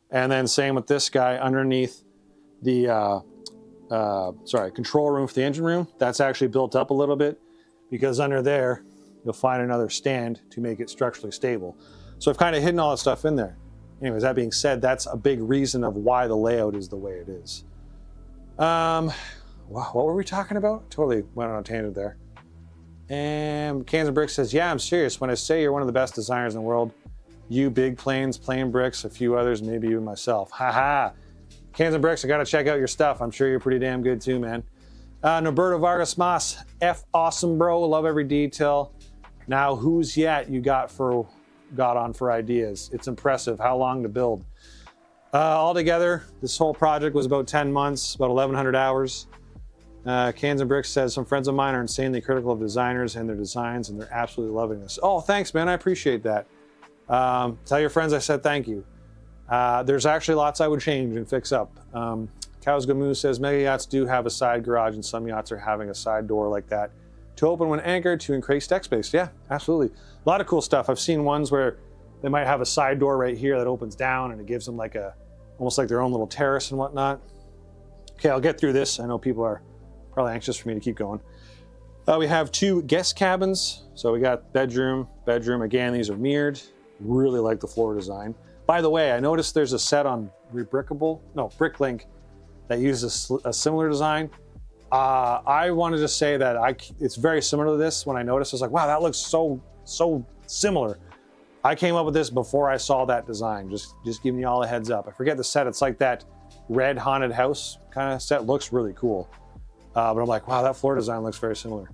And then same with this guy underneath the control room for the engine room. That's actually built up a little bit, because under there, you'll find another stand to make it structurally stable. So I've kind of hidden all that stuff in there. Anyways, that being said, that's a big reason of why the layout is the way it is. Wow, what were we talking about? Totally went on a tangent there. And Cans and Bricks says, yeah, I'm serious. When I say you're one of the best designers in the world, you, Big Planes, Plain Bricks, a few others, maybe even myself. Haha. Cans and Bricks, I gotta check out your stuff. I'm sure you're pretty damn good too, man. Norberto Vargas Mas, F awesome, bro. Love every detail. Now, who's yet you got on for ideas? It's impressive. How long to build? Altogether, this whole project was about 10 months, about 1,100 hours. Cans and Bricks says, some friends of mine are insanely critical of designers and their designs, and they're absolutely loving this. Oh, thanks, man. I appreciate that. Tell your friends I said thank you. There's actually lots I would change and fix up. Cows Go Moose says, Mega Yachts do have a side garage, and some yachts are having a side door like that to open when anchored to increase deck space. Yeah, absolutely. A lot of cool stuff. I've seen ones where they might have a side door right here that opens down, and it gives them like almost like their own little terrace and whatnot. Okay, I'll get through this. I know people are probably anxious for me to keep going. We have 2 guest cabins. So we got bedroom. Again, these are mirrored. Really like the floor design. By the way, I noticed there's a set on Bricklink that uses a similar design. I wanted to say that it's very similar to this. When I noticed, I was like, wow, that looks so similar. I came up with this before I saw that design. Just giving you all a heads up. I forget the set. It's like that red haunted house kind of set. Looks really cool. But I'm like, wow, that floor design looks very similar.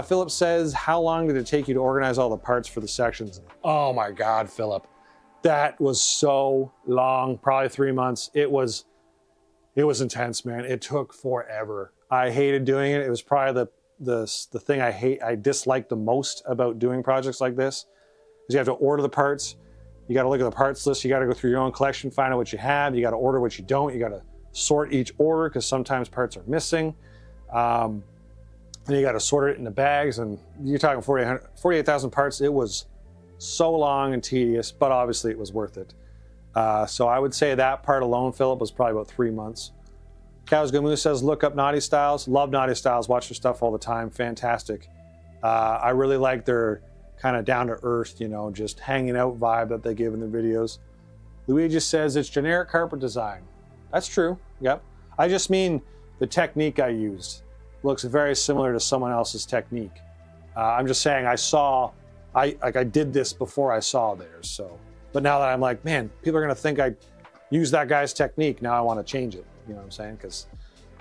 Philip says, how long did it take you to organize all the parts for the sections? Oh my God, Philip. That was so long, probably 3 months. It was intense, man. It took forever. I hated doing it. It was probably the thing I dislike the most about doing projects like this, is you have to order the parts. You got to look at the parts list. You got to go through your own collection, find out what you have. You got to order what you don't. You got to sort each order, because sometimes parts are missing. And you got to sort it into bags, and you're talking 48,000 parts. It was so long and tedious, but obviously it was worth it. So I would say that part alone, Philip, was probably about 3 months. Cows Go Moose says, look up Naughty Styles. Love Naughty Styles. Watch their stuff all the time. Fantastic. I really like their kind of down to earth, just hanging out vibe that they give in their videos. Luigi says it's generic carpet design. That's true. Yep. I just mean the technique I used looks very similar to someone else's technique. I'm just saying I did this before I saw theirs. So, but now that I'm like, man, people are gonna think I used that guy's technique. Now I want to change it. You know what I'm saying? Because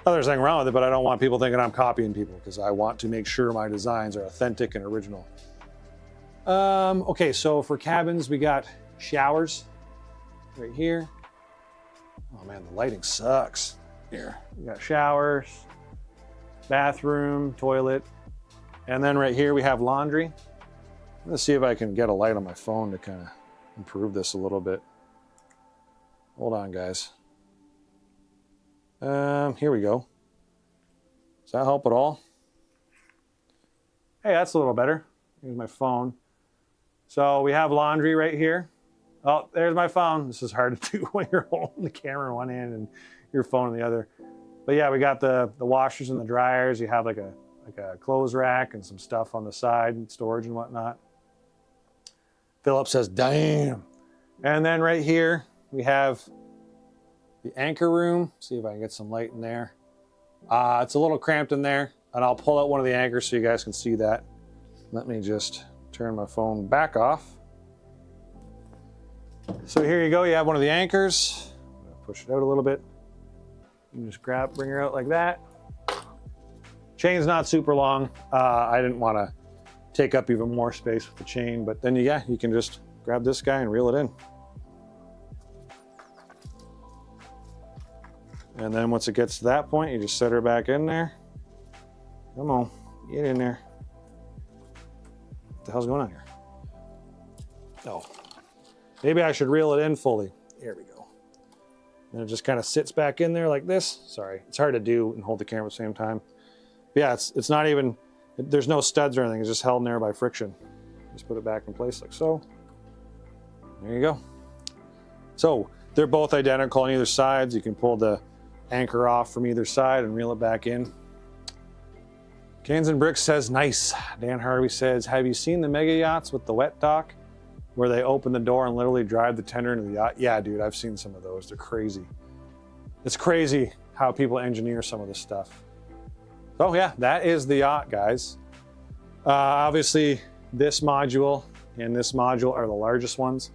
there's nothing wrong with it, but I don't want people thinking I'm copying people, because I want to make sure my designs are authentic and original. Okay, so for cabins, we got showers right here. Oh man, the lighting sucks. Here, we got showers, bathroom, toilet, and then right here we have laundry. Let's see if I can get a light on my phone to kind of improve this a little bit. Hold on, guys. Here we go. Does that help at all? Hey, that's a little better. Here's my phone. So we have laundry right here. Oh, there's my phone. This is hard to do when you're holding the camera in one hand and your phone in the other. But yeah, we got the washers and the dryers. You have like a clothes rack and some stuff on the side and storage and whatnot. Philip says, damn. And then right here, we have the anchor room. See if I can get some light in there. It's a little cramped in there, and I'll pull out one of the anchors so you guys can see that. Let me just turn my phone back off. So here you go. You have one of the anchors. I'm gonna push it out a little bit. You can just bring her out like that. Chain's not super long. I didn't want to take up even more space with the chain, but then you can just grab this guy and reel it in. And then once it gets to that point, you just set her back in there. Come on, get in there. What the hell's going on here? Oh, maybe I should reel it in fully. Here we go. And it just kind of sits back in there like this. Sorry, it's hard to do and hold the camera at the same time. But yeah, it's not even, there's no studs or anything. It's just held in there by friction. Just put it back in place like so. There you go. So they're both identical on either sides. You can pull the anchor off from either side and reel it back in. Cans and Bricks says, nice. Dan Harvey says, have you seen the Mega Yachts with the wet dock where they open the door and literally drive the tender into the yacht? Yeah, dude, I've seen some of those. They're crazy. It's crazy how people engineer some of this stuff. So yeah, that is the yacht, guys. Obviously, this module and this module are the largest ones.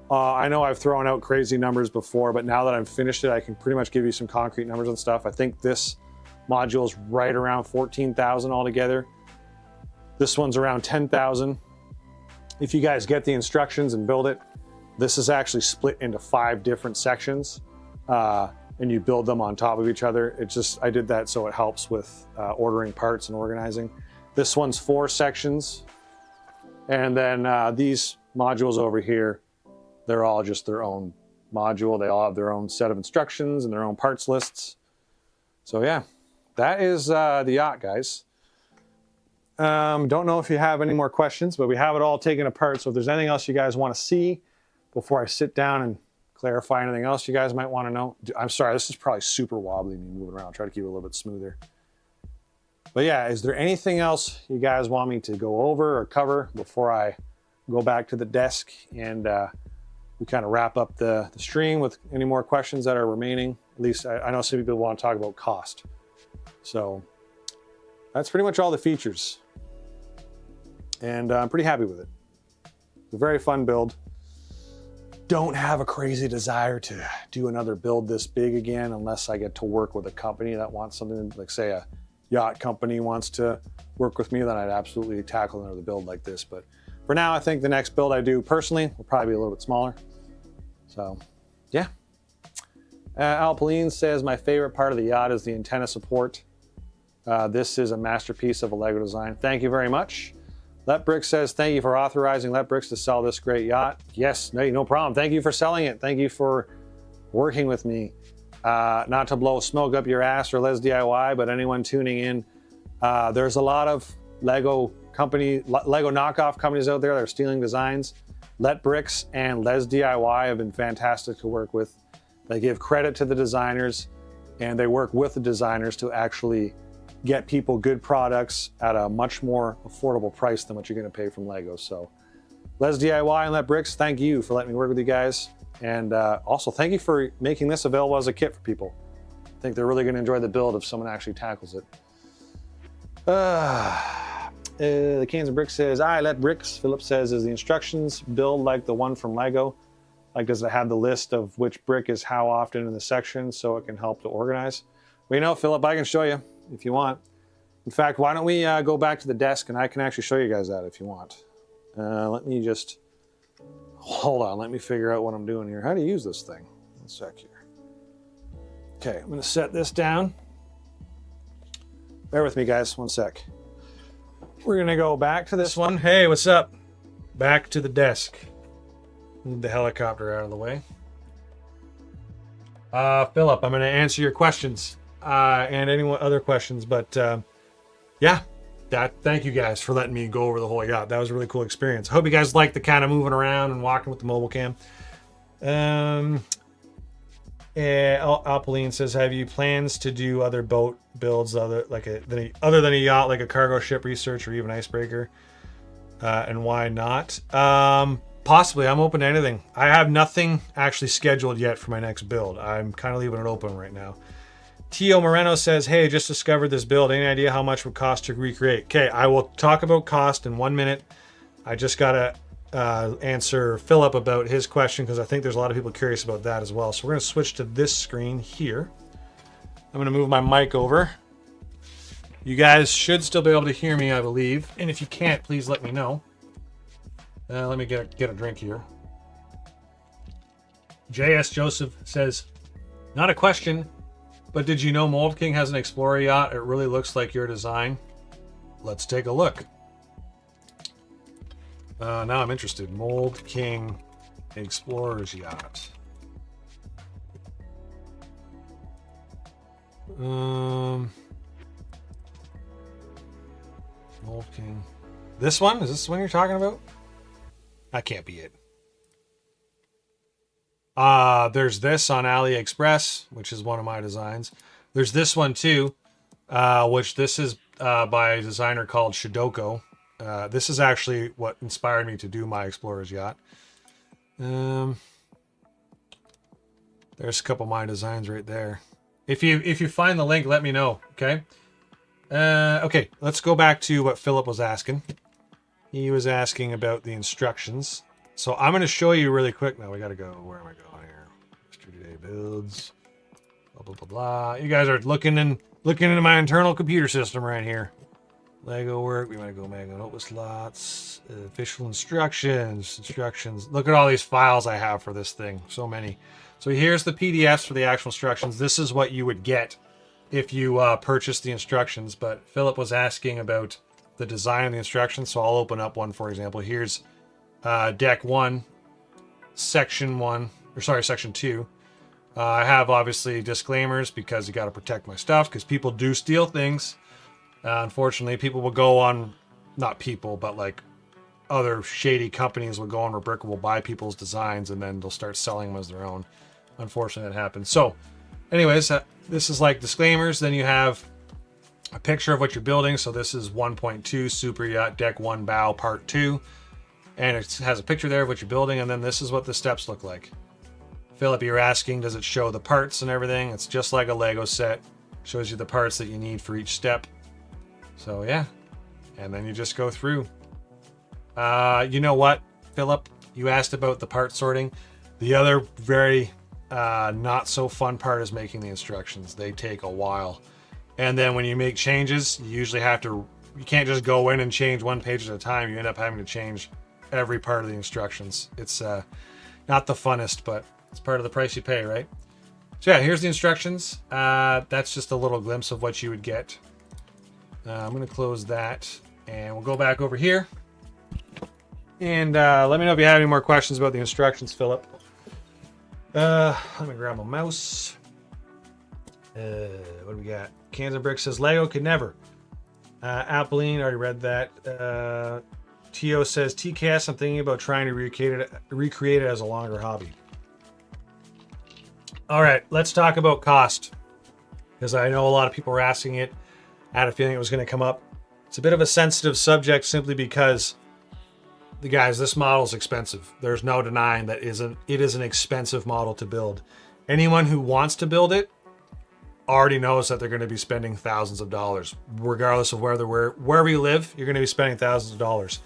I know I've thrown out crazy numbers before, but now that I've finished it, I can pretty much give you some concrete numbers and stuff. I think this module is right around 14,000 altogether. This one's around 10,000. If you guys get the instructions and build it, this is actually split into 5 different sections, and you build them on top of each other. It's just, I did that so it helps with ordering parts and organizing. This one's 4 sections. And then these modules over here, they're all just their own module. They all have their own set of instructions and their own parts lists. So yeah, that is the yacht, guys. Don't know if you have any more questions, but we have it all taken apart. So if there's anything else you guys want to see before I sit down and clarify anything else you guys might want to know. I'm sorry, this is probably super wobbly, me moving around. I'll try to keep it a little bit smoother. But yeah, is there anything else you guys want me to go over or cover before I go back to the desk and we kind of wrap up the stream with any more questions that are remaining? At least I know some people want to talk about cost. So that's pretty much all the features. And I'm pretty happy with it. It's a very fun build. Don't have a crazy desire to do another build this big again unless I get to work with a company that wants something, like say a yacht company wants to work with me, then I'd absolutely tackle another build like this. But for now, I think the next build I do personally will probably be a little bit smaller. So yeah. Alpaline says, my favorite part of the yacht is the antenna support. This is a masterpiece of a Lego design. Thank you very much. Let Bricks says, thank you for authorizing Let Bricks to sell this great yacht. Yes, no problem. Thank you for selling it. Thank you for working with me. Not to blow smoke up your ass or Les DIY, but anyone tuning in, there's a lot of Lego knockoff companies out there that are stealing designs. Let Bricks and Les DIY have been fantastic to work with. They give credit to the designers and they work with the designers to actually get people good products at a much more affordable price than what you're going to pay from Lego. So Les DIY and Let Bricks, thank you for letting me work with you guys. And also thank you for making this available as a kit for people. I think they're really going to enjoy the build if someone actually tackles it. The Cans and Bricks says, I Let Bricks. Philip says, is the instructions build like the one from Lego? Like, does it have the list of which brick is how often in the section so it can help to organize? Well, you know, Philip, I can show you if you want. In fact, why don't we go back to the desk and I can actually show you guys that if you want. Let me just, hold on, let me figure out what I'm doing here. How do you use this thing? 1 sec here. Okay, I'm gonna set this down. Bear with me, guys, 1 sec. We're gonna go back to this one. Hey, what's up? Back to the desk. Move the helicopter out of the way. Philip, I'm gonna answer your questions. And any other questions, but yeah, thank you guys for letting me go over the whole yacht. That was a really cool experience. I hope you guys like the kind of moving around and walking with the mobile cam. Alpaline says, have you plans to do other boat builds other than a yacht, like a cargo ship research or even icebreaker? And why not? Possibly. I'm open to anything. I have nothing actually scheduled yet for my next build. I'm kind of leaving it open right now. Tio Moreno says, hey, just discovered this build. Any idea how much it would cost to recreate? Okay, I will talk about cost in 1 minute. I just got to answer Philip about his question because I think there's a lot of people curious about that as well. So we're going to switch to this screen here. I'm going to move my mic over. You guys should still be able to hear me, I believe. And if you can't, please let me know. Let me get a drink here. JS Joseph says, not a question, But did you know Mold King has an Explorer yacht? It really looks like your design. Let's take a look. Now I'm interested. Mold King Explorer's yacht. Mold King. This one? Is this the one you're talking about? That can't be it. There's this on AliExpress, which is one of my designs. There's this one too, which this is by a designer called Shidoko. This is actually what inspired me to do my Explorer's yacht. There's a couple of my designs right there. If you find the link, let me know. Okay. Okay, let's go back to what Philip was asking. He was asking about the instructions. So I'm going to show you really quick. Now we got to go. Where am I going here? Mr. Today builds. Blah blah blah blah. You guys are looking into my internal computer system right here. Lego work. We might go Mega Yacht slots. Official instructions. Look at all these files I have for this thing. So many. So here's the PDFs for the actual instructions. This is what you would get if you purchase the instructions. But Philip was asking about the design of the instructions. So I'll open up one, for example. Here's deck 1, section 1, or sorry, section 2. I have obviously disclaimers because you got to protect my stuff because people do steal things. Unfortunately, people will go on, not people, but like other shady companies will go on Rubrica, will buy people's designs and then they'll start selling them as their own. Unfortunately, that happens. So anyways, this is like disclaimers. Then you have a picture of what you're building. So this is 1.2 Super Yacht Deck 1 Bow Part 2. And it has a picture there of what you're building. And then this is what the steps look like. Philip, you're asking, does it show the parts and everything? It's just like a Lego set. Shows you the parts that you need for each step. So yeah. And then you just go through. You know what, Philip? You asked about the part sorting. The other very not so fun part is making the instructions. They take a while. And then when you make changes, you usually have to, you can't just go in and change one page at a time. You end up having to change every part of the instructions. It's not the funnest, but it's part of the price you pay, right? So yeah, here's the instructions. That's just a little glimpse of what you would get. I'm going to close that and we'll go back over here. And let me know if you have any more questions about the instructions, Philip. Let me grab my mouse. What do we got? Cans and Brick says Lego could never. Appeline, already read that. Tio says TKS, I'm thinking about trying to recreate it as a longer hobby. All right, let's talk about cost. Because I know a lot of people are asking it. I had a feeling it was going to come up. It's a bit of a sensitive subject simply because this model is expensive. There's no denying that it is an expensive model to build. Anyone who wants to build it already knows that they're going to be spending thousands of dollars. Regardless of wherever you live, you're going to be spending thousands of dollars.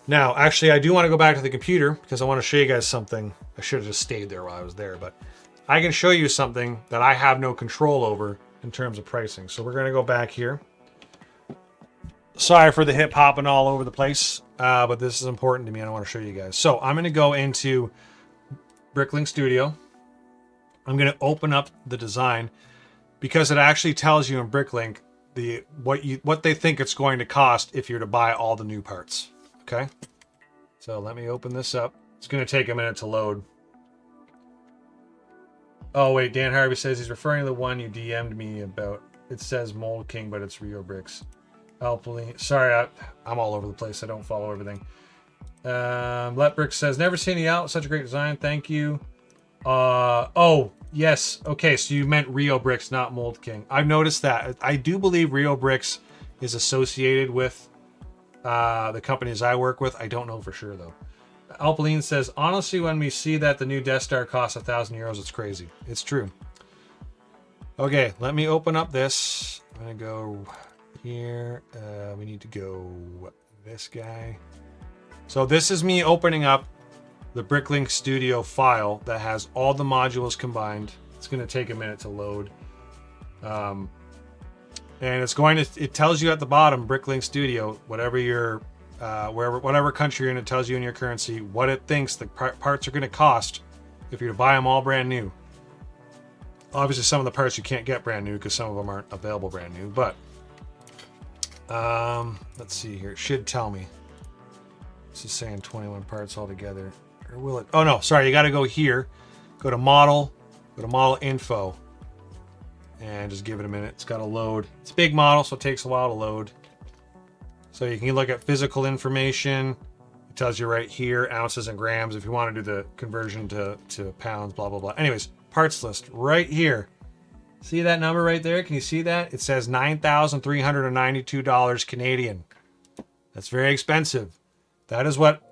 Now, actually, I do want to go back to the computer because I want to show you guys something. I should have just stayed there while I was there, but I can show you something that I have no control over in terms of pricing. So we're going to go back here. Sorry for the hip hopping all over the place, but this is important to me and I want to show you guys. So I'm going to go into Bricklink Studio. I'm going to open up the design because it actually tells you in Bricklink what they think it's going to cost if you're to buy all the new parts. Okay, so let me open this up. It's going to take a minute to load. Oh wait, Dan Harvey says he's referring to the one you DM'd me about. It says Mold King, but it's Rio Bricks. Alpaline. Sorry, I'm all over the place. I don't follow everything. Let Brick says, never seen the out. Such a great design. Thank you. Oh, yes. Okay, so you meant Rio Bricks, not Mold King. I've noticed that. I do believe Rio Bricks is associated with the companies I work with. I don't know for sure, though. Alpaline says, honestly, when we see that the new Death Star costs 1,000 euros, it's crazy. It's true. Okay, let me open up this. I'm going to go here. We need to go this guy. So this is me opening up the Bricklink Studio file that has all the modules combined. It's going to take a minute to load. And it tells you at the bottom, Bricklink Studio, whatever your whatever country you're in, it tells you in your currency what it thinks the parts are going to cost if you're to buy them all brand new. Obviously, some of the parts you can't get brand new because some of them aren't available brand new. But let's see here. It should tell me. This is saying 21 parts altogether. Or will it? Oh, no. Sorry. You got to go here. Go to model. Go to model info. And just give it a minute. It's got to load. It's a big model, so it takes a while to load. So you can look at physical information. It tells you right here, ounces and grams, if you want to do the conversion to pounds, blah, blah, blah. Anyways, parts list right here. See that number right there? Can you see that? It says $9,392 Canadian. That's very expensive. That is what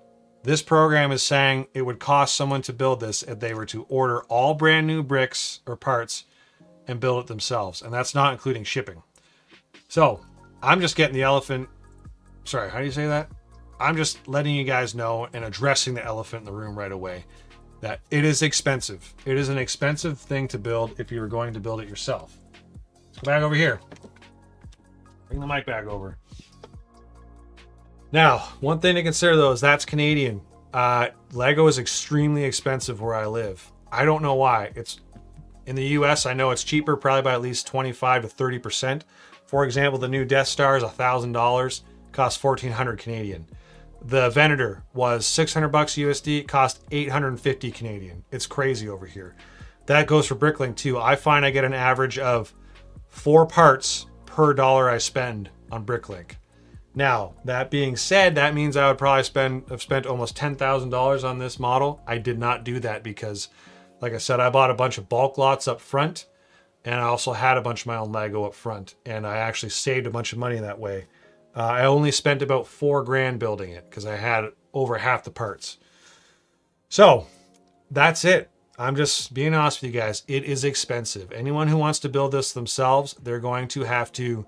this program is saying it would cost someone to build this if they were to order all brand new bricks or parts and build it themselves. And that's not including shipping. So I'm just getting the elephant. Sorry, how do you say that? I'm just letting you guys know and addressing the elephant in the room right away that it is expensive. It is an expensive thing to build if you're going to build it yourself. Let's go back over here. Bring the mic back over. Now, one thing to consider though is that's Canadian. Lego is extremely expensive where I live. I don't know why. It's in the US, I know it's cheaper, probably by at least 25 to 30%. For example, the new Death Star is $1,000, costs 1,400 Canadian. The Venator was 600 bucks USD, it cost 850 Canadian. It's crazy over here. That goes for Bricklink too. I find I get an average of 4 parts per dollar I spend on Bricklink. Now, that being said, that means I would probably have spent almost $10,000 on this model. I did not do that because, like I said, I bought a bunch of bulk lots up front, and I also had a bunch of my own Lego up front, and I actually saved a bunch of money that way. I only spent about $4,000 building it because I had over half the parts. So that's it. I'm just being honest with you guys. It is expensive. Anyone who wants to build this themselves, they're going to have to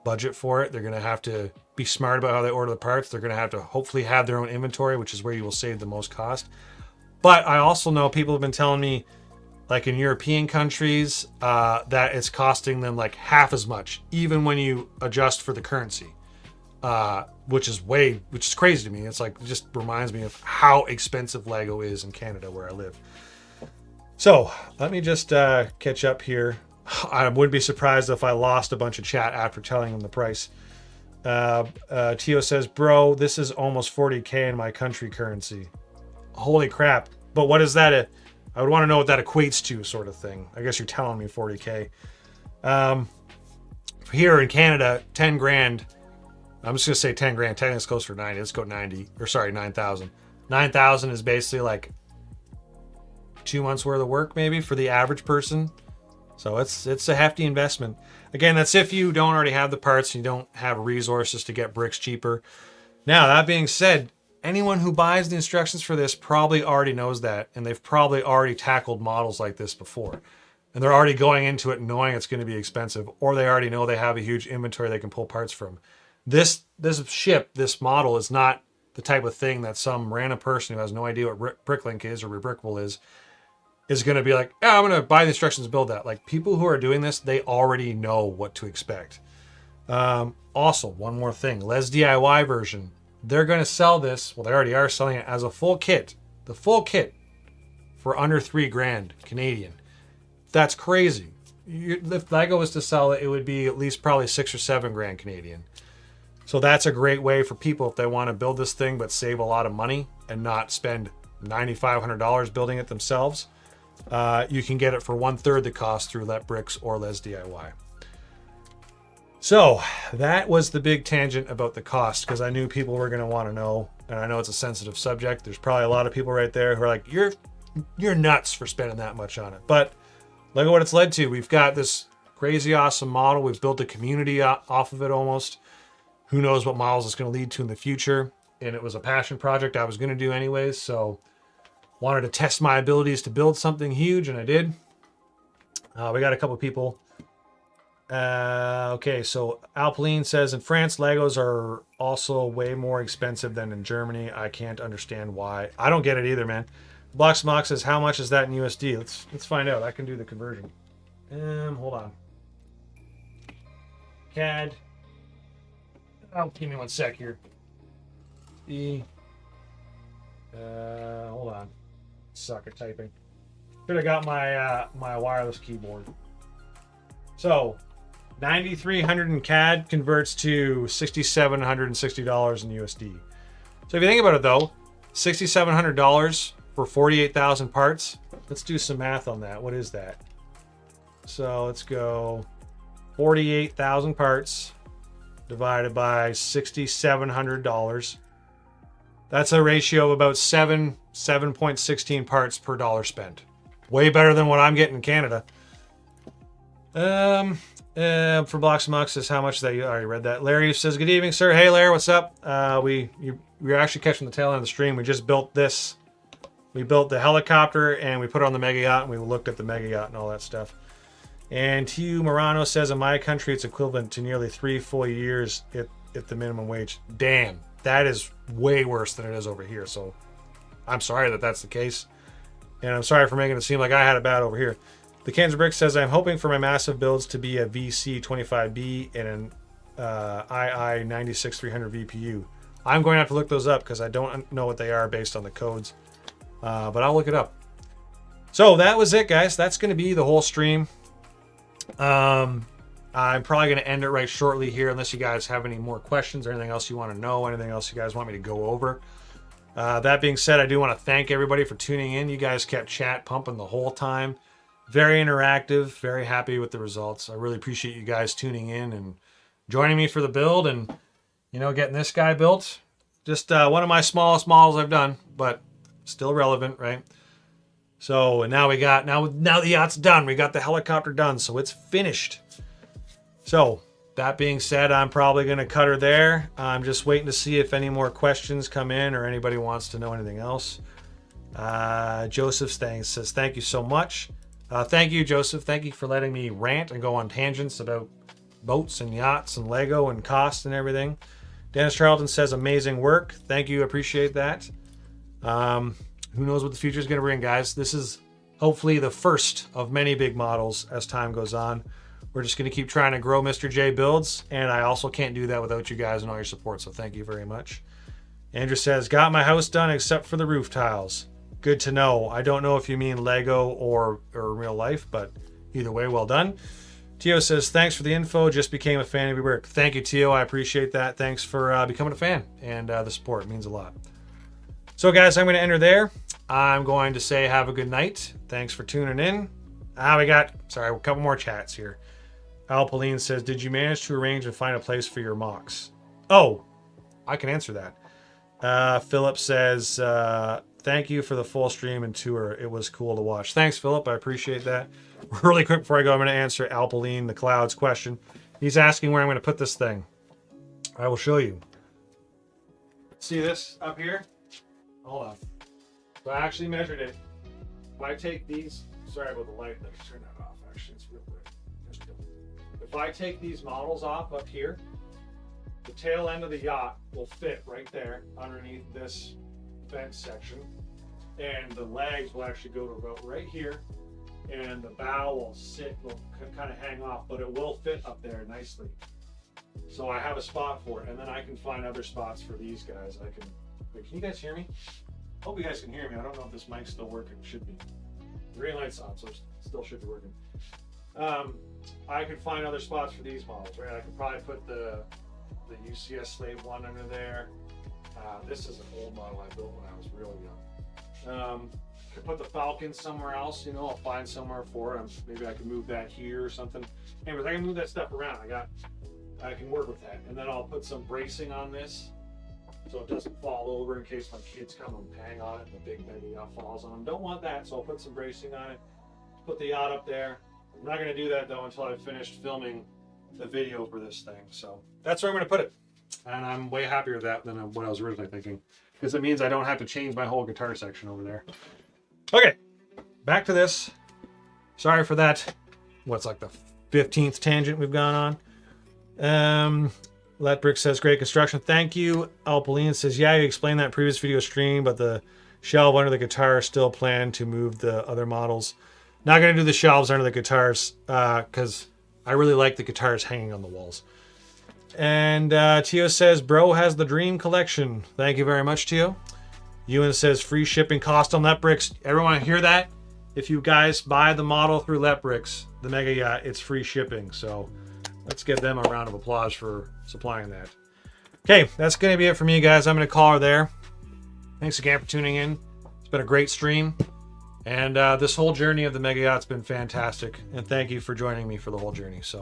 budget for it. They're going to have to be smart about how they order the parts. They're going to have to hopefully have their own inventory, which is where you will save the most cost. But I also know people have been telling me, like in European countries, that it's costing them like half as much, even when you adjust for the currency, which is crazy to me. It's like, it just reminds me of how expensive Lego is in Canada where I live. So let me just catch up here. I wouldn't be surprised if I lost a bunch of chat after telling them the price. Tio says, bro, this is almost 40K in my country currency. Holy crap. But what is that? I would want to know what that equates to, sort of thing. I guess you're telling me 40K. Here in Canada, 10 grand. I'm just going to say 10 grand. Technically, it's closer to 90. Let's go 90. Or sorry, 9,000. 9,000 is basically like 2 months worth of work, maybe, for the average person. So it's a hefty investment. Again, that's if you don't already have the parts and you don't have resources to get bricks cheaper. Now, that being said, anyone who buys the instructions for this probably already knows that, and they've probably already tackled models like this before. And they're already going into it knowing it's going to be expensive, or they already know they have a huge inventory they can pull parts from. This model is not the type of thing that some random person who has no idea what Bricklink is or Rebrickable is going to be like, yeah, I'm going to buy the instructions to build that. Like, people who are doing this, they already know what to expect. Also, one more thing, Les DIY version. They're going to sell this. Well, they already are selling it as a full kit. The full kit for under $3,000 Canadian. That's crazy. If Lego was to sell it, it would be at least probably $6,000 or $7,000 Canadian. So that's a great way for people if they want to build this thing but save a lot of money and not spend $9,500 building it themselves. You can get it for 1/3 the cost through Let Bricks or Les DIY. So that was the big tangent about the cost, because I knew people were going to want to know, and I know it's a sensitive subject. There's probably a lot of people right there who are like, you're nuts for spending that much on it. But look at what it's led to. We've got this crazy awesome model. We've built a community off of it almost. Who knows what models it's going to lead to in the future. And it was a passion project I was going to do anyways. So wanted to test my abilities to build something huge, and I did. We got a couple people. Okay, so Alpeline says, in France, Legos are also way more expensive than in Germany. I can't understand why. I don't get it either, man. Blocksmock says, how much is that in USD? Let's find out. I can do the conversion. Hold on. CAD. Oh, give me one sec here. Hold on. Suck at typing. Should have got my my wireless keyboard. So 9,300 in CAD converts to $6,760 in USD. So if you think about it though, $6,700 for 48,000 parts. Let's do some math on that. What is that? So let's go 48,000 parts divided by $6,700. That's a ratio of about 7.16 parts per dollar spent. Way better than what I'm getting in Canada. For Blocks Muck says how much that you already read that. Larry says, good evening, sir. Hey, Larry, what's up? We're actually catching the tail end of the stream. We just built this. We built the helicopter and we put it on the Mega Yacht and we looked at the Mega Yacht and all that stuff. And T.U. Morano says, in my country, it's equivalent to nearly 3 full years if the minimum wage. Damn, that is way worse than it is over here. So I'm sorry that that's the case. And I'm sorry for making it seem like I had it bad over here. The Kansas Brick says, I'm hoping for my massive builds to be a VC25B and an II96300 VPU. I'm going to have to look those up because I don't know what they are based on the codes. But I'll look it up. So that was it, guys. That's going to be the whole stream. I'm probably going to end it right shortly here unless you guys have any more questions or anything else you want to know, anything else you guys want me to go over. That being said, I do want to thank everybody for tuning in. You guys kept chat pumping the whole time. Very interactive, very happy with the results. I really appreciate you guys tuning in and joining me for the build and, you know, getting this guy built. Just one of my smallest models I've done, but still relevant, right? So, and now we got, now the yacht's done. We got the helicopter done, so it's finished. So, that being said, I'm probably going to cut her there. I'm just waiting to see if any more questions come in or anybody wants to know anything else. Joseph says, thank you so much. Thank you, Joseph. Thank you for letting me rant and go on tangents about boats and yachts and Lego and cost and everything. Dennis Charlton says, amazing work. Thank you. Appreciate that. Who knows what the future is going to bring, guys. This is hopefully the first of many big models as time goes on. We're just going to keep trying to grow Mr. J Builds, and I also can't do that without you guys and all your support, so thank you very much. Andrew says, got my house done except for the roof tiles. Good to know. I don't know if you mean Lego or real life, but either way, well done. Tio says, thanks for the info. Just became a fan of your work. Thank you, Tio. I appreciate that. Thanks for becoming a fan and the support. It means a lot. So, guys, I'm going to end her there. I'm going to say have a good night. Thanks for tuning in. We got, sorry, a couple more chats here. Al Pauline says, did you manage to arrange and find a place for your mocks? Oh, I can answer that. Philip says, thank you for the full stream and tour. It was cool to watch. Thanks, Philip. I appreciate that. Really quick before I go, I'm going to answer Al Pauline, the Clouds question. He's asking where I'm going to put this thing. I will show you. See this up here? Hold on. So I actually measured it. If I take these, sorry about the light, let me turn that off. Actually, it's real quick. If I take these models off up here, the tail end of the yacht will fit right there underneath this vent section, and the legs will actually go to about right here, and the bow will kind of hang off, but it will fit up there nicely. So I have a spot for it, and then I can find other spots for these guys. Can you guys hear me? Hope you guys can hear me. I don't know if this mic's still working. It should be. The green light's on, so it still should be working. I could find other spots for these models, right? I could probably put the UCS Slave 1 under there. This is an old model I built when I was really young. Could put the Falcon somewhere else, you know, I'll find somewhere for it. Maybe I can move that here or something. Anyways, I can move that stuff around. I can work with that. And then I'll put some bracing on this so it doesn't fall over in case my kids come and hang on it and the big Mega Yacht falls on them. Don't want that, so I'll put some bracing on it. Put the yacht up there. I'm not going to do that though until I've finished filming the video for this thing. So that's where I'm going to put it. And I'm way happier with that than what I was originally thinking, because it means I don't have to change my whole guitar section over there. Okay, back to this. Sorry for that. What's like the 15th tangent we've gone on. Let Brick says, great construction. Thank you. Al Pauline says, yeah, you explained that in previous video stream, but the shelf under the guitar still plan to move the other models. Not going to do the shelves under the guitars because I really like the guitars hanging on the walls. And Tio says, bro has the dream collection. Thank you very much, Tio. Ewan says, free shipping cost on that bricks. Everyone hear that? if you guys buy the model through Letbricks, the Mega Yacht, it's free shipping. So let's give them a round of applause for supplying that. Okay, that's going to be it for me, guys. I'm going to call her there. Thanks again for tuning in. It's been a great stream. And this whole journey of the Mega Yacht's been fantastic. And thank you for joining me for the whole journey. So.